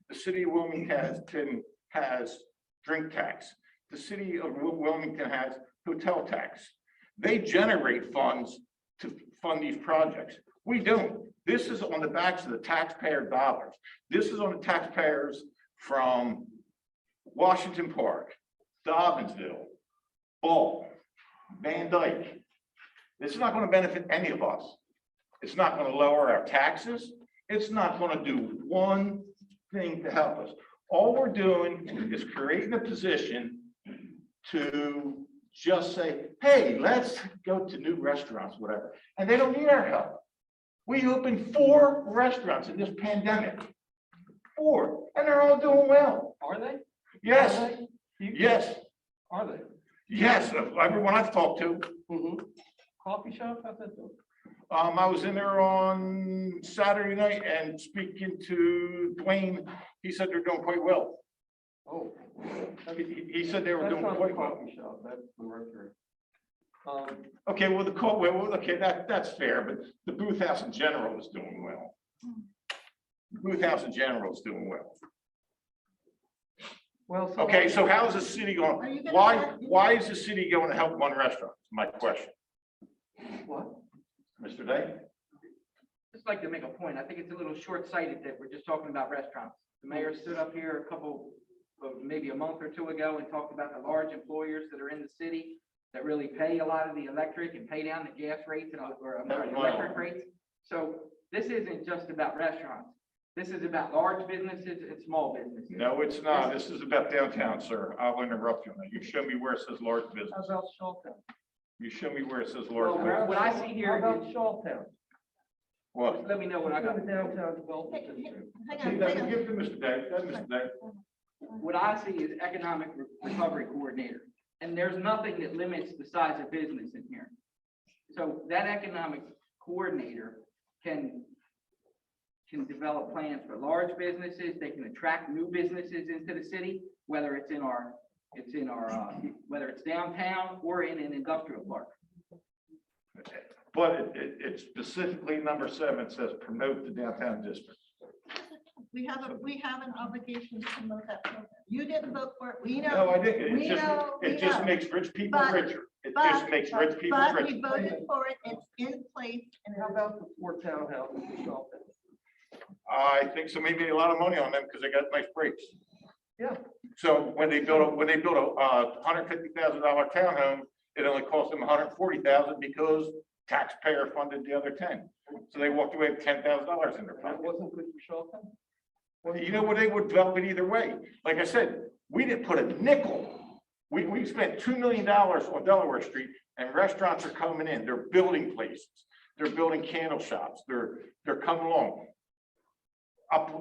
The city of Wilmington has drink tax. The city of Wilmington has hotel tax. They generate funds to fund these projects. We don't. This is on the backs of the taxpayer dollars. This is on the taxpayers from Washington Park, Dobbinsville, Ball, Van Dyke. This is not going to benefit any of us. It's not going to lower our taxes. It's not going to do one thing to help us. All we're doing is creating a position to just say, hey, let's go to new restaurants, whatever. And they don't need our help. We opened 4 restaurants in this pandemic. 4, and they're all doing well. Are they? Yes, Are they? yes, Are they? yes. Everyone I've talked to. Mhm. Coffee shop, how's that doing? I was in there on Saturday night and speaking to Dwayne, he said they're doing quite well. Oh. He said they were That's doing not the quite well. coffee shop, that's the Mercury. Okay, well, okay, that's fair, but the booth house in general is doing well. The booth house in general is doing well. Well, so. Okay, so how is the city Are going, you gonna- why is the city going to help one restaurant? My question, What? Mr. Day? Just like to make a point. I think it's a little short-sighted that we're just talking about restaurants. The mayor stood up here maybe a month or 2 ago and talked about the large employers that are in the city that really pay a lot of the electric and pay down the gas rates or That was my electric own. rates. So this isn't just about restaurants. This is about large businesses and small businesses. No, it's not. This is about downtown, sir. I'll interrupt you on that. You show me where it says large How business. about Shawtown? You show me where it says Well, large business. what I see here How about is, Shawtown? What? let me know what I got. The downtown development district. Hang See, on, that- hang on. Give it to Mr. Day. That's Mr. Day. What I see is economic recovery coordinator, and there's nothing that limits the size of business in here. So that economic coordinator can develop plans for large businesses. They can attract new businesses into the city, whether it's whether it's downtown or in an industrial park. But it specifically, number 7 says promote the downtown district. We have an obligation to promote that program. You didn't vote for it. We know. No, I didn't. We know, we It just know. makes rich people But- richer. It just makes rich people But richer. we voted for it. It's in place and How about the 4 townhouses in Shawtown? I think so, maybe a lot of money on them because they got nice breaks. Yeah. So when they built a $150,000 townhome, it only cost them $140,000 because taxpayer funded the other 10. So they walked away with $10,000 in their That pocket. wasn't good for Shawtown? Well, you know what, they would develop it either way. Like I said, we didn't put a nickel. We spent $2 million on Delaware Street and restaurants are coming in. They're building places. They're building candle shops. They're coming along.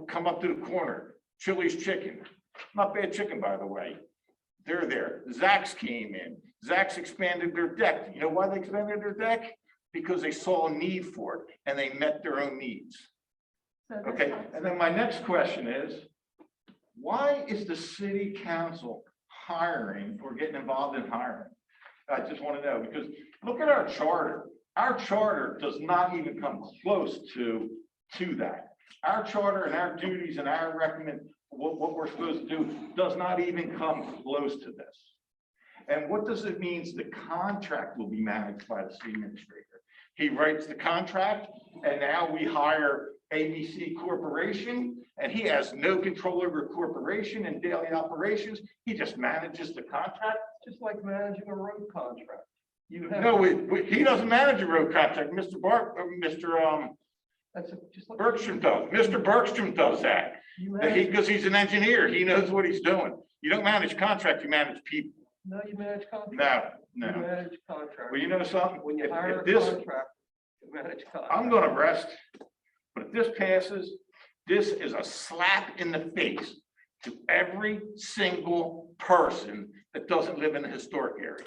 Come up to the corner, Chili's Chicken, not bad chicken, by the way. They're there. Zach's came in. Zach's expanded their deck. You know why they expanded their deck? Because they saw a need for it and they met their own needs. So this Okay, helps. and then my next question is, why is the city council hiring or getting involved in hiring? I just want to know, because look at our charter. Our charter does not even come close to that. Our charter and our duties and our what we're supposed to do does not even come close to this. And what does it mean? The contract will be managed by the city administrator. He writes the contract and now we hire ABC Corporation and he has no control over corporation and daily operations. He just manages the contract. Just like managing a road contract. You have. No, he doesn't manage a road contract. Mr. That's just like. Bergstrom does. Mr. Bergstrom does that. You manage, Because he's an engineer. He knows what he's doing. You don't manage contract, you manage people. no, you manage contracts. No, You no. manage contracts. Well, you know something? When you If hire a this, contract, you manage contracts. I'm gonna rest, but if this passes, this is a slap in the face to every single person that doesn't live in a historic area.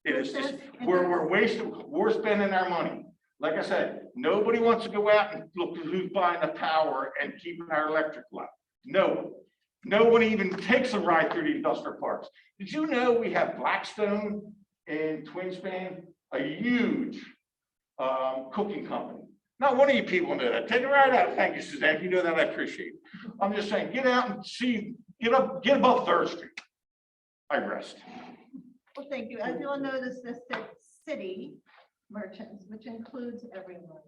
It is just, we're wasting, we're spending our money. Like I said, nobody wants to go out and look at who's buying the power and keeping our electric low. No one even takes a ride through the industrial parks. Did you know we have Blackstone in Twinspan, a huge cooking company? Not one of you people know that. Take a ride out. Thank you, Suzanne. If you know that, I appreciate it. I'm just saying, get out and see, get above 3rd Street. I rest. Well, thank you. As you'll notice, this said city merchants, which includes everyone.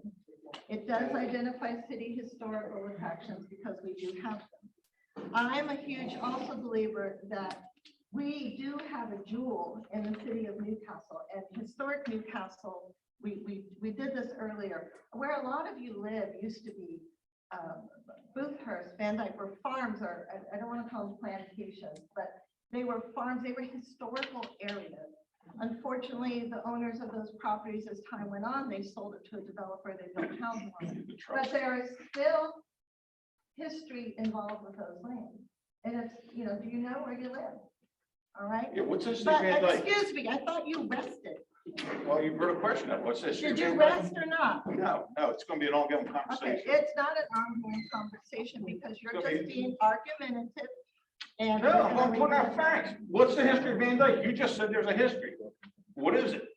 It does identify city historical attractions because we do have them. I'm a huge also believer that we do have a jewel in the city of Newcastle, and historic Newcastle, we did this earlier, where a lot of you live used to be Boothurst, Van Dyke, were farms, or I don't want to call them plantations, but they were farms, they were historical areas. Unfortunately, the owners of those properties, as time went on, they sold it to a developer, they built houses on it. But there is still history involved with those lands. And it's, you know, do you know where you live? All right? Yeah, what's this? But excuse me, I thought you rested. Well, you heard a question. What's this? Did you rest or not? No, it's gonna be an ongoing Okay, conversation. it's not an ongoing conversation because you're Okay. just being argumentative. And No, I'm putting out facts. What's the history of Van Dyke? You just said there's a history. What is it?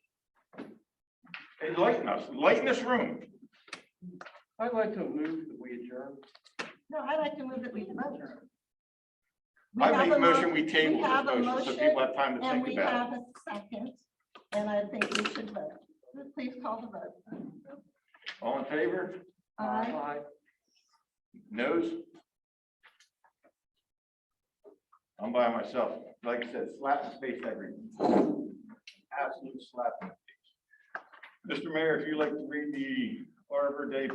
Enlighten us, lighten this room. I'd like to move that we adjourn. No, I like to move that we vote. We I have make a mo- motion, we table we this have a motion so motion, people have time to And think we about have it. a second, and I think we should vote. Please call the vote. All in favor? Aye. Noes? I'm by myself. Like I said, slap in the face everyone. Absolute slap in the face. Mr. Mayor, if you'd like to read the Arbor Day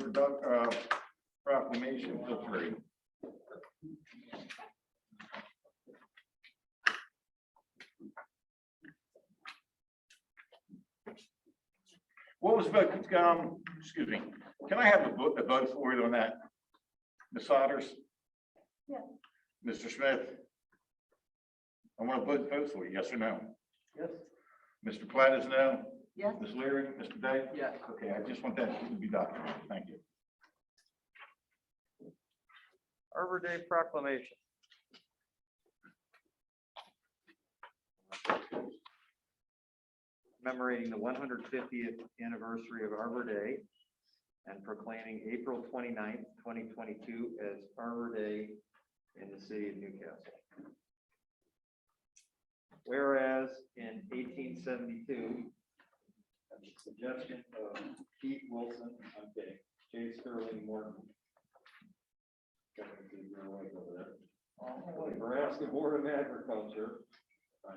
proclamation, feel free. What was vote, excuse me, can I have a vote for you on that? Ms. Otters? Yes. Mr. Smith? I want to vote for you, yes or no? Yes. Mr. Platt is no? Yes. Ms. Leary, Mr. Day? Yes. Okay, I just want that to be documented. Thank you. Arbor Day proclamation. Commemorating the 150th anniversary of Arbor Day and proclaiming April 29th, 2022 as Arbor Day in the city of Newcastle. Whereas in 1872, at the suggestion of Keith Wilson, I'm kidding, J. Sterling Morton, Nebraska Board of Agriculture,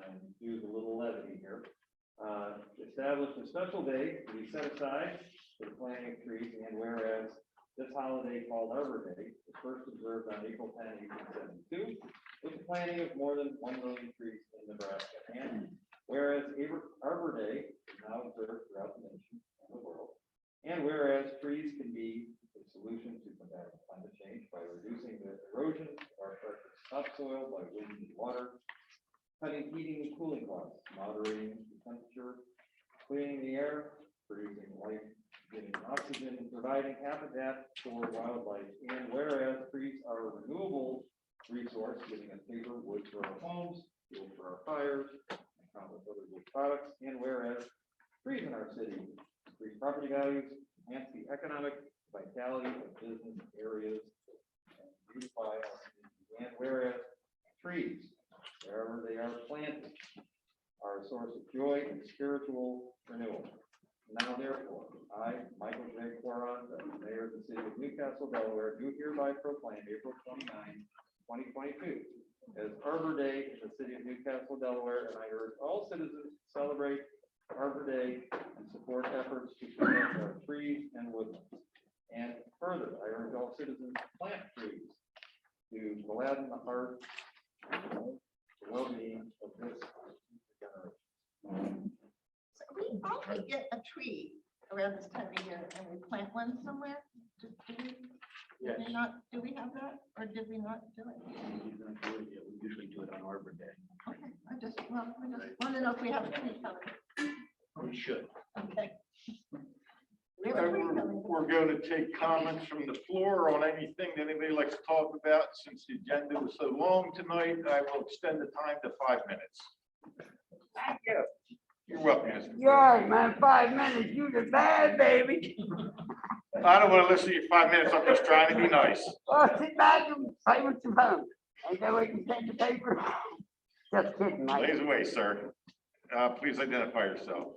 and use a little levity here, established a special day to be set aside for the planting of trees, and whereas this holiday called Arbor Day was first observed on April 10, 1872, with the planting of more than 1 million trees in Nebraska. And whereas Arbor Day is now observed throughout the nation and the world, and whereas trees can be a solution to combat climate change by reducing the erosion of our precious topsoil by wind and water, cutting heating and cooling costs, moderating the temperature, cleaning the air, producing life-giving oxygen, and providing habitat for wildlife. And whereas trees are a renewable resource, giving us paper, wood for our homes, fuel for our fires, and countless other wood products. And whereas trees in our city increase property values, enhance the economic vitality of business areas, and beautify our community. And whereas trees, wherever they are planted, are a source of joy and spiritual renewal. Now therefore, I, Michael J. Coron, the mayor of the city of Newcastle, Delaware, do hereby proclaim April 29, 2022 as Arbor Day in the city of Newcastle, Delaware, and I urge all citizens to celebrate Arbor Day and support efforts to protect our trees and woodlands. And further, I urge all citizens to plant trees to gladden the heart and the well-being of this generation. So we only get a tree around this time of year and we plant one somewhere? Do we have that, or did we not do it? We usually do it on Arbor Day. Okay, I just want to know if we have a tree coming. We should. Okay. We have a tree coming. We're going to take comments from the floor on anything that anybody likes to talk about. Since the agenda was so long tonight, I will extend the time to 5 minutes. Thank you. You're welcome, Mr. You're all right, man. 5 minutes. You the bad baby. I don't want to listen to you 5 minutes. I'm just trying to be nice. Oh, sit back and play with your phone. Ain't that way you can take the paper? Just kidding, Mike. Blaze away, sir. Please identify yourself.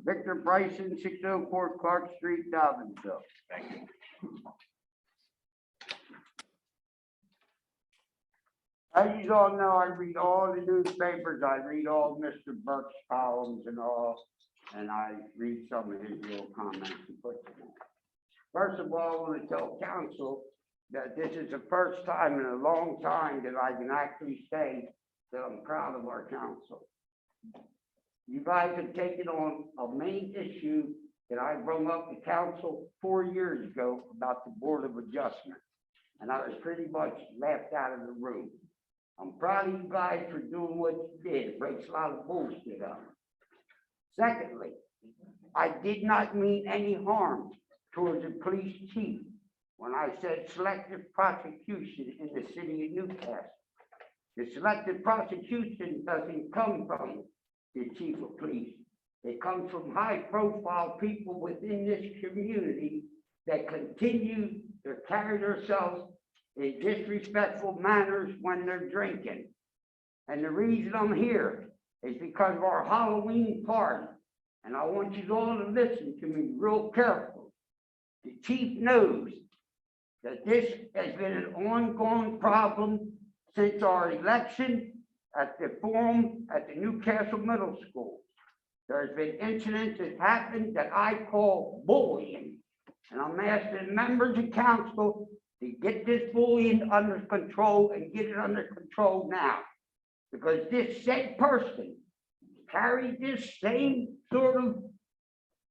Victor Bryson, 604 Clark Street, Dalvinsville. Thank you. As you all know, I read all the newspapers, I read all Mr. Burke's columns and all, and I read some of his little comments he puts in. First of all, I want to tell council that this is the first time in a long time that I can actually say that I'm proud of our council. You guys have taken on a main issue that I brought up to council 4 years ago about the Board of Adjustment, and I was pretty much laughed out of the room. I'm proud of you guys for doing what you did. It breaks a lot of bullshit up. Secondly, I did not mean any harm towards the police chief when I said selective prosecution in the city of Newcastle. The selective prosecution doesn't come from the chief of police. It comes from high-profile people within this community that continue to carry themselves in disrespectful manners when they're drinking. And the reason I'm here is because of our Halloween party. And I want you all to listen to me real careful. The chief knows that this has been an ongoing problem since our election at the forum at the Newcastle Middle School. There's been incidents that happened that I call bullying. And I'm asking members of council to get this bullying under control and get it under control now. Because this said person carried this same sort of,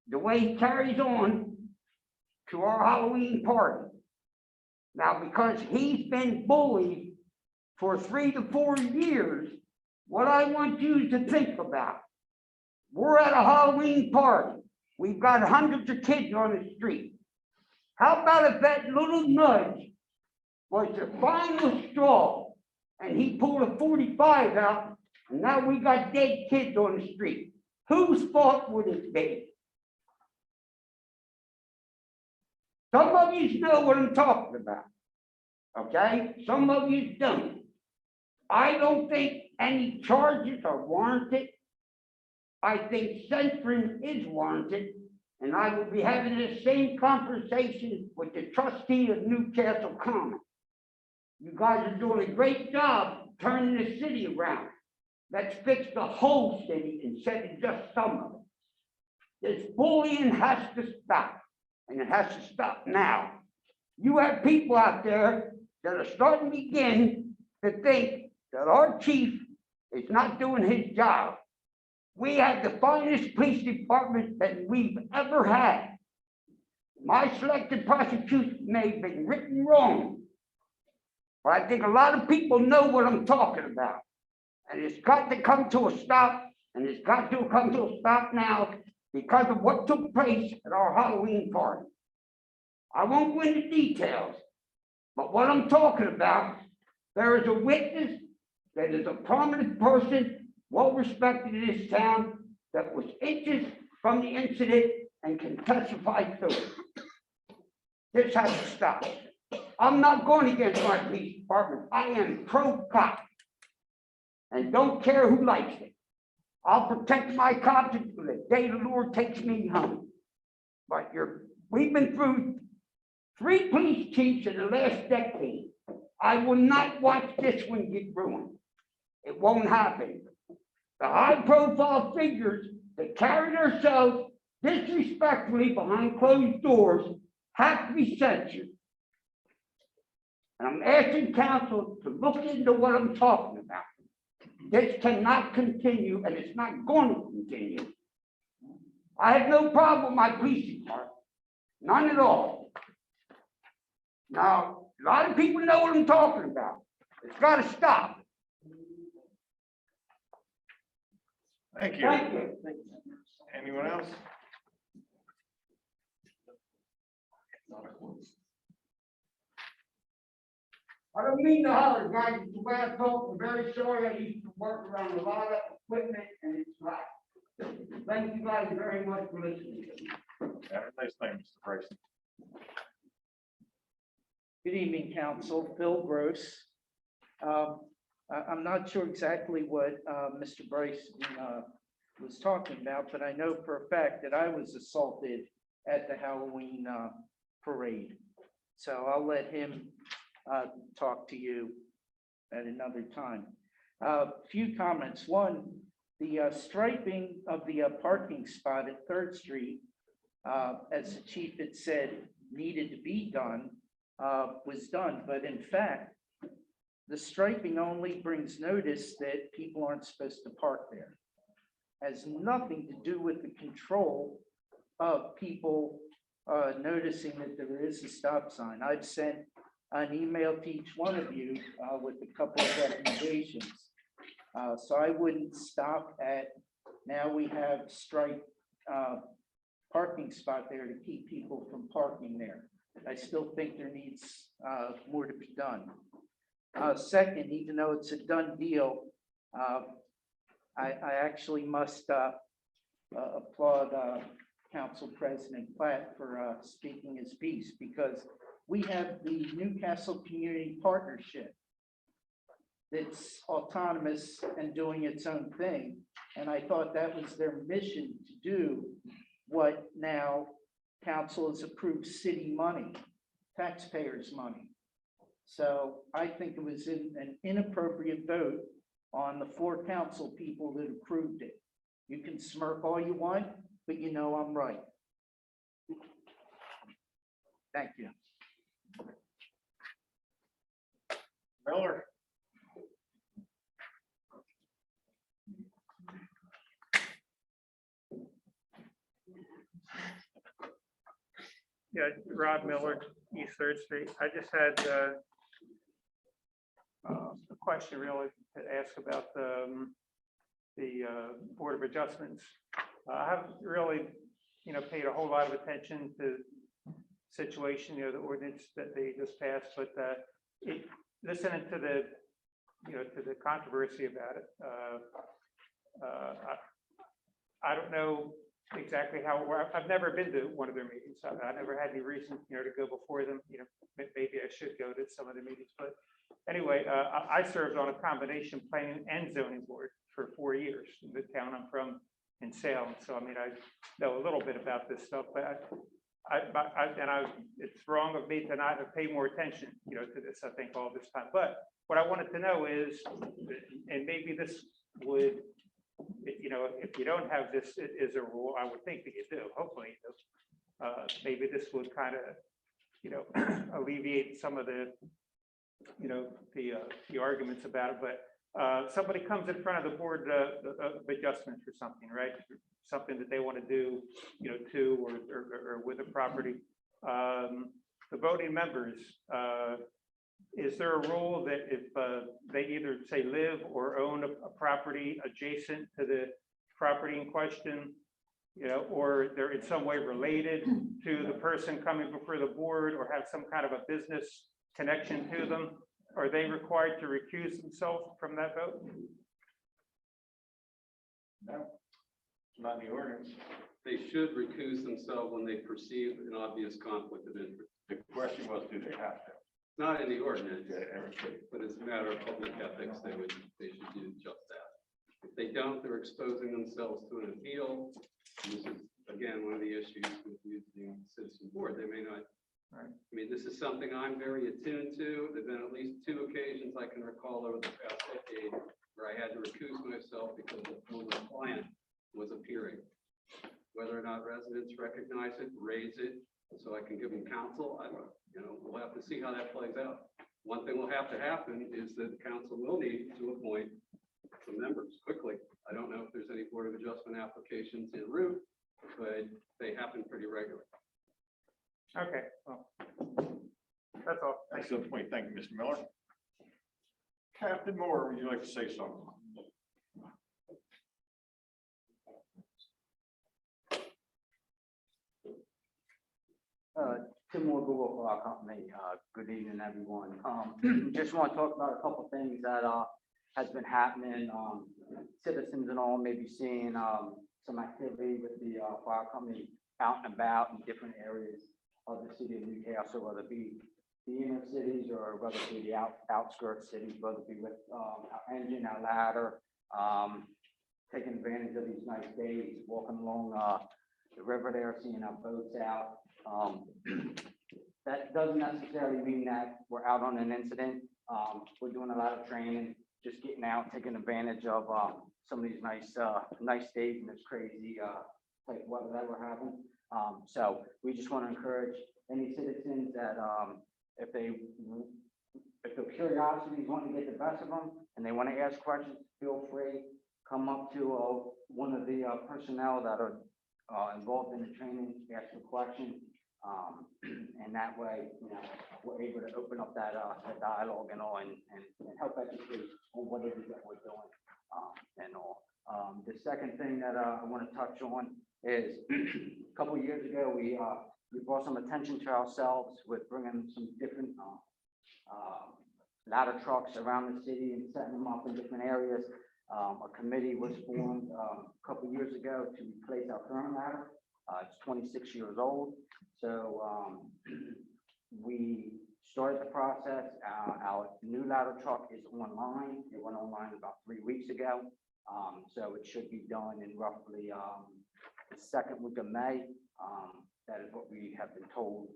the way he carries on to our Halloween party. Now, because he's been bullied for 3 to 4 years, what I want you to think about, we're at a Halloween party. We've got hundreds of kids on the street. How about if that little nudge was the final straw and he pulled a 45 out and now we got dead kids on the street? Whose fault would it be? Some of you know what I'm talking about, okay? Some of you don't. I don't think any charges are warranted. I think censoring is warranted. And I will be having the same conversation with the trustee of Newcastle Commons. You guys are doing a great job turning the city around. Let's fix the whole city instead of just some of it. This bullying has to stop, and it has to stop now. You have people out there that are starting to begin to think that our chief is not doing his job. We have the finest police department that we've ever had. My selective prosecution may have been written wrong, but I think a lot of people know what I'm talking about. And it's got to come to a stop, and it's got to come to a stop now because of what took place at our Halloween party. I won't go into details, but what I'm talking about, there is a witness that is a prominent person, well respected in this town, that was inches from the incident and can testify to it. This has to stop. I'm not going against my police department. I am pro-cop and don't care who likes it. I'll protect my cops until the day the Lord takes me home. But we've been through 3 police chiefs in the last decade. I will not watch this one get ruined. It won't happen. The high-profile figures that carry themselves disrespectfully behind closed doors have to be censored. And I'm asking council to look into what I'm talking about. This cannot continue, and it's not going to continue. I have no problem with my police department, none at all. Now, a lot of people know what I'm talking about. It's got to stop. Thank you. Thank you. Anyone else? I don't mean to holler, guys, it's the way I talk. I'm very sorry. I used to work around a lot of equipment and it's right. Thank you guys very much for listening to me. Have a nice night, Mr. Bryson. Good evening, council. Phil Gross. I'm not sure exactly what Mr. Bryson was talking about, but I know for a fact that I was assaulted at the Halloween parade. So I'll let him talk to you at another time. Few comments. One, the striping of the parking spot at Third Street, as the chief had said, needed to be done, was done. But in fact, the striping only brings notice that people aren't supposed to park there. Has nothing to do with the control of people noticing that there is a stop sign. I've sent an email to each one of you with a couple of recommendations. So I wouldn't stop at, now we have striped parking spot there to keep people from parking there. I still think there needs more to be done. Second, even though it's a done deal, I actually must applaud Council President Platt for speaking his piece, because we have the Newcastle Community Partnership that's autonomous and doing its own thing. And I thought that was their mission to do what now council has approved city money, taxpayers' money. So I think it was an inappropriate vote on the 4 council people that approved it. You can smirk all you want, but you know I'm right. Thank you. Miller? Yeah, Rob Miller, East Third Street. I just had a question really to ask about the Board of Adjustments. I haven't really, paid a whole lot of attention to the situation, the ordinance that they just passed, but listening to the, to the controversy about it, I don't know exactly how, I've never been to one of their meetings. I never had any reason, to go before them. Maybe I should go to some of the meetings, but anyway, I served on a combination planning and zoning board for 4 years in the town I'm from in Salem. So, I know a little bit about this stuff, but it's wrong of me to not have paid more attention, to this, I think, all this time. But what I wanted to know is, and maybe this would, if you don't have this as a rule, I would think that you do, hopefully you do. Maybe this would kind of, alleviate some of the, the arguments about it. But somebody comes in front of the Board of Adjustments for something, right? Something that they want to do, to or with a property. The voting members, is there a rule that if they either say live or own a property adjacent to the property in question, or they're in some way related to the person coming before the board or have some kind of a business connection to them, are they required to recuse themselves from that vote? No, it's not in the ordinance. They should recuse themselves when they perceive an obvious conflict of interest. The question was, do they have to? Not in the ordinance, Everybody. but as a matter of public ethics, they should do just that. If they don't, they're exposing themselves to an appeal. And this is, again, one of the issues with using citizen board. They may not. Right. This is something I'm very attuned to. There've been at least 2 occasions I can recall over the past decade where I had to recuse myself because a former client was appearing. Whether or not residents recognize it, raise it, so I can give them counsel, I don't know. We'll have to see how that plays out. One thing will have to happen is that the council will need to appoint some members quickly. I don't know if there's any Board of Adjustment applications en route, but they happen pretty regularly. Okay, well, that's all. Thank you. Excellent point. Thank you, Mr. Miller. Captain Moore, would you like to say something? Tim Moore, Google for our company. Good evening, everyone. Just want to talk about a couple things that has been happening. Citizens and all may be seeing some activity with the fire company out and about in different areas of the city of Newcastle, whether it be the inner cities or whether it be the outskirts cities, whether it be with our engine, our ladder, taking advantage of these nice days, walking along, the river there, seeing our boats out. That doesn't necessarily mean that we're out on an incident. We're doing a lot of training, just getting out, taking advantage of, some of these nice days and this crazy, type weather that we're having. So we just want to encourage any citizens that, if their curiosity is wanting to get the best of them and they want to ask questions, feel free, come up to, one of the, personnel that are, involved in the training, ask a question. And that way, we're able to open up that, that dialogue and all, and help educate on what it is that we're doing, and all. The second thing that, I want to touch on is a couple of years ago, we brought some attention to ourselves with bringing some different, ladder trucks around the city and setting them up in different areas. A committee was formed, a couple of years ago to replace our current ladder. It's 26 years old. So, we started the process. Our new ladder truck is online. It went online about 3 weeks ago. So it should be done in roughly, the second week of May. That is what we have been told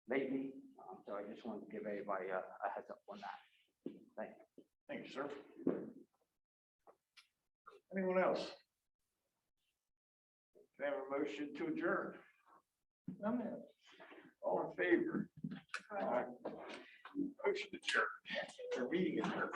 lately. So I just wanted to give everybody a heads up on that. Thank you. Thank you, sir. Anyone else? Can I have a motion to adjourn? All in favor? Aye. Motion adjourned. Our meeting adjourned.